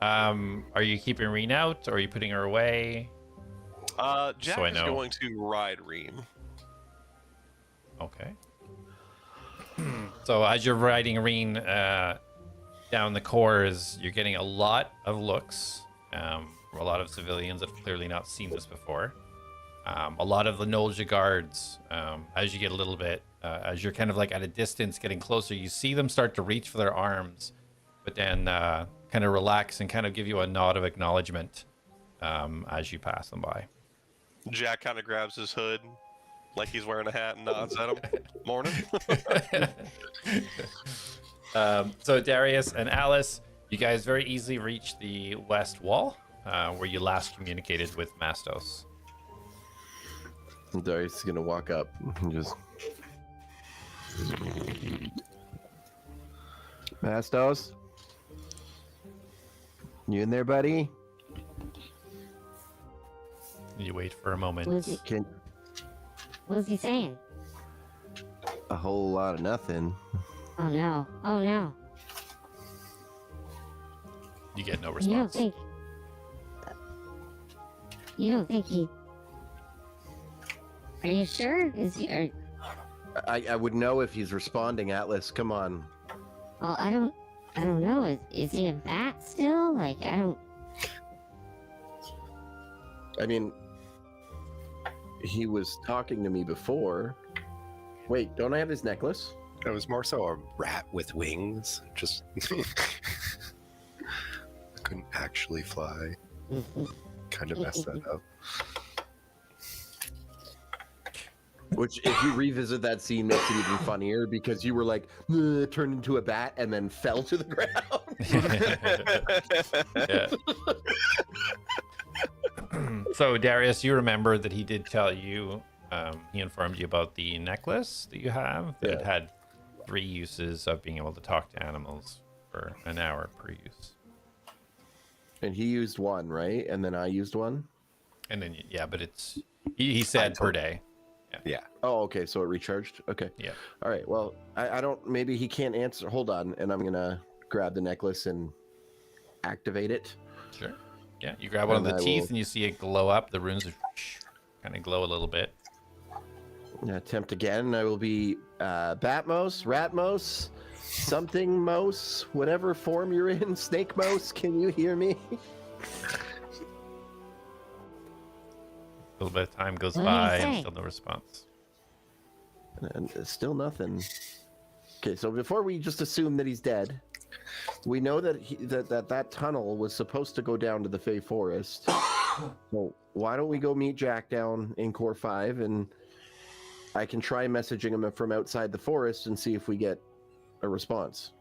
A: Are you keeping Reen out, or are you putting her away?
E: Jack
A: So I
E: is
A: know.
E: going to ride Reem.
A: Okay. So as you're riding Reen down the cores, you're getting a lot of looks from a lot of civilians that have clearly not seen this before. A lot of the Nolja guards, as you get a little bit, as you're kind of like at a distance getting closer, you see them start to reach for their arms, but then kind of relax and kind of give you a nod of acknowledgement as you pass them by.
E: Jack kind of grabs his hood like he's wearing a hat and nods at him. Morning.
A: So Darius and Alice, you guys very easily reach the west wall where you last communicated with Mastos.
B: Darius is going to walk up and just... Mastos? You in there, buddy?
A: You wait for a moment.
F: What's he saying?
B: A whole lot of nothing.
F: Oh no. Oh no.
A: You get no
F: You don't
A: response.
F: think... You don't think he... Are you sure? Is he...
B: I would know if he's responding, Atlas. Come on.
F: Well, I don't know. Is he a bat still? Like, I don't...
B: I mean, he was talking to me before. Wait, don't I have his necklace?
I: It was more so a rat with wings. Just couldn't actually fly. Kind of messed that up.
B: Which, if you revisit that scene, makes it even funnier because you were like, turned into a bat and then fell to the ground.
A: Yeah. So Darius, you remember that he did tell you, he informed you about the necklace that you have that had 3 uses of being able to talk to animals for an hour per use.
B: And he used 1, right? And then I used 1?
A: And then, yeah, but it's, he said per day.
I: Yeah.
B: Oh, okay. So it recharged? Okay.
A: Yeah.
B: All right. Well, I don't, maybe he can't answer. Hold on. And I'm going to grab the necklace and activate it.
A: Sure. Yeah, you grab one of
B: And
A: the
B: I
A: teeth
B: will-
A: and you see it glow up. The runes kind of glow a little bit.
B: Attempt again. I will be Batmos, Ratmos, something Mos, whatever form you're in. Snake Mos, can you hear me?
A: A little bit of time goes
F: What do you
A: by
F: say?
A: and still no response.
B: And still nothing. Okay, so before we just assume that he's dead, we know that that tunnel was supposed to go down to the Fey Forest. So why don't we go meet Jack down in Core 5, and I can try messaging him from outside the forest and see if we get a response.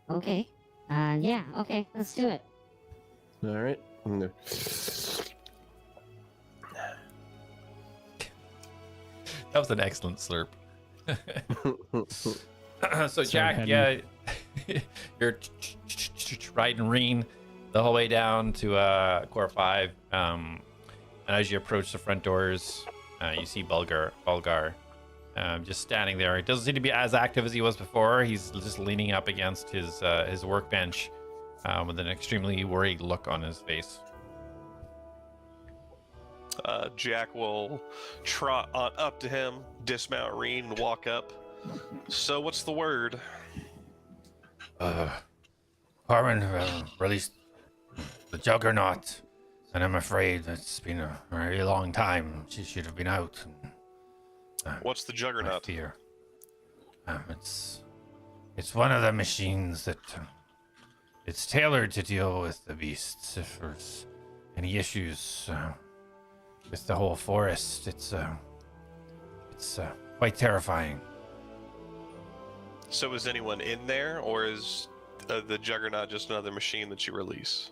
F: Okay. Yeah, okay, let's do it.
B: All right.
A: That was an excellent slurp. So
C: Sorry,
A: Jack,
C: Henry.
A: yeah, you're riding Reen the whole way down to Core 5. And as you approach the front doors, you see Bulgar just standing there. It doesn't seem to be as active as he was before. He's just leaning up against his workbench with an extremely worried look on his face.
E: Jack will trot on up to him, dismount Reen, and walk up. So, what's the word?
G: Carmen released the Juggernaut, and I'm afraid it's been a very long time. She should have been out.
E: What's the
G: I
E: Juggernaut?
G: fear. It's one of the machines that it's tailored to deal with the beasts. If there's any issues with the whole forest, it's quite terrifying.
E: So, is anyone in there, or is the Juggernaut just another machine that you release?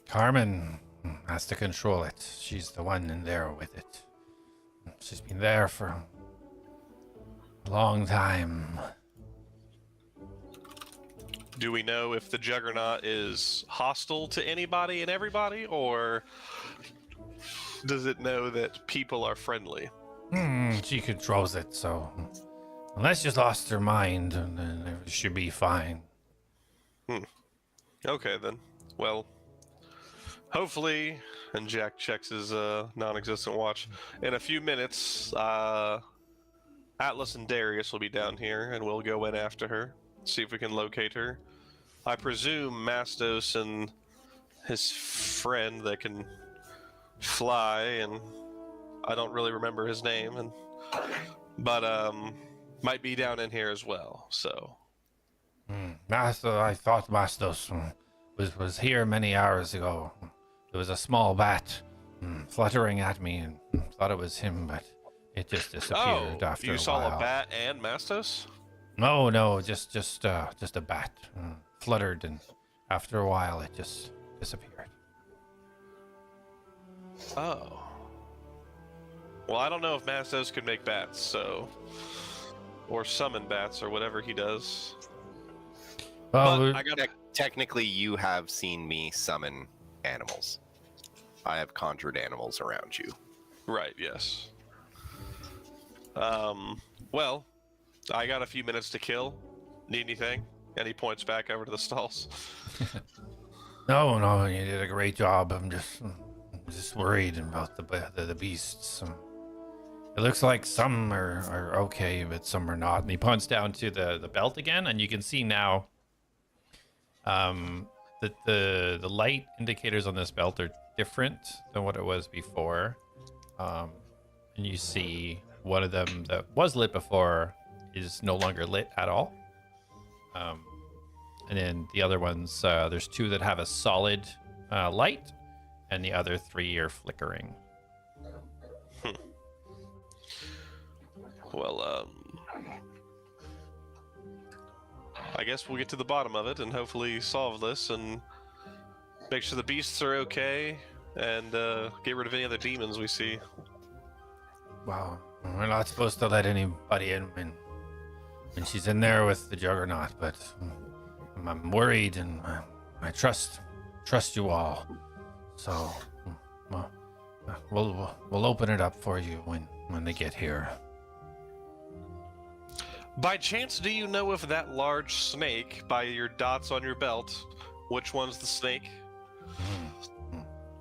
G: Carmen has to control it. She's the one in there with it. She's been there for a long time.
E: Do we know if the Juggernaut is hostile to anybody and everybody, or does it know that people are friendly?
G: She controls it, so unless she's lost her mind, then it should be fine.
E: Okay, then. Well, hopefully, and Jack checks his non-existent watch, in a few minutes, Atlas and Darius will be down here, and we'll go in after her, see if we can locate her. I presume Mastos and his friend that can fly, and I don't really remember his name, but might be down in here as well, so...
G: I thought Mastos was here many hours ago. There was a small bat fluttering at me, and thought it was him, but it just disappeared after a while.
E: You saw a bat and Mastos?
G: No, just a bat fluttered, and after a while it just disappeared.
E: Oh. Well, I don't know if Mastos can make bats, so... Or summon bats, or whatever he does.
G: Well,
E: But I got
H: Technically, you have seen me summon animals. I have conjured animals around you.
E: Right, yes. Well, I got a few minutes to kill. Need anything? And he points back over to the stalls.
G: no, you did a great job. I'm just worried about the beasts. It looks like some are okay, but some are not. And he points down to the belt again, and you can see now that the light indicators on this belt are different than what it was before. And you see one of them that was lit before is no longer lit at all. And then the other ones, there's two that have a solid light, and the other three are flickering.
E: Well, I guess we'll get to the bottom of it and hopefully solve this and make sure the beasts are okay and get rid of any other demons we see.
G: Wow, we're not supposed to let anybody in when she's in there with the Juggernaut, but I'm worried, and I trust you all. So we'll open it up for you when they get here.
E: By chance, do you know if that large snake, by your dots on your belt, which one's the snake?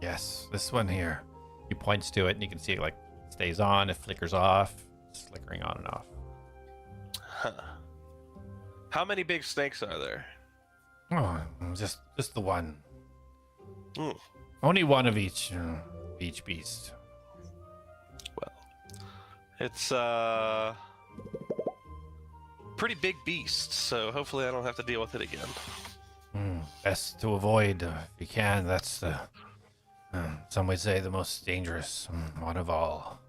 G: Yes, this one here. He points to it, and you can see it like
A: stays on, it flickers off. It's flickering on and off.
E: Huh. How many big snakes are there?
A: Oh, just the one.
E: Hmm.
A: Only one of each beast.
E: Well, it's pretty big beast, so hopefully I don't have to deal with it again.
A: Best to avoid if you can. That's the some would say the most dangerous one of all.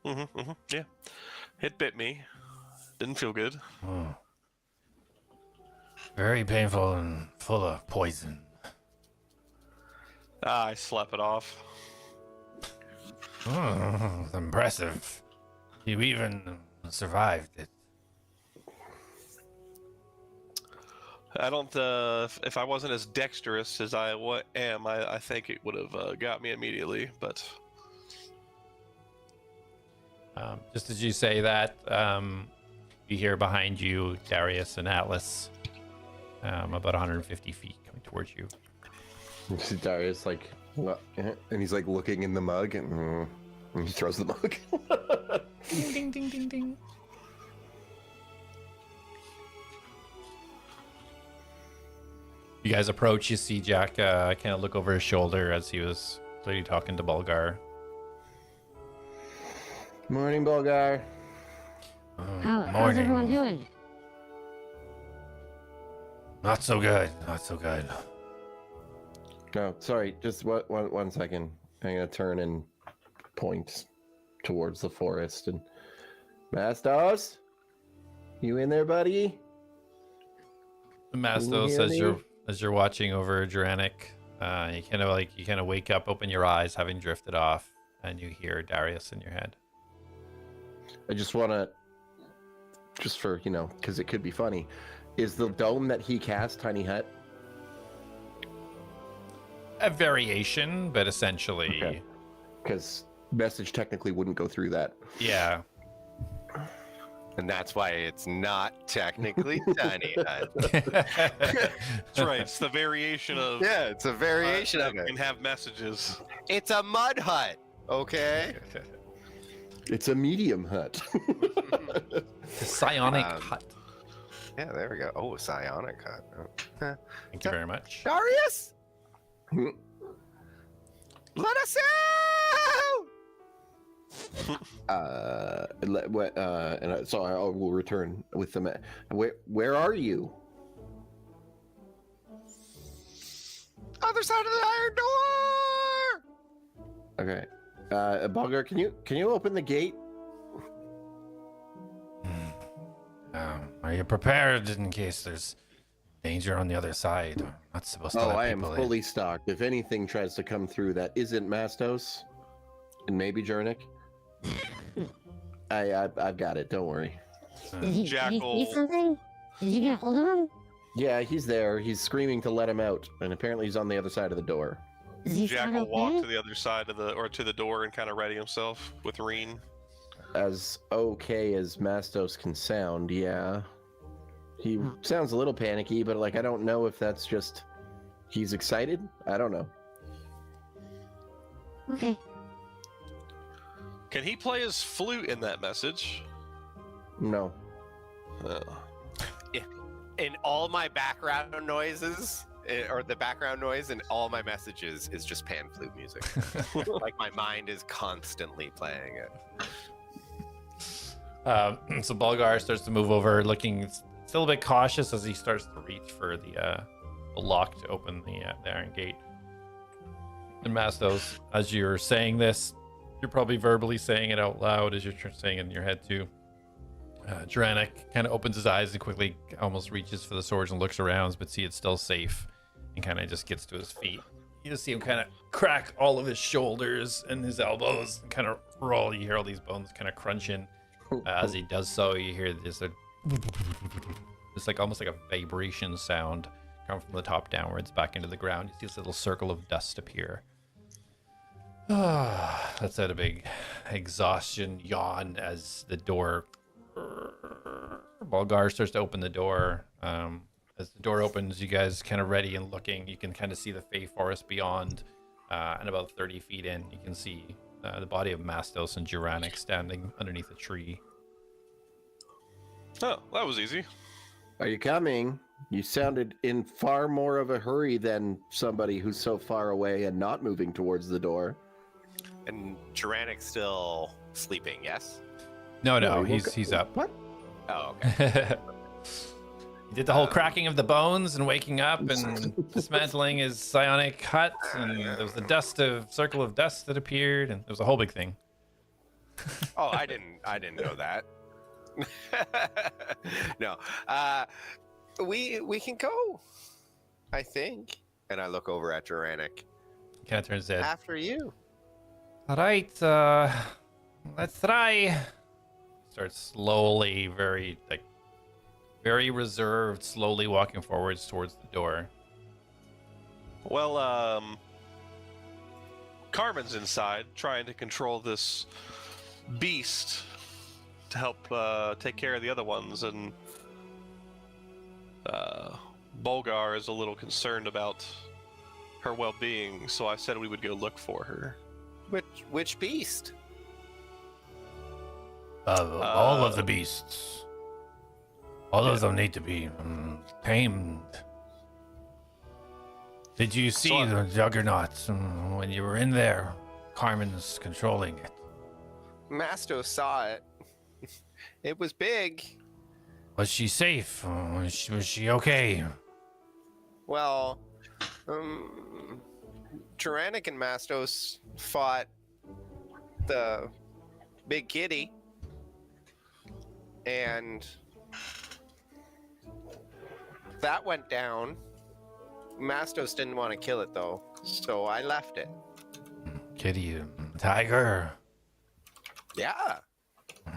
E: Yeah, it bit me. Didn't feel good.
A: Very painful and full of poison.
E: I slap it off.
A: Oh, impressive. You even survived it.
E: I don't. If I wasn't as dexterous as I am, I think it would have got me immediately. But
A: Just as you say that, you hear behind you Darius and Atlas, about 150 feet coming towards you.
B: You see Darius like, and he's like looking in the mug, and he throws the mug.
A: Ding, ding, ding, ding, ding. You guys approach, you see Jack kind of look over his shoulder as he was clearly talking to Bulgar.
B: Morning, Bulgar.
F: How's everyone doing?
A: Not so good, not so good.
B: No, sorry, just one second. I'm gonna turn and point towards the forest. And Mastos, you in there, buddy?
A: Mastos, as you're watching over Duranic, you kind of wake up, open your eyes, having drifted off, and you hear Darius in your head.
B: I just want to, just for, because it could be funny, is the dome that he cast Tiny Hut?
A: A variation, but essentially,
B: Because message technically wouldn't go through that.
A: yeah.
H: And that's why it's not technically Tiny Hut.
E: that's right. It's the variation of.
H: Yeah, it's a variation of
E: that
H: it.
E: can have messages.
H: It's a mud hut, okay?
B: It's a medium hut.
A: The psionic hut.
H: Yeah, there we go. Oh, a psionic hut. Oh.
A: Thank you very much.
H: Darius! Let us out!
B: So I will return with them. Where are you?
H: Other side of the iron door!
B: Okay. Bulgar, can you open the gate?
A: Are you prepared in case there's danger on the other side? I'm not supposed to let
B: I am
A: people
B: fully stocked. If anything tries to come through that isn't Mastos, and maybe Jernick, I've got it. Don't worry.
F: Did he
E: Jackal.
F: see something? Did you get a hold of him?
B: Yeah, he's there. He's screaming to let him out, and apparently he's on the other side of the door.
F: Is he
E: Jack
F: sound
E: will walk
F: okay?
E: to the other side of to the door and kind of ready himself with Reen.
B: As okay as Mastos can sound, yeah. He sounds a little panicky, but I don't know if that's just he's excited. I don't know.
F: Okay.
E: Can he play his flute in that message?
B: No.
H: In all my background noises, or the background noise in all my messages is just pan flute music. Like my mind is constantly playing it.
A: So Bulgar starts to move over, looking still a bit cautious as he starts to reach for the lock to open the iron gate. And Mastos, as you're saying this, you're probably verbally saying it out loud as you're saying it in your head too. Duranic kind of opens his eyes and quickly almost reaches for the sword and looks around, but see it's still safe, and kind of just gets to his feet. You just see him kind of crack all of his shoulders and his elbows and kind of roll. You hear all these bones kind of crunching. As he does so, you hear this it's like almost like a vibration sound come from the top downwards back into the ground. You see this little circle of dust appear. That's out a big exhaustion yawn as the door. Bulgar starts to open the door. As the door opens, you guys kind of ready and looking. You can kind of see the Fey Forest beyond, and about 30 feet in, you can see the body of Mastos and Juranic standing underneath a tree.
E: Oh, that was easy.
B: Are you coming? You sounded in far more of a hurry than somebody who's so far away and not moving towards the door.
H: And Tyrannic's still sleeping, yes?
A: No,
B: No,
A: he's up.
B: What?
H: Oh, okay.
A: He did the whole cracking of the bones and waking up and dismantling his psionic hut, and there was the circle of dust that appeared, and there was a whole big thing.
H: Oh, I didn't know that. No. We can go, I think. And I look over at Tyrannic.
A: Kind of turns his head.
H: After you.
A: All right, let's try. Starts slowly, very reserved, slowly walking forwards towards the door.
E: Well, Carmen's inside trying to control this beast to help take care of the other ones, and Bolgar is a little concerned about her well-being, so I said we would go look for her.
H: Which beast?
G: All of the beasts. All of them need to be tamed. Did you see the juggernaut when you were in there? Carmen's controlling it.
H: Masto saw it. It was big.
G: Was she safe? Was she okay?
H: Well, Tyrannic and Mastos fought the big kitty, and that went down. Mastos didn't want to kill it though, so I left it.
G: Kitty, tiger.
H: Yeah,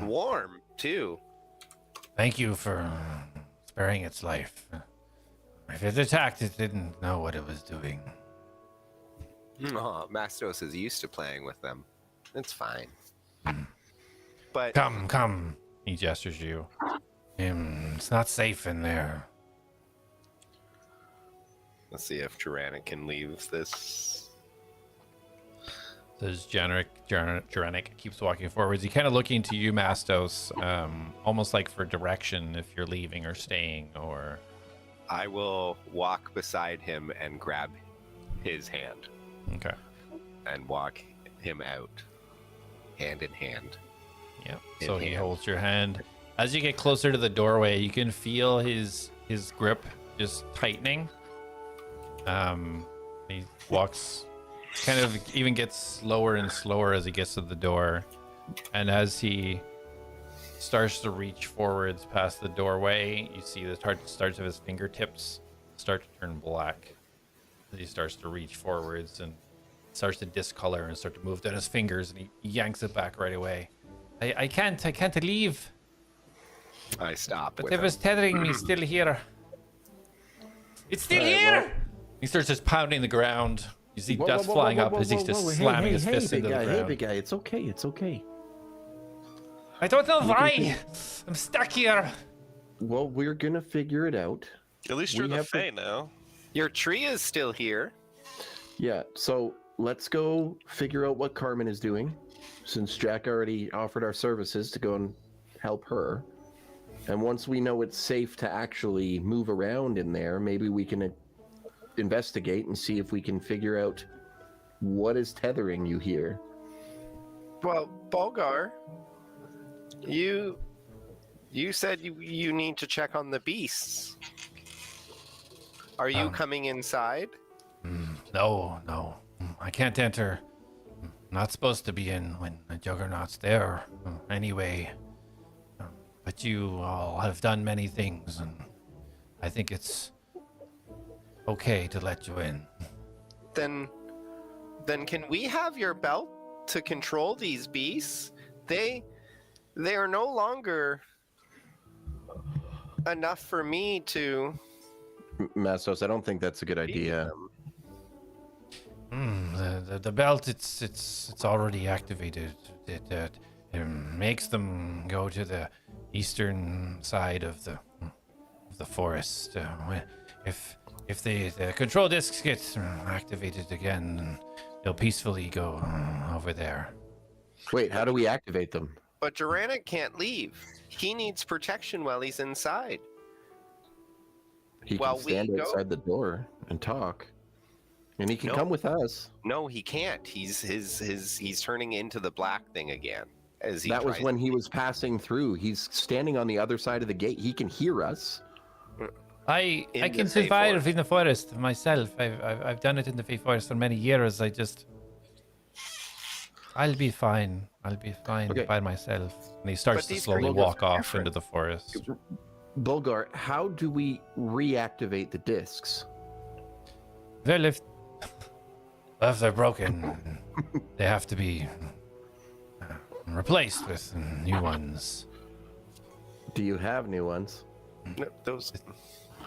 H: warm too.
G: Thank you for sparing its life. If it attacked, it didn't know what it was doing.
H: Oh, Mastos is used to playing with them. It's fine. But
A: Come. He gestures you.
G: It's not safe in there.
H: let's see if Tyrannic can leave this.
A: Says Juranic keeps walking forwards. He kind of looking to you, Mastos, almost like for direction if you're leaving or staying, or...
H: I will walk beside him and grab his hand
A: Okay.
H: and walk him out, hand in hand.
A: Yeah.
H: In
A: So he
H: hand.
A: holds your hand. As you get closer to the doorway, you can feel his grip just tightening. He walks, kind of even gets slower and slower as he gets to the door, and as he starts to reach forwards past the doorway, you see the starts of his fingertips start to turn black as he starts to reach forwards and starts to discolor and start to move down his fingers, and he yanks it back right away. I can't leave.
H: I stop with
G: Whatever's
H: him.
G: tethering me is still here.
A: It's still here! He starts just pounding the ground. You see dust flying up as he's just slamming his fist into the
B: Hey,
A: ground.
B: big guy, it's okay, it's okay.
G: I don't know why. I'm stuck here.
B: Well, we're gonna figure it out.
E: At least
B: We
E: you're the
B: have to-
E: Fae now.
H: Your tree is still here.
B: Yeah, so let's go figure out what Carmen is doing, since Jack already offered our services to go and help her. And once we know it's safe to actually move around in there, maybe we can investigate and see if we can figure out what is tethering you here.
H: Well, Bolgar, you said you need to check on the beasts. Are you coming inside?
G: No. I can't enter. I'm not supposed to be in when the Juggernaut's there. Anyway. But you all have done many things, and I think it's okay to let you in.
H: Then can we have your belt to control these beasts? They are no longer enough for me to
B: Mastos, I don't think that's a good
H: beat
B: idea.
H: them.
G: The belt, it's already activated. It makes them go to the eastern side of the forest. If the control discs get activated again, they'll peacefully go over there.
B: Wait, how do we activate them?
H: But Duranic can't leave. He needs protection while he's inside.
B: He
H: Well,
B: can
H: we
B: stand
H: go-
B: outside the door and talk. And he can
H: No.
B: come with us.
H: No, he can't. He's turning into the black thing again. As he
B: That was
H: tries-
B: when he was passing through. He's standing on the other side of the gate. He can hear us.
G: I
H: In
G: can
H: the Fey
G: survive
H: Forest.
G: in the forest myself. I've done it in the Fey Forest for many years. I'll be fine. I'll be fine
B: Okay.
G: by myself. And he starts
H: But
G: to
H: these
G: slowly
H: creatures
G: walk
H: are
G: off
H: different.
G: into the forest.
B: Bulgar, how do we reactivate the discs?
G: Well, if they're broken, they have to be replaced with new ones.
B: Do you have new ones?
H: No, those.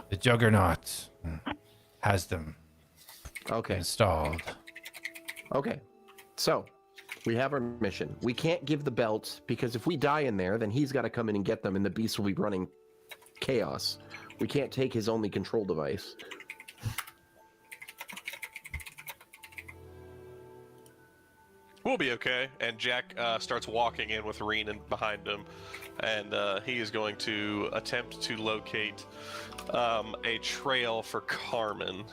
G: The Juggernaut has them
B: Okay.
G: installed.
B: Okay. So, we have our mission. We can't give the belt because if we die in there, then he's got to come in and get them and the beast will be running chaos. We can't take his only control device.
E: We'll be okay. And Jack starts walking in with Reen behind him, and he is going to attempt to locate a trail for Carmen.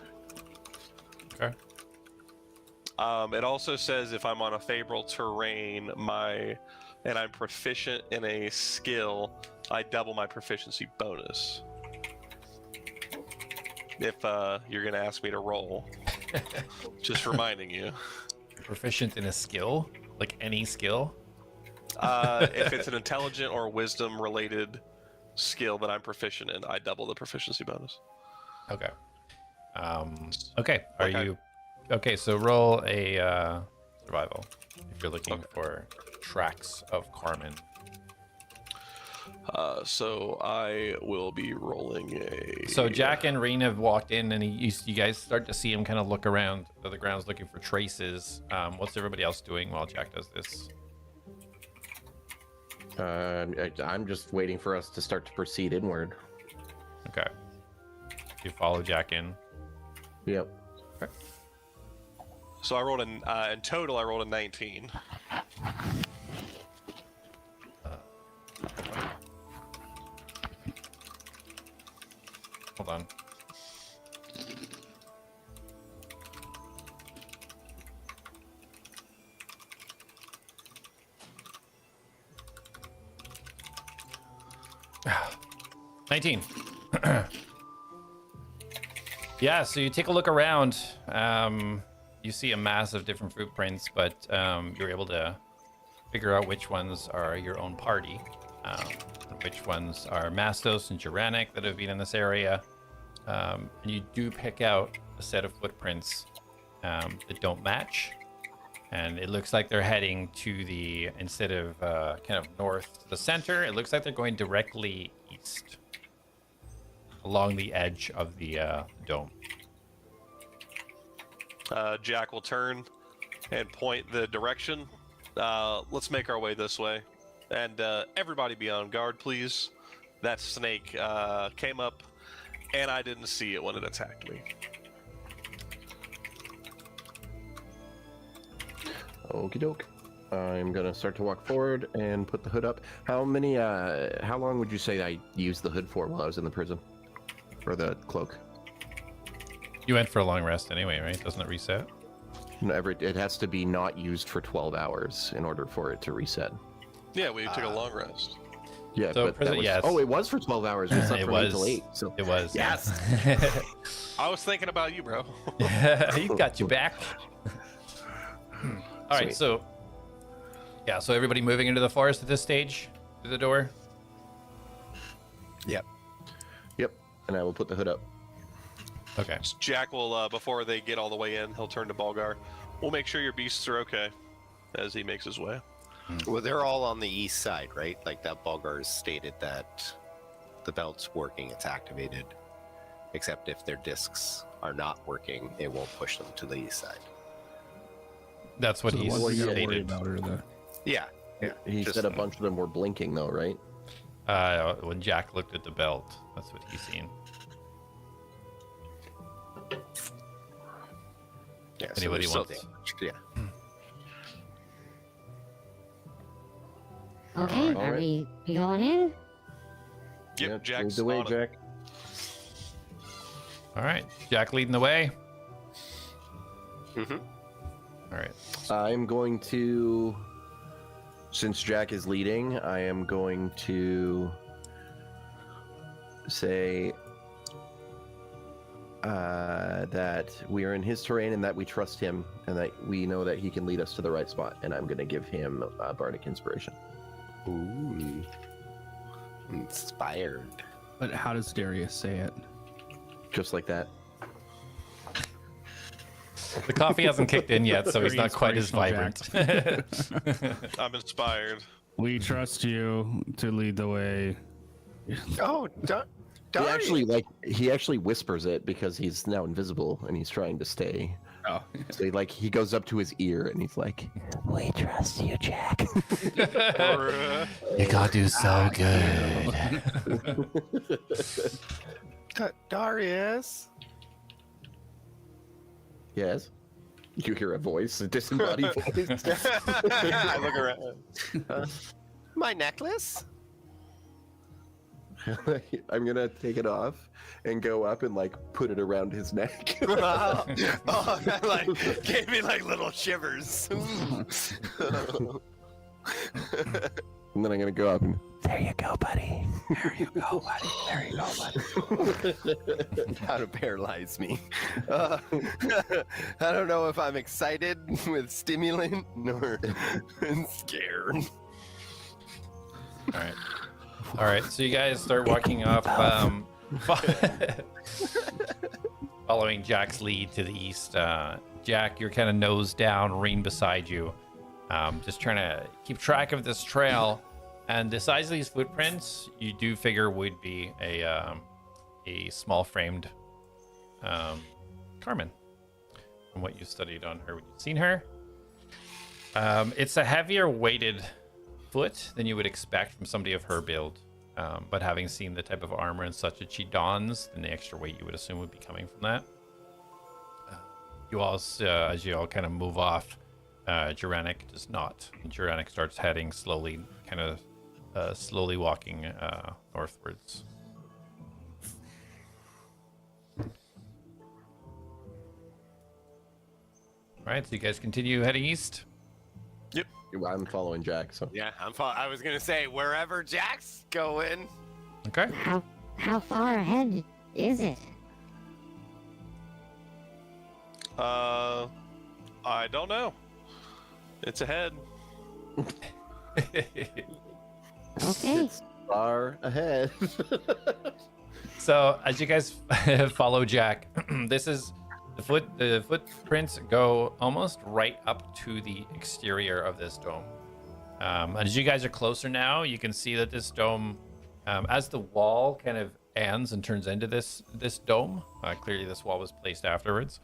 G: Okay.
E: It also says if I'm on a favorable terrain, and I'm proficient in a skill, I double my proficiency bonus. If you're gonna ask me to roll, just reminding you.
A: Proficient in a skill, like any skill.
E: If it's an intelligent or wisdom related skill that I'm proficient in, I double the proficiency bonus.
A: Okay. Okay. Are
E: Okay.
A: you okay? So roll a survival if you're looking for tracks of Carmen.
E: So I will be rolling a.
A: So Jack and Reen have walked in, and you guys start to see him kind of look around the grounds looking for traces. What's everybody else doing while Jack does this?
B: I'm just waiting for us to start to proceed inward.
A: Okay. You follow Jack in.
B: Yep.
E: So I rolled in total. I rolled a 19.
A: Hold on. $19. Yeah, so you take a look around. You see a mass of different footprints, but you're able to figure out which ones are your own party, and which ones are Mastos and Juranic that have been in this area. And you do pick out a set of footprints that don't match. And it looks like they're heading to the, instead of kind of north to the center, it looks like they're going directly east along the edge of the dome.
E: Jack will turn and point the direction. Let's make our way this way. And everybody be on guard, please. That snake came up, and I didn't see it when it attacked me.
B: Okie doke. I'm gonna start to walk forward and put the hood up. How long would you say I used the hood for while I was in the prison? Or the cloak?
A: You went for a long rest anyway, right? Doesn't it reset?
B: No, it has to be not used for 12 hours in order for it to reset.
E: Yeah, we took a long rest.
B: Yeah,
A: So
B: but
A: prison-
B: that was,
A: yes.
B: oh, it was for 12 hours. We slept
A: It
B: from 8
A: was.
B: till 8. So
A: It was.
B: Yes.
E: I was thinking about you, bro.
A: He got you back. All right,
B: Sweet.
A: so yeah, so everybody moving into the forest at this stage through the door.
H: Yep.
B: Yep. And I will put the hood up.
A: Okay.
E: Jack will, before they get all the way in, he'll turn to Balgar. We'll make sure your beasts are okay as he makes his way.
H: Well, they're all on the east side, right? Like that Bulgar's stated that the belt's working, it's activated. Except if their discs are not working, it won't push them to the east side.
A: That's what
C: So the
A: he
C: ones we gotta worry
A: stated.
C: about are the
H: Yeah. Yeah.
B: He
H: just-
B: said a bunch of them were blinking, though, right?
A: When Jack looked at the belt, that's what he's seen.
H: Yeah, so
A: Anybody
H: they're still
A: wants-
H: damaged, yeah.
F: Okay,
B: All
F: are
B: right.
F: we going in?
E: Yep,
B: Lead
E: Jack's
B: the way,
E: on it.
B: Jack.
A: All right, Jack leading the way.
H: Mhm.
A: All right.
B: I'm going to, since Jack is leading, I am going to say that we are in his terrain and that we trust him and that we know that he can lead us to the right spot. And I'm going to give him Bardic Inspiration.
H: Ooh. Inspired.
C: But how does Darius say it?
B: Just like that.
A: The coffee hasn't kicked in yet, so he's
C: Very
A: not quite as vibrant.
C: inspirational,
E: I'm inspired.
C: We trust you to lead the way.
H: Oh,
B: He actually whispers it because he's now invisible and he's trying to stay.
C: Oh,
B: So he goes up to his ear and he's like, "We trust you, Jack."
A: You gotta do so good.
H: Darius.
B: Yes. You hear a voice, a disembodied voice.
H: I look around. My necklace?
B: I'm gonna take it off and go up and like put it around his neck.
H: Oh, that like gave me like little shivers.
B: And then I'm gonna go up and there you go, buddy. There you go, buddy. There you go, buddy.
H: How to paralyze me. I don't know if I'm excited with stimulant or scared.
A: All right. So you guys start walking up, following Jack's lead to the east. Jack, you're kind of nose down, Reen beside you, just trying to keep track of this trail. And the size of these footprints, you do figure would be a small-framed Carmen, from what you studied on her when you've seen her. It's a heavier weighted foot than you would expect from somebody of her build. But having seen the type of armor and such that she dons, then the extra weight you would assume would be coming from that. You all, as you all kind of move off, Juranic does not. Juranic starts heading slowly, kind of slowly walking northwards. All right, so you guys continue heading east.
B: I'm following Jack, so
H: Yeah, I was gonna say wherever Jack's going.
A: Okay.
F: How far ahead is it?
E: I don't know. It's ahead.
F: Okay.
B: far ahead.
A: So as you guys follow Jack, this is the footprints go almost right up to the exterior of this dome. And as you guys are closer now, you can see that this dome, as the wall kind of ends and turns into this dome, clearly this wall was placed afterwards.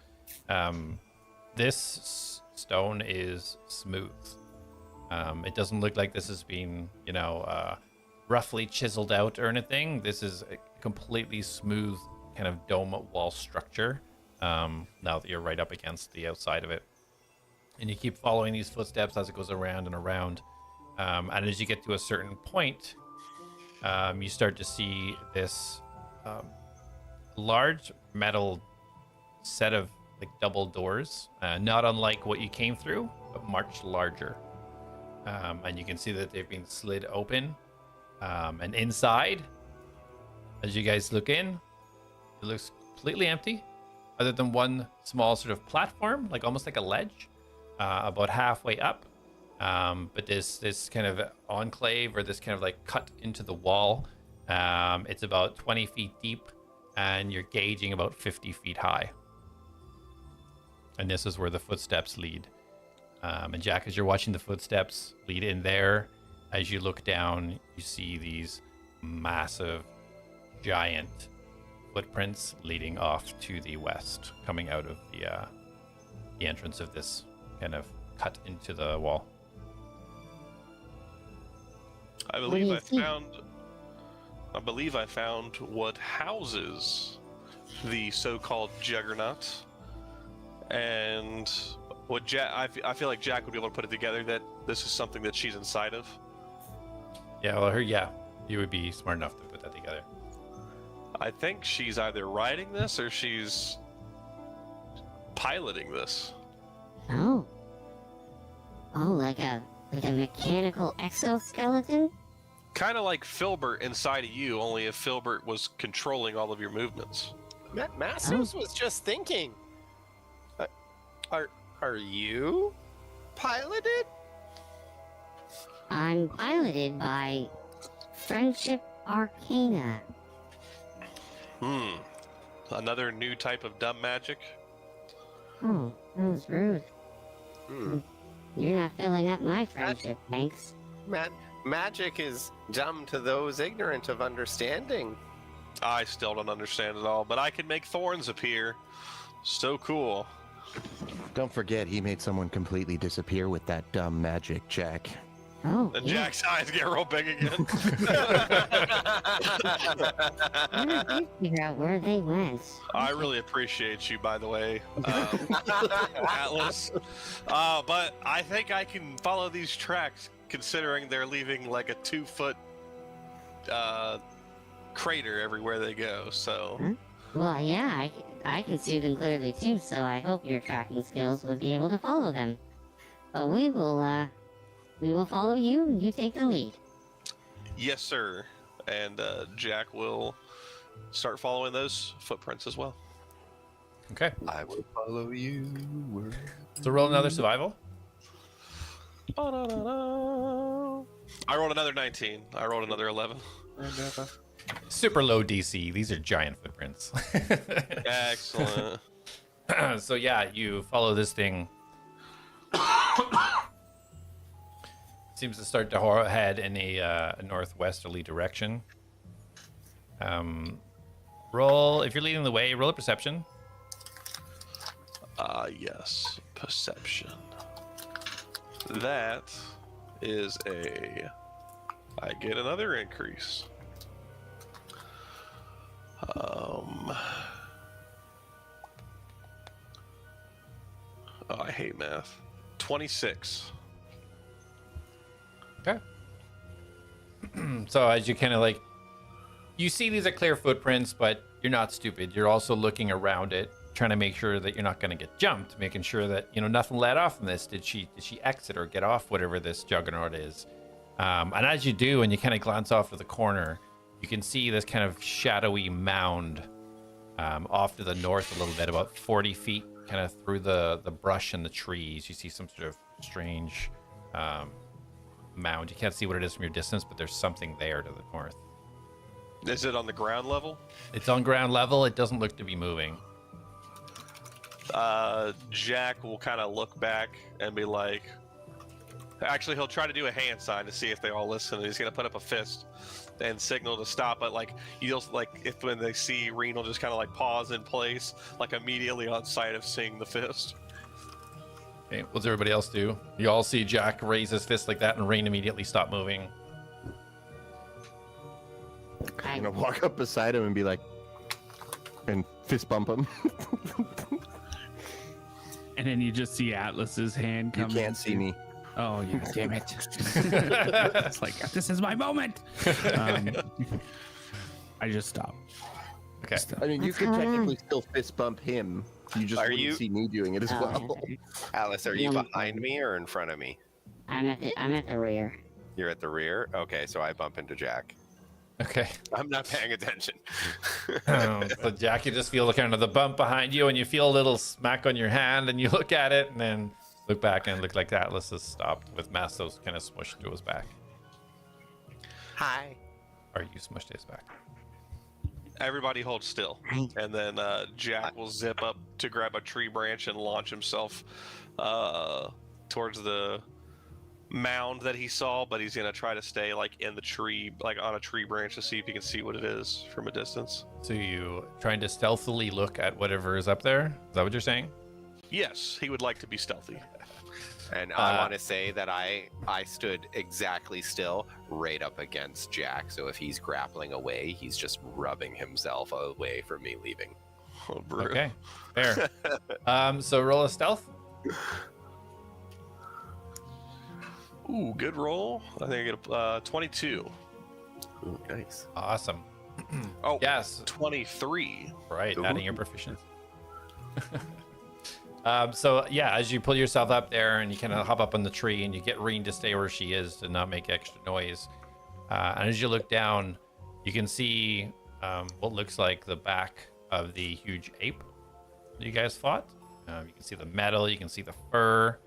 A: This stone is smooth. It doesn't look like this has been, roughly chiseled out or anything. This is a completely smooth kind of dome wall structure. Now that you're right up against the outside of it, and you keep following these footsteps as it goes around and around, and as you get to a certain point, you start to see this large metal set of like double doors, not unlike what you came through, but much larger. And you can see that they've been slid open, and inside, as you guys look in, it looks completely empty, other than one small sort of platform, like almost like a ledge, about halfway up. But this kind of enclave, or this kind of like cut into the wall, it's about 20 feet deep, and you're gauging about 50 feet high. And this is where the footsteps lead. And Jack, as you're watching the footsteps lead in there, as you look down, you see these massive, giant footprints leading off to the west, coming out of the entrance of this kind of cut into the wall.
E: I believe I found what houses the so-called juggernaut, and what I feel like Jack would be able to put it together that this is something that she's inside of.
A: Yeah, well, you would be smart enough to put that together.
E: I think she's either riding this or she's piloting this.
F: Oh. Oh, like a mechanical exoskeleton?
E: Kind of like Filbert inside of you, only if Filbert was controlling all of your movements.
H: Masters was just thinking. Are you piloted?
F: I'm piloted by Friendship Arcana.
E: Another new type of dumb magic?
F: Oh, that was rude. You're not filling up my friendship, thanks.
H: Magic is dumb to those ignorant of understanding.
E: I still don't understand it all, but I can make thorns appear. So cool.
B: Don't forget, he made someone completely disappear with that dumb magic, Jack.
F: Oh,
E: And
F: yeah.
E: Jack's eyes get real big again.
F: I did figure out where they went.
E: I really appreciate you, by the way, Atlas. But I think I can follow these tracks, considering they're leaving like a 2-foot crater everywhere they go. So,
F: Well, yeah, I can see them clearly too, so I hope your tracking skills would be able to follow them. But we will follow you, and you take the lead.
E: yes, sir. And Jack will start following those footprints as well.
A: Okay.
I: I will follow you.
A: So roll another survival.
E: I rolled another 19. I rolled another 11.
A: Super low DC. These are giant footprints.
E: Excellent.
A: So yeah, you follow this thing. Seems to start to head in a northwesterly direction. Roll, if you're leading the way, roll a perception.
E: Yes. Perception. That is I get another increase. I hate math. 26.
A: Okay. So as you kind of you see these are clear footprints, but you're not stupid. You're also looking around it, trying to make sure that you're not going to get jumped, making sure that nothing let off from this. Did she exit or get off whatever this juggernaut is? And as you do, and you kind of glance off to the corner, you can see this kind of shadowy mound off to the north a little bit, about 40 feet, kind of through the brush and the trees. You see some sort of strange mound. You can't see what it is from your distance, but there's something there to the north.
E: Is it on the ground level?
A: It's on ground level. It doesn't look to be moving.
E: Jack will kind of look back and be like, actually, he'll try to do a hand sign to see if they all listen. He's gonna put up a fist and signal to stop. But you'll if when they see Reen, will just kind of pause in place, immediately on sight of seeing the fist.
A: Okay, what does everybody else do? You all see Jack raise his fist like that, and Rain immediately stop moving.
B: I'm gonna walk up beside him and be like, and fist bump him.
C: And then you just see Atlas's hand
B: You
C: come.
B: can't see me.
C: Oh, yeah, damn it. It's like, this is my moment. I just stop.
A: Okay.
B: I mean, you
F: What's
B: could
F: going on?
B: technically still fist bump him. You just
H: Are
B: wouldn't
H: you-
B: see me doing it as well.
H: Alice, are you
F: Yeah.
H: behind me or in front of me?
F: I'm at the rear.
H: You're at the rear? Okay, so I bump into Jack.
A: Okay.
H: I'm not paying attention.
A: So Jack, you just feel kind of the bump behind you, and you feel a little smack on your hand, and you look at it, and then look back, and it look like Atlas has stopped with Mastos kind of smushed to his back.
H: Hi.
A: Or you smushed to his back.
E: Everybody hold still, and then Jack will zip up to grab a tree branch and launch himself towards the mound that he saw, but he's gonna try to stay in the tree, on a tree branch, to see if he can see what it is from a distance.
A: So you trying to stealthily look at whatever is up there? Is that what you're saying?
E: Yes, he would like to be stealthy.
H: And I want to say that I stood exactly still right up against Jack, so if he's grappling away, he's just rubbing himself away from me leaving.
E: Oh, bro.
A: Okay, fair. So roll a stealth.
E: Ooh, good roll. I think I get a 22.
H: Ooh, nice.
A: Awesome.
E: Oh,
A: Yes.
E: 23.
A: Right,
H: Ooh.
A: adding your proficiency. So yeah, as you pull yourself up there and you kind of hop up on the tree and you get Reen to stay where she is to not make extra noise. And as you look down, you can see what looks like the back of the huge ape that you guys fought. You can see the metal, you can see the fur.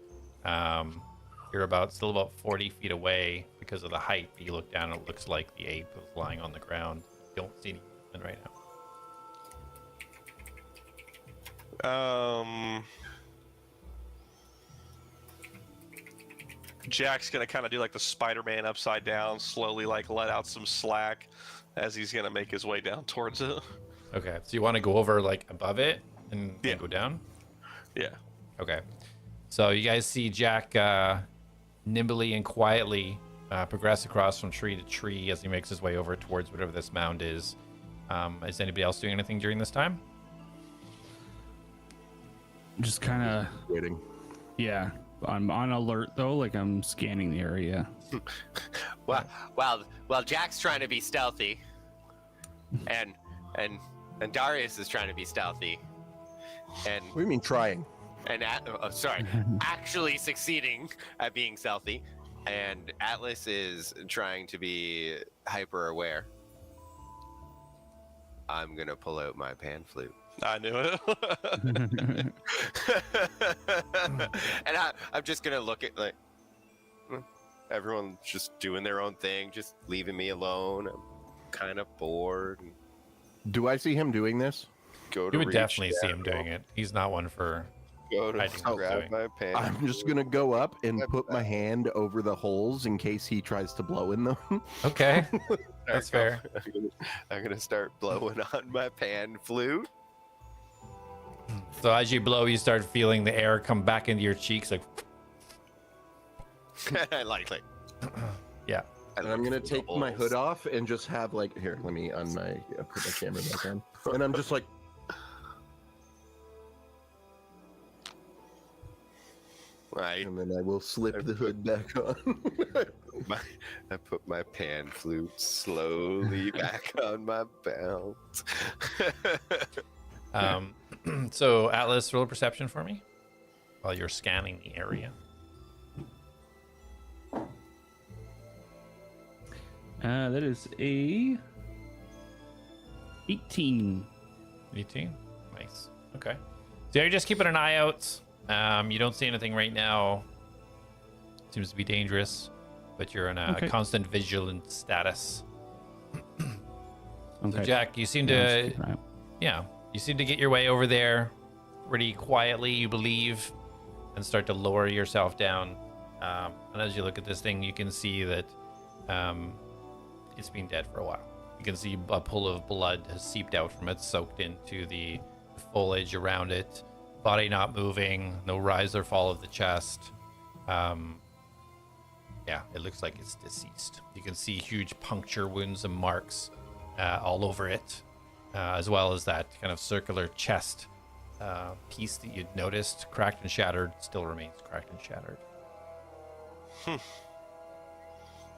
A: You're still about 40 feet away because of the height. But you look down, and it looks like the ape is lying on the ground. You don't see any movement right now.
E: Jack's gonna kind of do like the Spider-Man upside down, slowly like let out some slack as he's gonna make his way down towards it.
A: Okay, so you want to go over like above it and
E: Yeah.
A: go down?
E: Yeah.
A: Okay. So you guys see Jack nimbly and quietly progress across from tree to tree as he makes his way over towards whatever this mound is. Is anybody else doing anything during this time?
C: Just kind of,
B: Waiting.
C: yeah. I'm on alert though, like I'm scanning the area.
H: Well, Jack's trying to be stealthy, and Darius is trying to be stealthy, and
B: What do you mean trying?
H: actually succeeding at being stealthy, and Atlas is trying to be hyper aware. I'm gonna pull out my pan flute.
E: I knew it.
H: And I'm just gonna look at like everyone's just doing their own thing, just leaving me alone. I'm kind of bored.
B: Do I see him doing this?
H: Go to
A: You would
H: reach
A: definitely see
H: down,
A: him doing it. He's not one for
H: Go to
A: hiding what he's
H: grab
A: doing.
H: my pan.
B: I'm just gonna go up and put my hand over the holes in case he tries to blow in them.
A: Okay, that's fair.
H: I'm gonna start blowing on my pan flute.
A: So as you blow, you start feeling the air come back into your cheeks, like
H: I like
A: yeah.
B: And I'm gonna take my hood off and just have like here. Let me put my camera back on. And I'm just like,
H: Right.
B: and then I will slip the hood back on.
H: I put my pan flute slowly back on my belt.
A: So Atlas, roll a perception for me while you're scanning the area.
C: That is a 18.
A: 18. Nice. Okay. So you're just keeping an eye out. You don't see anything right now. Seems to be dangerous, but you're in a
C: Okay.
A: constant vigilant status. So
C: Okay.
A: Jack, you seem
C: Yeah, I'm
A: to,
C: just keeping an eye out.
A: yeah, you seem to get your way over there pretty quietly, you believe, and start to lower yourself down. And as you look at this thing, you can see that it's been dead for a while. You can see a pool of blood has seeped out from it, soaked into the foliage around it. Body not moving, no rise or fall of the chest. Yeah, it looks like it's deceased. You can see huge puncture wounds and marks all over it, as well as that kind of circular chest piece that you'd noticed, cracked and shattered, still remains cracked and shattered.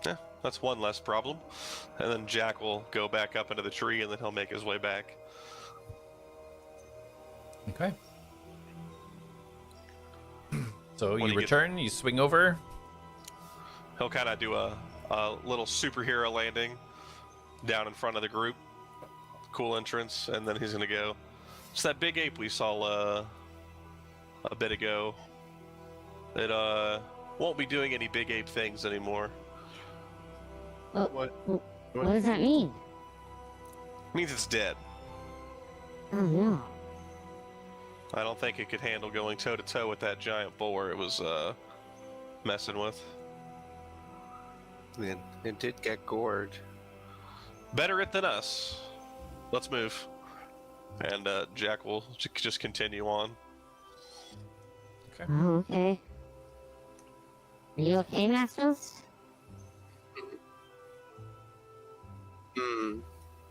E: Yeah, that's one less problem. And then Jack will go back up into the tree, and then he'll make his way back.
A: Okay. So
E: When
A: you
E: you get-
A: return, you swing over.
E: He'll kind of do a little superhero landing down in front of the group. Cool entrance, and then he's gonna go. It's that big ape we saw a bit ago. It won't be doing any big ape things anymore.
F: What does that mean?
E: Means it's dead.
F: Oh no.
E: I don't think it could handle going toe to toe with that giant boar it was messing with.
H: It did get gored.
E: Better it than us. Let's move. And Jack will just continue on.
F: Oh, okay. Are you okay, Masters?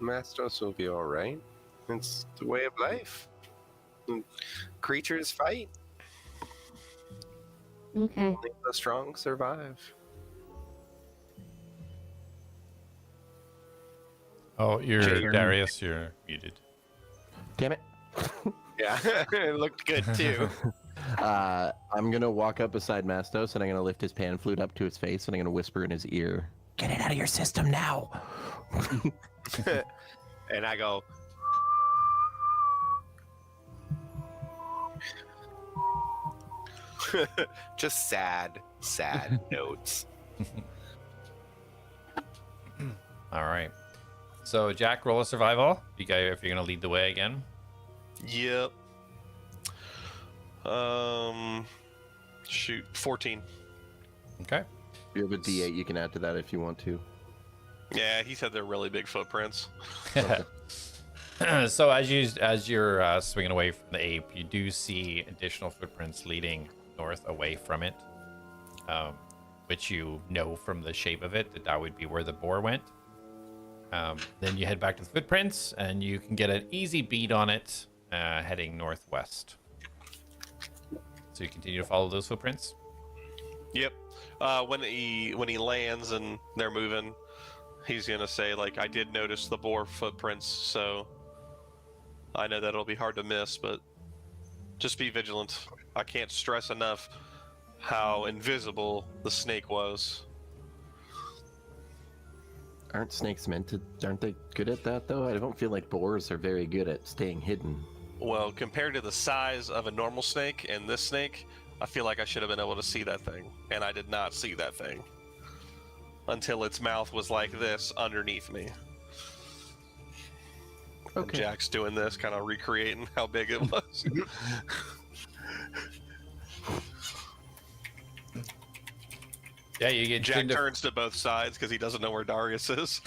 H: Mastos will be alright. It's the way of life. Creatures fight.
F: Okay.
H: Only the strong survive.
A: Oh, you're
H: Jake.
A: Darius. You're muted.
B: Damn it.
H: Yeah, it looked good too.
B: I'm gonna walk up beside Mastos and I'm gonna lift his pan flute up to his face and I'm gonna whisper in his ear, "Get it out of your system now."
H: And I go, just sad notes.
A: All right. So Jack, roll a survival. You guys, if you're gonna lead the way again.
E: Yep. Shoot, 14.
A: Okay.
B: You have a D8 you can add to that if you want to.
E: Yeah, he said they're really big footprints.
A: So as you're swinging away from the ape, you do see additional footprints leading north away from it, which you know from the shape of it that would be where the boar went. Then you head back to the footprints, and you can get an easy beat on it, heading northwest. So you continue to follow those footprints.
E: Yep. When he lands and they're moving, he's gonna say, like, I did notice the boar footprints, so I know that it'll be hard to miss, but just be vigilant. I can't stress enough how invisible the snake was.
B: Aren't snakes aren't they good at that though? I don't feel like boars are very good at staying hidden.
E: Well, compared to the size of a normal snake and this snake, I feel like I should have been able to see that thing, and I did not see that thing until its mouth was like this underneath me. And
B: Okay.
E: Jack's doing this, kind of recreating how big it was.
A: Yeah, you get
E: Jack turns to both sides because he doesn't know where Darius is.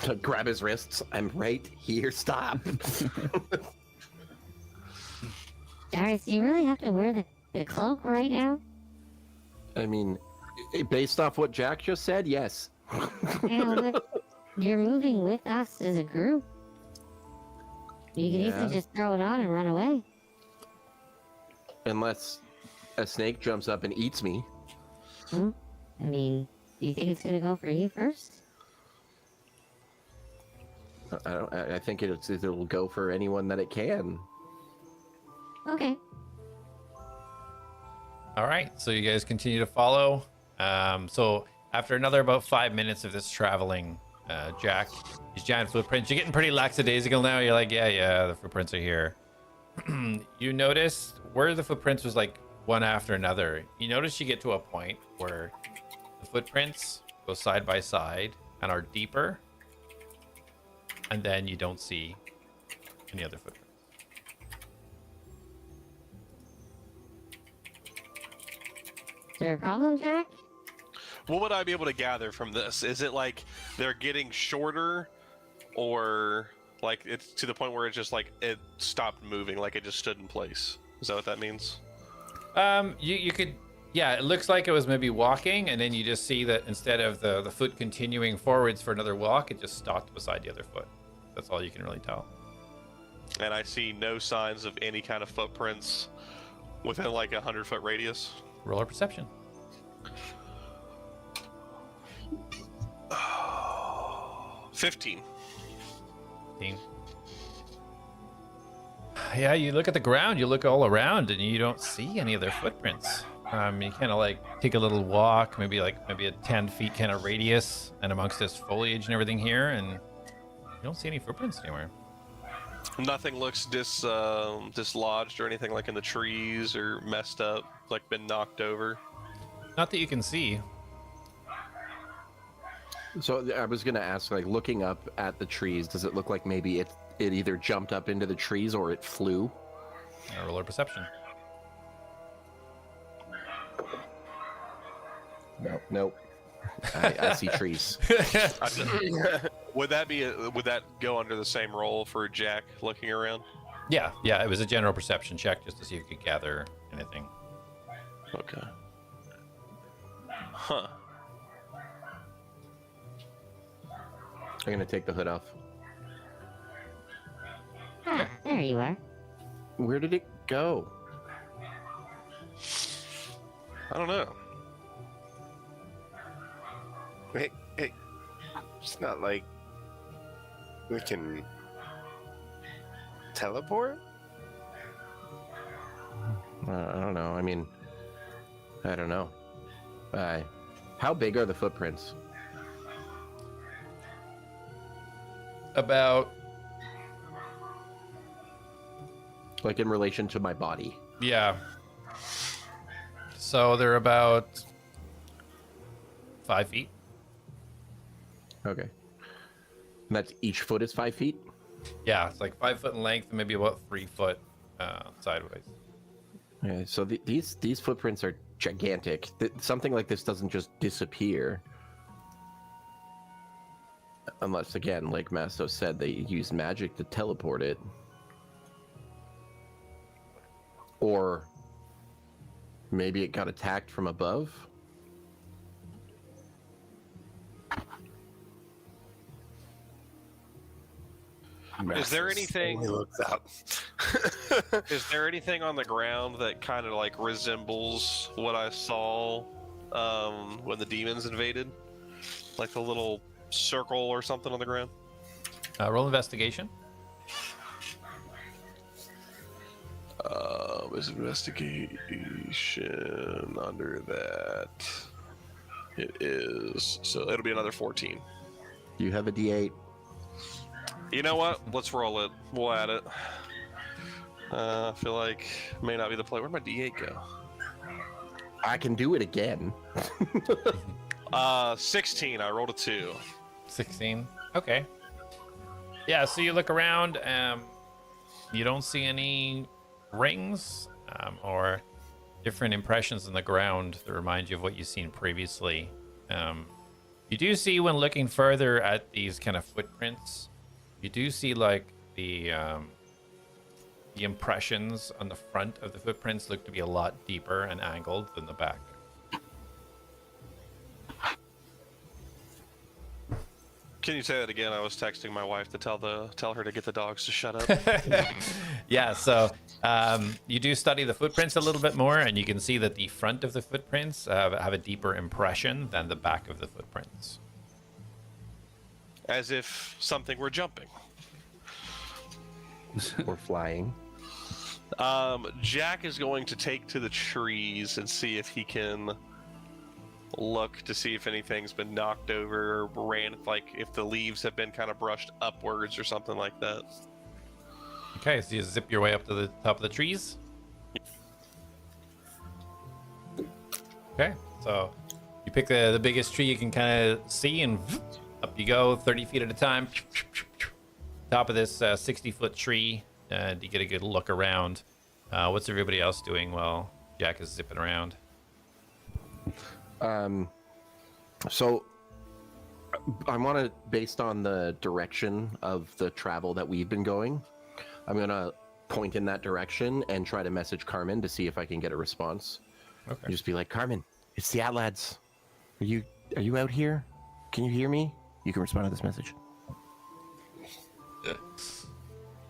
B: To grab his wrists. I'm right here. Stop.
F: Darius, do you really have to wear the cloak right now?
B: I mean, based off what Jack just said, yes.
F: Yeah, but you're moving with us as a group. You can
B: Yeah.
F: easily just throw it on and run away.
B: Unless a snake jumps up and eats me.
F: I mean, do you think it's gonna go for you first?
B: I think it'll go for anyone that it can.
F: Okay.
A: All right, so you guys continue to follow. So after another about 5 minutes of this traveling, Jack, these giant footprints, you're getting pretty lackadaisical now. You're like, yeah, the footprints are here. You notice where the footprints was like one after another. You notice you get to a point where the footprints go side by side and are deeper, and then you don't see any other footprints.
F: Is there a problem, Jack?
E: What would I be able to gather from this? Is it like they're getting shorter, or like it's to the point where it's just like it stopped moving, like it just stood in place? Is that what that means?
A: You could, yeah, it looks like it was maybe walking, and then you just see that instead of the foot continuing forwards for another walk, it just stopped beside the other foot. That's all you can really tell.
E: And I see no signs of any kind of footprints within like 100-foot radius.
A: Roll a perception.
E: 15.
A: Yeah, you look at the ground, you look all around, and you don't see any of their footprints. You kind of like take a little walk, maybe a 10 feet kind of radius, and amongst this foliage and everything here, and you don't see any footprints anywhere.
E: Nothing looks dislodged or anything like in the trees or messed up, like been knocked over.
A: Not that you can see.
B: So I was gonna ask, like, looking up at the trees, does it look like maybe it either jumped up into the trees or it flew?
A: Roll a perception.
B: Nope. I see trees.
E: Would that go under the same role for Jack looking around?
A: Yeah, it was a general perception check just to see if you could gather anything.
E: Okay. Huh.
B: I'm gonna take the hood off.
F: Ah, there you are.
B: Where did it go?
E: I don't know.
H: Hey, It's not like we can teleport.
B: I don't know. I mean, I don't know. How big are the footprints?
A: About,
B: Like in relation to my body?
A: yeah. So they're about 5 feet.
B: Okay. And that's each foot is 5 feet?
A: Yeah, it's like 5 foot in length and maybe about 3 foot sideways.
B: Yeah, so these footprints are gigantic. Something like this doesn't just disappear. Unless, again, like Masto said, they use magic to teleport it. Or maybe it got attacked from above.
E: Is there anything?
I: He looks up.
E: Is there anything on the ground that kind of like resembles what I saw when the demons invaded? Like a little circle or something on the ground?
A: Roll investigation.
E: Is investigation under that? It is. So it'll be another 14.
B: You have a D8.
E: You know what? Let's roll it. We'll add it. I feel like may not be the play. Where'd my D8 go?
B: I can do it again.
E: 16. I rolled a 2.
A: 16. Okay. Yeah, so you look around. You don't see any rings or different impressions in the ground that remind you of what you've seen previously. You do see when looking further at these kind of footprints, you do see like the impressions on the front of the footprints look to be a lot deeper and angled than the back.
E: Can you say that again? I was texting my wife to tell her to get the dogs to shut up.
A: Yeah, so you do study the footprints a little bit more, and you can see that the front of the footprints have a deeper impression than the back of the footprints.
E: As if something were jumping.
B: Or flying.
E: Jack is going to take to the trees and see if he can look to see if anything's been knocked over or ran, like if the leaves have been kind of brushed upwards or something like that.
A: Okay, so you zip your way up to the top of the trees. Okay, so you pick the biggest tree you can kind of see, and up you go, 30 feet at a time. Top of this 60-foot tree, and you get a good look around. What's everybody else doing while Jack is zipping around?
B: So I want to, based on the direction of the travel that we've been going, I'm going to point in that direction and try to message Carmen to see if I can get a response.
A: Okay.
B: Just be like, Carmen, it's the Atlads. Are you out here? Can you hear me? You can respond to this message.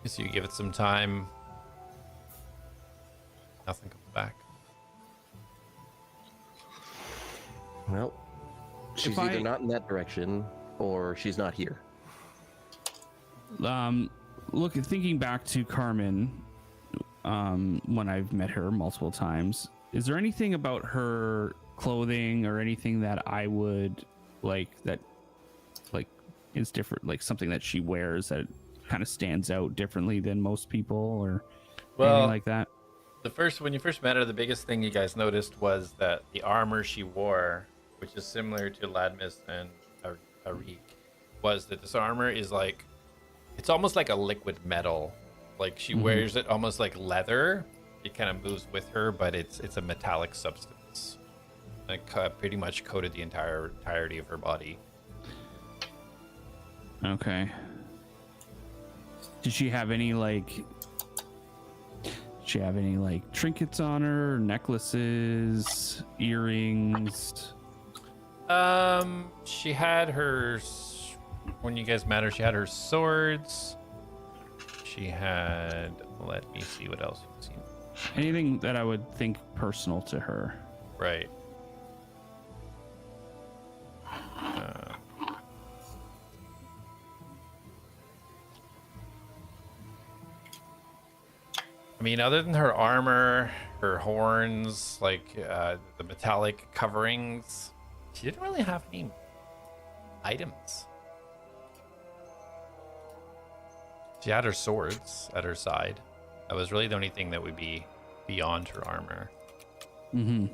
A: So you give it some time. Nothing comes back.
B: Well, she's either not in that direction or she's not here.
C: Look, thinking back to Carmen, when I've met her multiple times, is there anything about her clothing or anything that I would like that, like, is different, like something that she wears that kind of stands out differently than most people, or anything like that?
A: When you first met her, the biggest thing you guys noticed was that the armor she wore, which is similar to Ladmis and Arik, was that this armor is like, it's almost like a liquid metal. Like she wears it almost like leather. It kind of moves with her, but it's a metallic substance. Like pretty much coated the entirety of her body.
C: Okay. Did she have any like trinkets on her, necklaces, earrings?
A: She had her, when you guys met her, she had her swords. She had, let me see what else you've seen.
C: Anything that I would think personal to her.
A: Right. I mean, other than her armor, her horns, like the metallic coverings, she didn't really have any items. She had her swords at her side. That was really the only thing that would be beyond her armor.
C: Mm-hmm.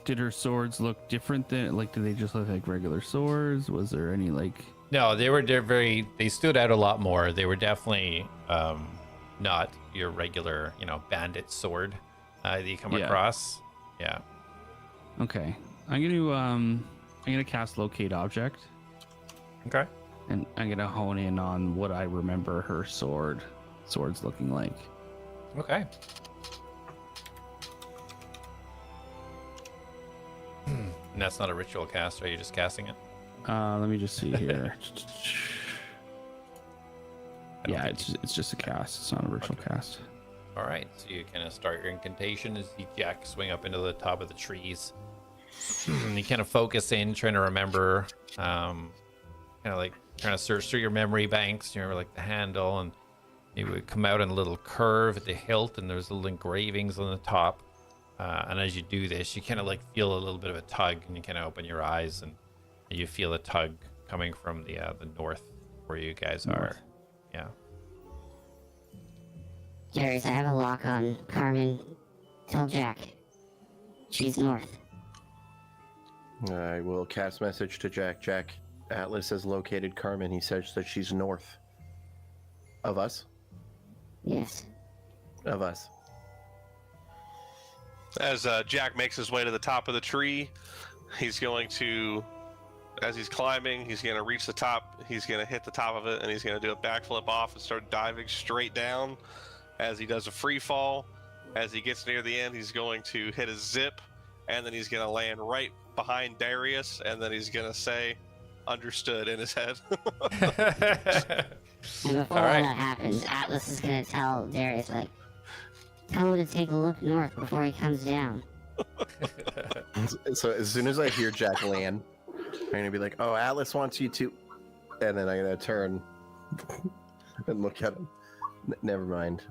C: Did her swords look different than, like, did they just look like regular swords? Was there any, like...
A: No, they stood out a lot more. They were definitely not your regular, bandit sword that you come across. Yeah.
C: Okay. I'm gonna cast locate object.
A: Okay.
C: And I'm gonna hone in on what I remember her swords looking like.
A: Okay. And that's not a ritual cast, right? You're just casting it?
C: Let me just see here. Yeah, it's just a cast. It's not a ritual cast.
A: All right. So you kind of start your incantation as you jack swing up into the top of the trees. You kind of focus in, trying to remember, kind of like trying to search through your memory banks. You remember like the handle, and it would come out in a little curve at the hilt, and there's little engravings on the top. And as you do this, you kind of like feel a little bit of a tug, and you kind of open your eyes, and you feel a tug coming from the north where you guys are. Yeah.
F: Darius, I have a lock on Carmen. Tell Jack. She's north.
B: I will cast message to Jack. Jack, Atlas has located Carmen. He says that she's north of us.
F: Yes.
B: Of us.
E: As Jack makes his way to the top of the tree, he's going to, as he's climbing, he's going to reach the top, he's going to hit the top of it, and he's going to do a backflip off and start diving straight down. As he does a free fall, as he gets near the end, he's going to hit a zip, and then he's going to land right behind Darius, and then he's going to say, understood, in his head.
F: And before
A: All right.
F: that happens, Atlas is going to tell Darius, like, tell him to take a look north before he comes down.
B: So as soon as I hear Jack land, I'm going to be like, oh, Atlas wants you to... And then I'm going to turn and look at him. Never mind.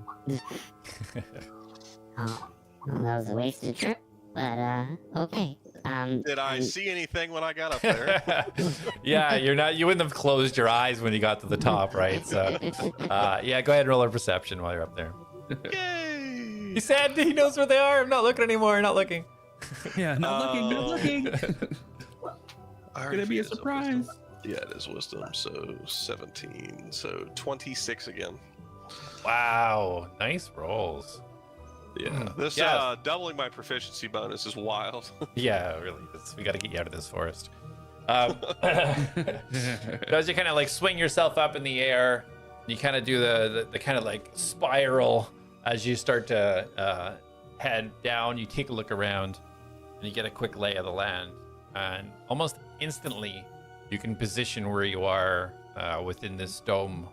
F: Oh, well, that was a wasted trip, but, okay.
E: Did I see anything when I got up there?
A: Yeah, you wouldn't have closed your eyes when you got to the top, right? So, yeah, go ahead and roll a perception while you're up there.
E: Yay!
G: He said he knows where they are. I'm not looking anymore. Not looking.
C: Yeah, not looking.
E: Gonna
C: be a surprise.
E: Yeah, it is wisdom. So 17. So 26 again.
A: Wow, nice rolls.
E: Yeah, this
A: Yeah.
E: doubling my proficiency bonus is wild.
A: Yeah, really. We got to get you out of this forest. As you kind of like swing yourself up in the air, you kind of do the kind of like spiral as you start to head down. You take a look around, and you get a quick lay of the land, and almost instantly you can position where you are within this dome.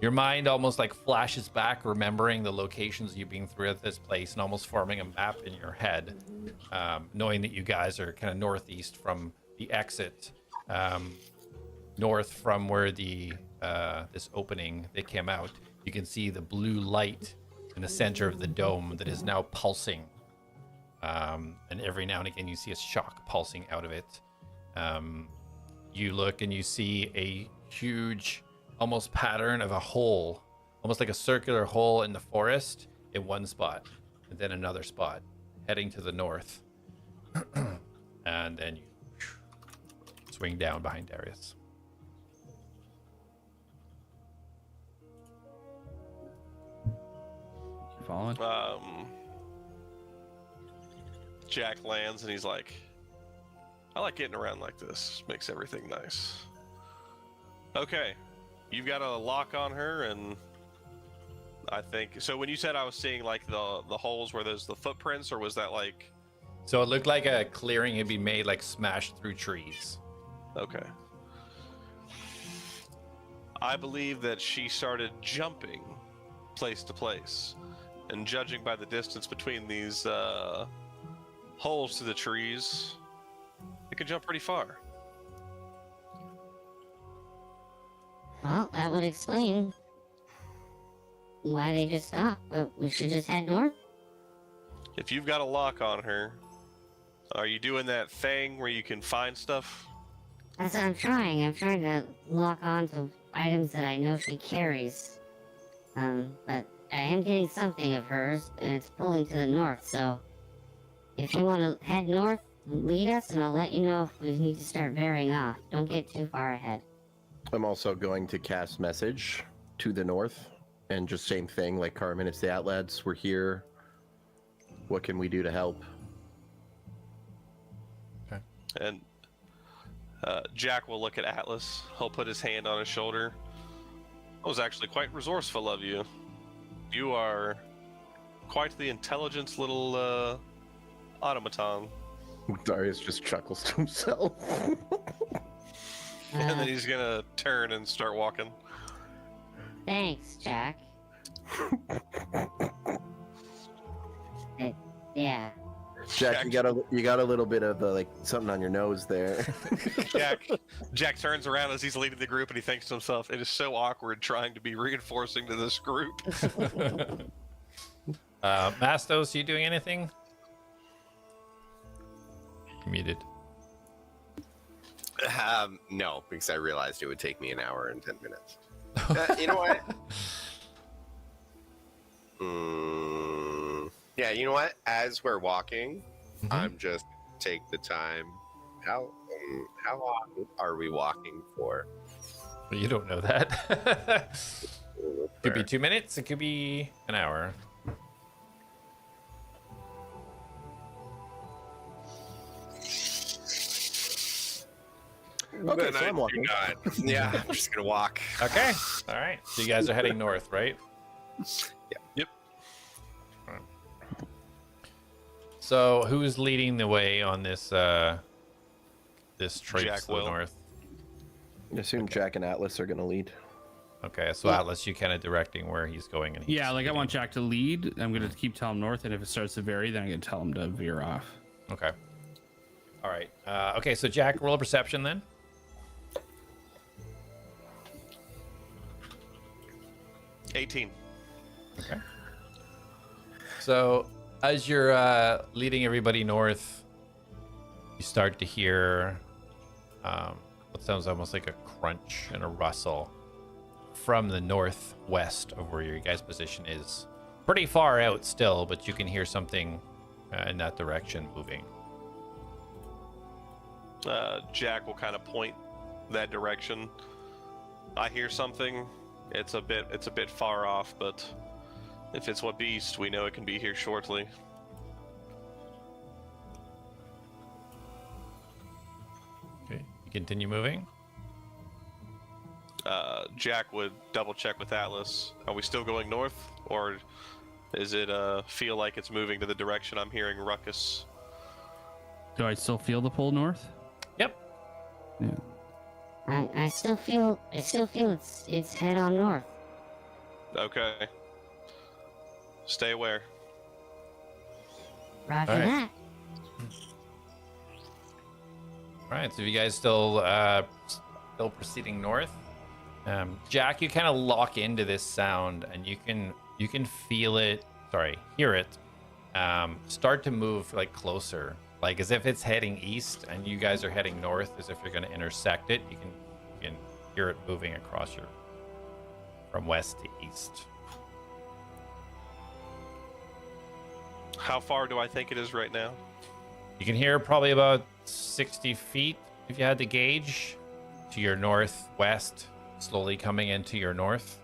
A: Your mind almost like flashes back, remembering the locations you've been through at this place and almost forming a map in your head, knowing that you guys are kind of northeast from the exit, north from where the this opening they came out. You can see the blue light in the center of the dome that is now pulsing, and every now and again you see a shock pulsing out of it. You look and you see a huge almost pattern of a hole, almost like a circular hole in the forest in one spot, and then another spot heading to the north. And then you swing down behind Darius.
C: Following?
E: Jack lands and he's like, I like getting around like this. Makes everything nice. Okay. You've got a lock on her, and I think so. When you said I was seeing like the holes where there's the footprints, or was that like?
A: So it looked like a clearing had been made, like smashed through trees.
E: Okay. I believe that she started jumping place to place, and judging by the distance between these holes to the trees, it can jump pretty far.
F: Well, that would explain. why they just stop. But we should just head north.
E: If you've got a lock on her, are you doing that thing where you can find stuff?
F: That's what I'm trying. I'm trying to lock on to items that I know she carries. But I am getting something of hers, and it's pulling to the north, so if you want to head north, lead us, and I'll let you know if we need to start veering off. Don't get too far ahead.
B: I'm also going to cast message to the north, and just same thing, like Carmen, it's the Atlads, we're here. What can we do to help?
E: And Jack will look at Atlas. He'll put his hand on his shoulder. That was actually quite resourceful of you. You are quite the intelligent little automaton.
B: Darius just chuckles to himself.
E: And then he's gonna turn and start walking.
F: Thanks, Jack. Yeah.
B: Jack, you got a little bit of like something on your nose there.
E: Jack turns around as he's leading the group and he thinks to himself, "It is so awkward trying to be reinforcing to this group."
A: Mastos, you doing anything? You're muted.
H: No, because I realized it would take me an hour and 10 minutes. You know what? Yeah, you know what? As we're walking, I'm just take the time. How long are we walking for?
A: Well, you don't know that. Could be 2 minutes. It could be an hour.
B: Okay, so I'm walking.
H: Yeah, I'm just gonna walk.
A: Okay. All right. So you guys are heading north, right?
E: Yep.
A: All right. So who's leading the way on this this traipse
E: Jack
A: to the
E: will.
A: north?
B: I assume Jack and Atlas are going to lead.
A: Okay, so Atlas, you kind of directing where he's going, and
C: Yeah, like I want Jack to lead. I'm gonna keep telling him north, and if it starts to vary, then I'm gonna tell him to veer off.
A: Okay. All right. Okay, so Jack, roll a perception then.
E: 18.
A: Okay. So as you're leading everybody north, you start to hear what sounds almost like a crunch and a rustle from the northwest of where your guys' position is. Pretty far out still, but you can hear something in that direction moving.
E: Jack will kind of point that direction. I hear something. It's a bit far off, but if it's what beast, we know it can be here shortly.
A: Okay, you continue moving.
E: Jack would double check with Atlas. Are we still going north, or is it feel like it's moving to the direction I'm hearing ruckus?
C: Do I still feel the pull north?
A: Yep.
C: Yeah.
F: I still feel it's head on north.
E: Okay. Stay aware.
F: Roger
A: All right.
F: that.
A: All right, so you guys still proceeding north. Jack, you kind of lock into this sound, and you can feel it. Hear it. Start to move like closer, like as if it's heading east, and you guys are heading north, as if you're going to intersect it. You can hear it moving across from west to east.
E: How far do I think it is right now?
A: You can hear probably about 60 feet if you had to gauge to your northwest, slowly coming into your north.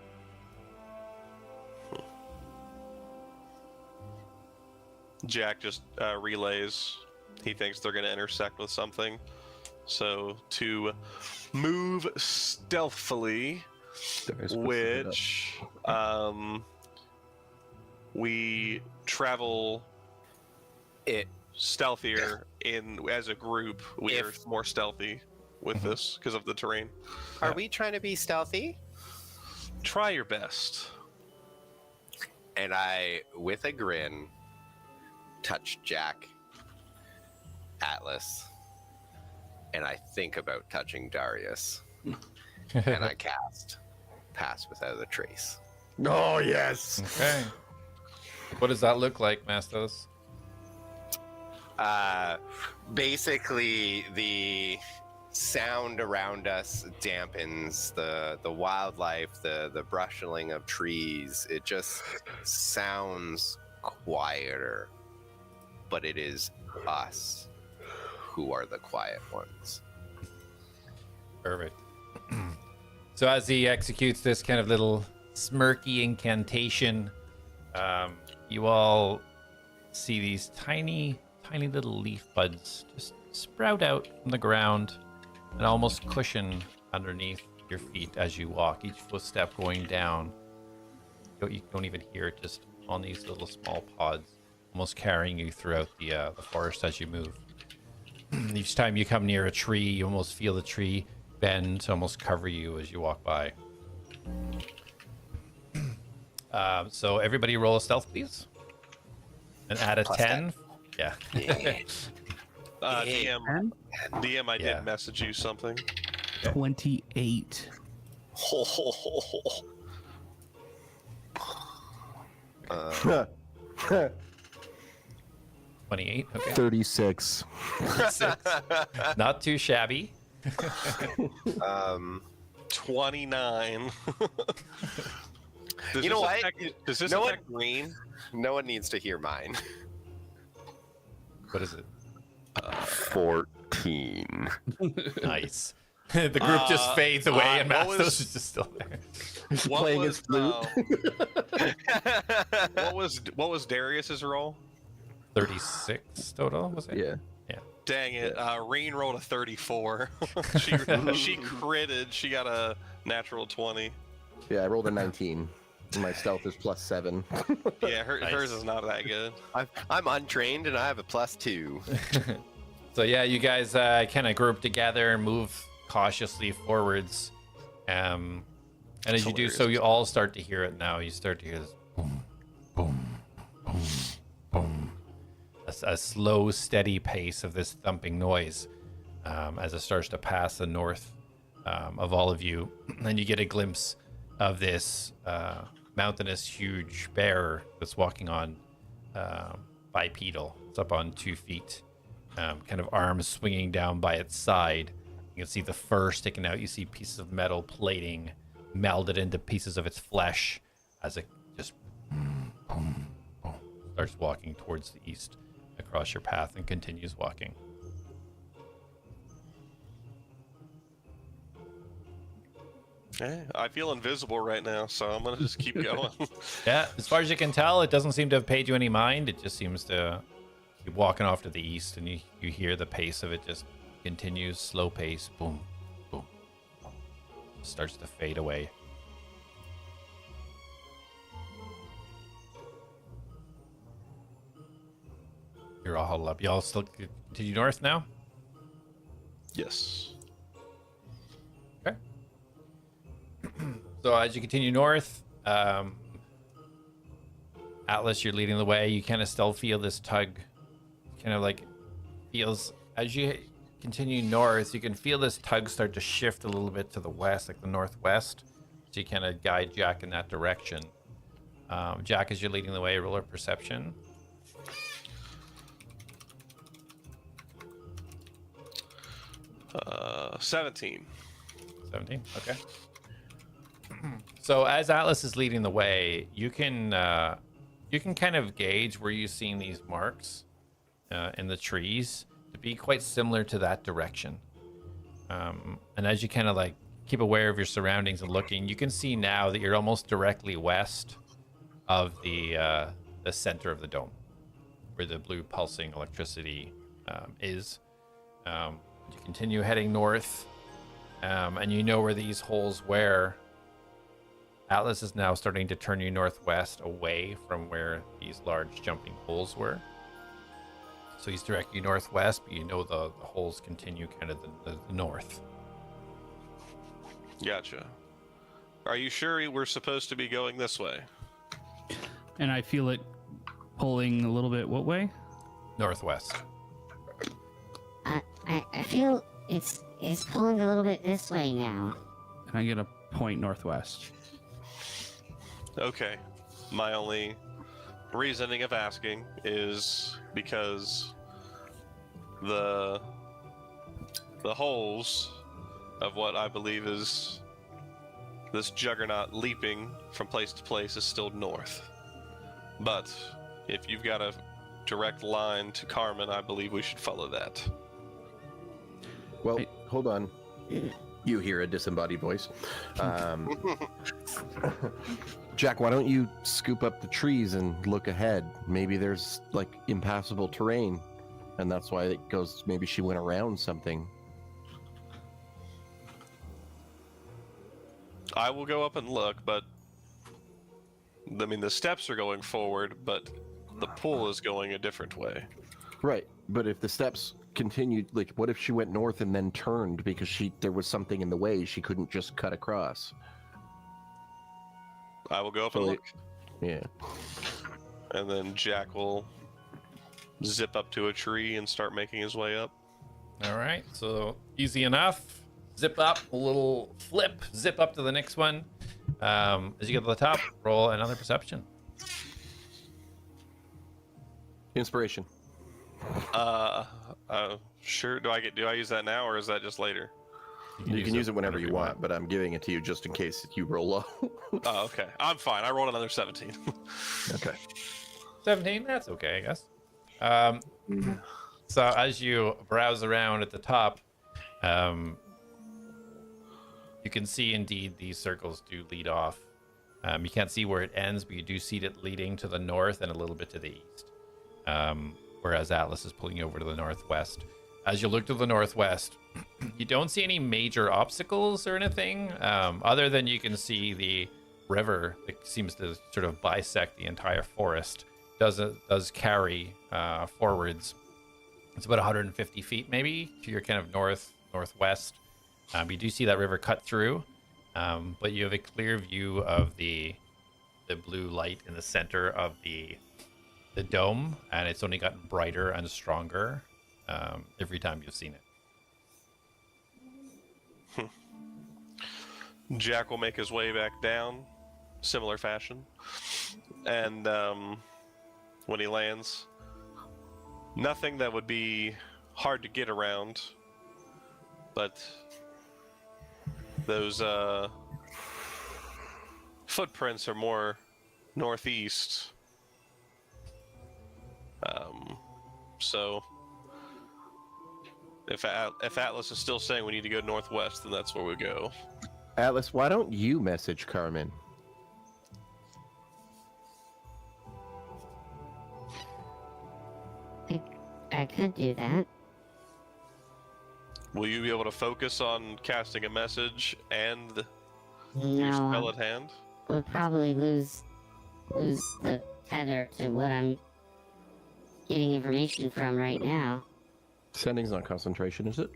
E: Jack just relays. He thinks they're going to intersect with something. So to move stealthily, which we travel stealthier as a group. We are more stealthy with this because of the terrain.
H: Are we trying to be stealthy?
E: Try your best.
H: And I, with a grin, touch Jack, Atlas, and I think about touching Darius. And I cast Pass Without a Trace.
B: Oh yes.
A: Okay. What does that look like, Mastos?
H: Basically, the sound around us dampens the wildlife, the brushing of trees. It just sounds quieter, but it is us who are the quiet ones.
A: Perfect. So as he executes this kind of little smirky incantation, you all see these tiny little leaf buds just sprout out from the ground and almost cushion underneath your feet as you walk, each footstep going down. You don't even hear it, just on these little small pods, almost carrying you throughout the forest as you move. Each time you come near a tree, you almost feel the tree bend to almost cover you as you walk by. So everybody roll a stealth, please. And add a
H: Plus
A: 10. Yeah.
E: DM, I
A: Yeah.
E: did message you something.
C: 28.
A: 28. Okay.
B: 36.
A: Not too shabby.
E: 29.
H: You know what?
E: Does this
H: No one-
E: affect green?
H: No one needs to hear mine.
A: What is it?
B: 14.
A: Nice. The group just fades away and
E: what
A: Mastos
E: was-
A: is just still there.
E: What
B: Playing
E: was,
B: his flute.
E: what was Darius's roll?
A: 36 total, was it?
B: Yeah.
E: Dang it! Reen rolled a 34. she critted. She got a natural 20.
B: Yeah, I rolled a 19. My stealth is +7.
E: Yeah, hers is not that good.
H: I'm untrained and I have a +2.
A: So yeah, you guys kind of group together and move cautiously forwards. And as you do so, you all start to hear it now. You start to hear this boom, boom, boom, boom. A slow, steady pace of this thumping noise as it starts to pass the north of all of you. And you get a glimpse of this mountainous, huge bear that's walking on bipedal. It's up on 2 feet, kind of arms swinging down by its side. You can see the fur sticking out. You see pieces of metal plating melded into pieces of its flesh as it just starts walking towards the east across your path and continues walking.
E: I feel invisible right now, so I'm gonna just keep going.
A: Yeah, as far as you can tell, it doesn't seem to have paid you any mind. It just seems to keep walking off to the east, and you hear the pace of it just continues, slow pace, boom, boom, boom. Starts to fade away. You're all huddled up. Y'all still continue north now?
E: Yes.
A: Okay. So as you continue north, Atlas, you're leading the way. You kind of still feel this tug, kind of like feels as you continue north. You can feel this tug start to shift a little bit to the west, like the northwest. So you kind of guide Jack in that direction. Jack, as you're leading the way, roll a perception.
E: Uh, 17.
A: 17. Okay. So as Atlas is leading the way, you can kind of gauge where you're seeing these marks in the trees to be quite similar to that direction. And as you kind of like keep aware of your surroundings and looking, you can see now that you're almost directly west of the center of the dome, where the blue pulsing electricity is. You continue heading north, and you know where these holes were. Atlas is now starting to turn you northwest away from where these large jumping holes were. So he's directing you northwest, but you know the holes continue kind of the north.
E: Gotcha. Are you sure we're supposed to be going this way?
C: And I feel it pulling a little bit what way?
A: Northwest.
F: I feel it's pulling a little bit this way now.
C: And I get a point northwest.
E: Okay. My only reasoning of asking is because the holes of what I believe is this juggernaut leaping from place to place is still north. But if you've got a direct line to Carmen, I believe we should follow that.
B: Well, hold on. You hear a disembodied voice. Jack, why don't you scoop up the trees and look ahead? Maybe there's like impassable terrain, and that's why it goes. Maybe she went around something.
E: I will go up and look, but I mean the steps are going forward, but the pool is going a different way.
B: Right, but if the steps continued, like, what if she went north and then turned because there was something in the way she couldn't just cut across?
E: I will go up and look.
B: Yeah.
E: And then Jack will zip up to a tree and start making his way up.
A: All right, so easy enough. Zip up, a little flip, zip up to the next one. As you get to the top, roll another perception.
B: Inspiration.
E: Sure. Do I use that now, or is that just later?
B: You can use it whenever you want, but I'm giving it to you just in case you roll low.
E: Oh, okay. I'm fine. I rolled another 17.
B: Okay.
A: 17, that's okay, I guess. So as you browse around at the top, you can see indeed these circles do lead off. You can't see where it ends, but you do see it leading to the north and a little bit to the east. Whereas Atlas is pulling you over to the northwest. As you look to the northwest, you don't see any major obstacles or anything, other than you can see the river that seems to sort of bisect the entire forest. Does carry forwards. It's about 150 feet maybe to your kind of northwest. You do see that river cut through, but you have a clear view of the blue light in the center of the dome, and it's only gotten brighter and stronger every time you've seen it.
E: Jack will make his way back down, similar fashion, and when he lands, nothing that would be hard to get around, but those footprints are more northeast. So if Atlas is still saying we need to go northwest, then that's where we go.
B: Atlas, why don't you message Carmen?
F: I could do that.
E: Will you be able to focus on casting a message and your
F: No,
E: spell at hand?
F: we'll probably lose the tether to what I'm getting information from right now.
B: Sending's not concentration, is it?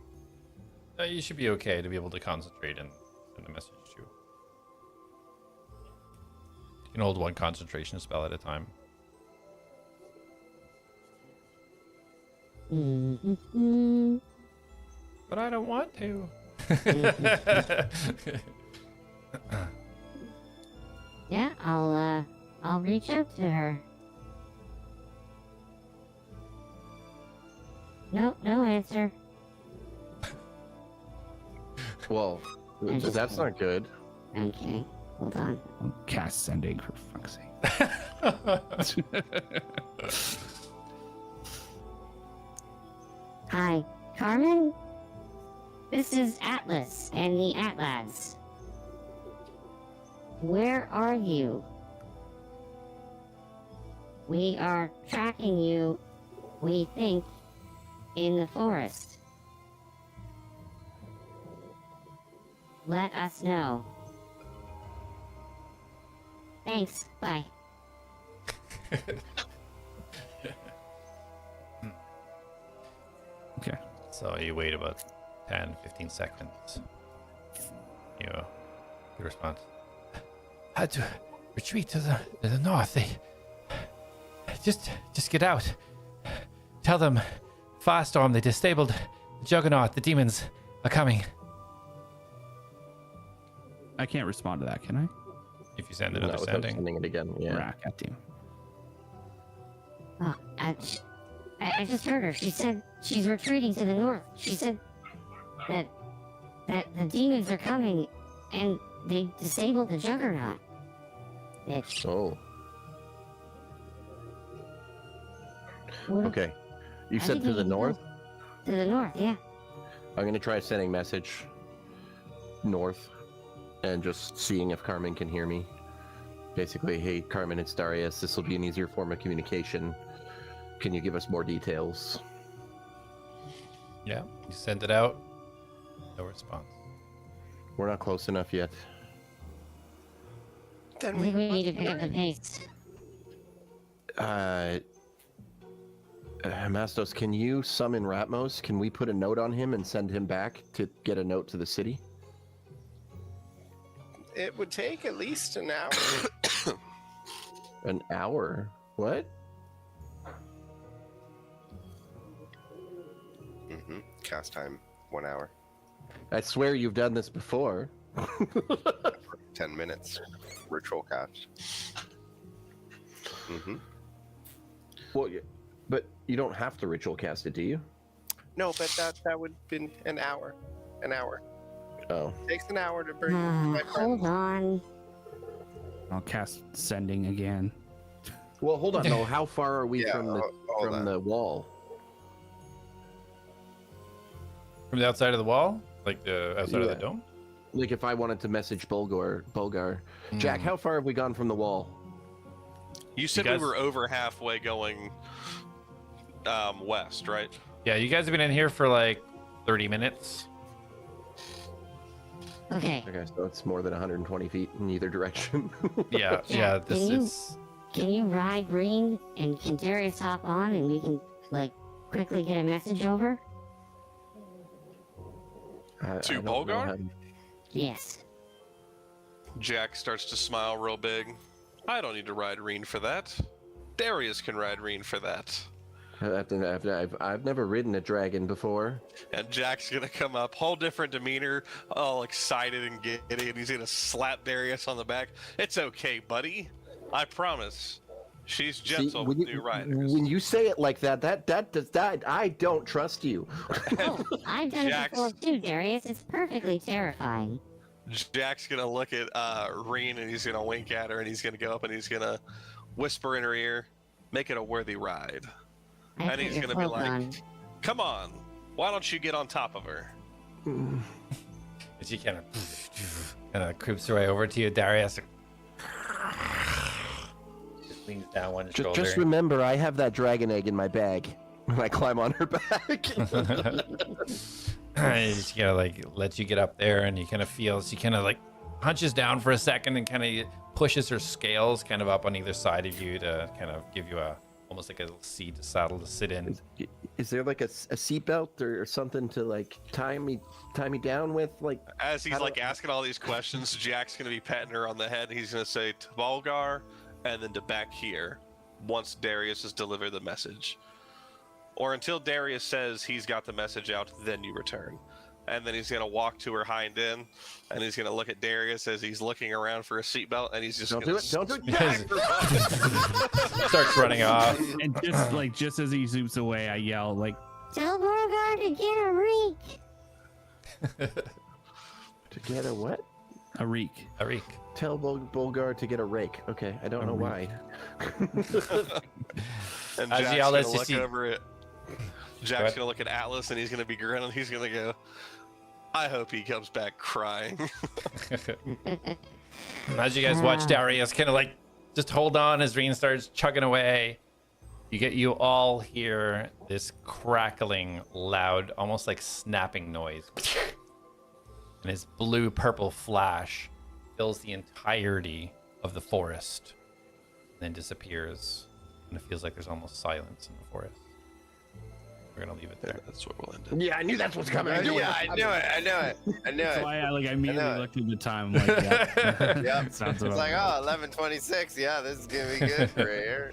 A: You should be okay to be able to concentrate and send a message to you. You can hold one concentration spell at a time.
F: Mm-hmm.
A: But I don't want to.
F: Yeah, I'll reach out to her. No answer.
B: Well, that's not good.
F: Okay, hold on.
C: Cast sending, for fuck's sake.
F: Hi, Carmen? This is Atlas and the Atlas. Where are you? We are tracking you, we think, in the forest. Let us know. Thanks, bye.
C: Okay.
A: So you wait about 10, 15 seconds. You respond. Had to retreat to the north. They just get out. Tell them Firestorm, they disabled the Juggernaut. The demons are coming.
C: I can't respond to that, can I?
A: If you send
B: No,
A: another
B: without
A: sending.
B: sending it again. Yeah.
C: Rack at you.
F: Oh, I just heard her. She said she's retreating to the north. She said that the demons are coming and they disabled the juggernaut. Bitch.
B: Oh.
F: What-
B: Okay. You
F: I
B: said
F: think
B: to
F: we
B: the
F: can go
B: north?
F: To the north, yeah.
B: I'm gonna try sending message north and just seeing if Carmen can hear me. Basically, hey Carmen, it's Darius. This will be an easier form of communication. Can you give us more details?
A: Yeah. You send it out. No response.
B: We're not close enough yet.
F: I think we need to pick up the pace.
B: Mastos, can you summon Ratmos? Can we put a note on him and send him back to get a note to the city?
H: It would take at least an hour.
B: An hour? What?
H: Cast time 1 hour,
B: I swear you've done this before.
H: 10 minutes. Ritual cast.
B: Well, but you don't have to ritual cast it, do you?
H: No, but that would have been an hour. An hour.
B: Oh.
H: Takes an hour to bring my
F: Hold on.
C: I'll cast sending again.
B: Well, hold on. No, how far are we
H: Yeah,
B: from the
H: hold on.
B: the wall?
A: From the outside of the wall? Like the outside of the
B: Yeah.
A: dome?
B: Like if I wanted to message Bulgar, Jack, how far have we gone from the wall?
E: You said
A: guys-
E: we were over halfway going west, right?
A: Yeah, you guys have been in here for like 30 minutes.
F: Okay.
B: Okay, so it's more than 120 feet in either direction.
A: Yeah, yeah. This
F: Can you-
A: is.
F: Can you ride Green and can Darius hop on and we can, like, quickly get a message over?
B: I
E: To
B: don't know
E: Bulgar?
B: how to-
F: Yes.
E: Jack starts to smile real big. I don't need to ride Reen for that. Darius can ride Reen for that.
B: I've never ridden a dragon before.
E: And Jack's gonna come up, whole different demeanor, all excited and giddy, and he's gonna slap Darius on the back. It's okay, buddy. I promise. She's gentle with new riders.
B: when you say it like that, I don't trust you.
F: Oh, I've done it
E: Jax.
F: before too, Darius. It's perfectly terrifying.
E: Jack's gonna look at Reen and he's gonna wink at her and he's gonna go up and he's gonna whisper in her ear, make it a worthy ride.
F: I
E: And
F: put
E: he's
F: your
E: gonna be
F: cloak
E: like,
F: on.
E: come on, why don't you get on top of her?
A: And she kind of creeps her way over to you, Darius. Just leans down one shoulder.
B: Just remember, I have that dragon egg in my bag. And I climb on her back.
A: And she kind of like lets you get up there, and you kind of feel she kind of like hunches down for a second and kind of pushes her scales kind of up on either side of you to kind of give you a almost like a little seat, a saddle to sit in.
B: Is there like a seatbelt or something to like tie me down with? Like
E: As he's
B: How do
E: like asking all these questions, Jack's gonna be patting her on the head and he's gonna say to Volgar and then to back here once Darius has delivered the message. Or until Darius says he's got the message out, then you return. And then he's gonna walk to her hind end and he's gonna look at Darius as he's looking around for a seatbelt and he's just
B: don't
E: gonna
B: do it, don't do it.
A: Starts running off.
C: And just as he zooms away, I yell like,
F: Tell Beauregard to get a reek.
B: To get a what?
C: a reek.
A: Arik.
B: Tell Bulgar to get a rake. Okay, I don't know why.
E: And
A: As
E: Jack's
A: y'all
E: gonna
A: let you
E: look
A: see-
E: over it. Jack's
A: ahead.
E: gonna look at Atlas and he's gonna be grinning. He's gonna go, I hope he comes back crying.
A: As you guys watch Darius kind of like just hold on as Reen starts chugging away. You all hear this crackling, loud, almost like snapping noise. And his blue-purple flash fills the entirety of the forest, and then disappears. And it feels like there's almost silence in the forest. We're gonna leave it there.
E: That's where we'll end it.
B: Yeah, I knew that's what's coming. I knew
H: Yeah, I knew it.
C: That's why I immediately
H: know it.
C: looked at the time. I'm like, yeah.
H: Yep.
C: Sounds
H: It's
C: about
H: like,
C: right.
H: oh, 11:26. Yeah, this is gonna be good for here.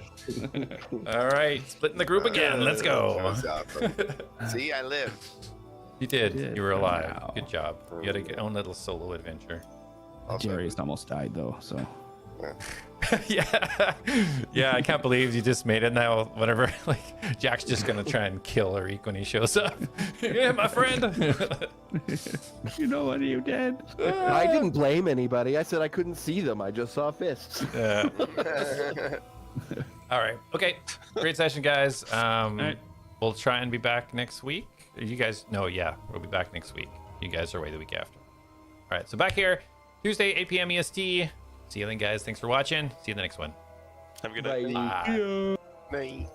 A: All right, splitting the group again. Let's go.
H: That's awesome. See, I lived.
A: You did.
C: did.
A: You were alive.
C: Wow.
A: Good job. You had a own little solo adventure.
H: Also,
C: Darius almost died though, so
A: Yeah, I can't believe you just made it now. Whatever, like Jack's just gonna try and kill Arik when he shows up. Yeah, my friend.
C: You know what you did?
B: I didn't blame anybody. I said I couldn't see them. I just saw fists.
A: All right. Okay. Great session, guys.
C: right.
A: We'll try and be back next week. You guys? No, yeah, we'll be back next week. You guys are away the week after. All right. So back here, Tuesday, 8 p.m. EST. See you then, guys. Thanks for watching. See you in the next one.
E: Have a good night.
B: Bye.
A: Bye.
H: Night.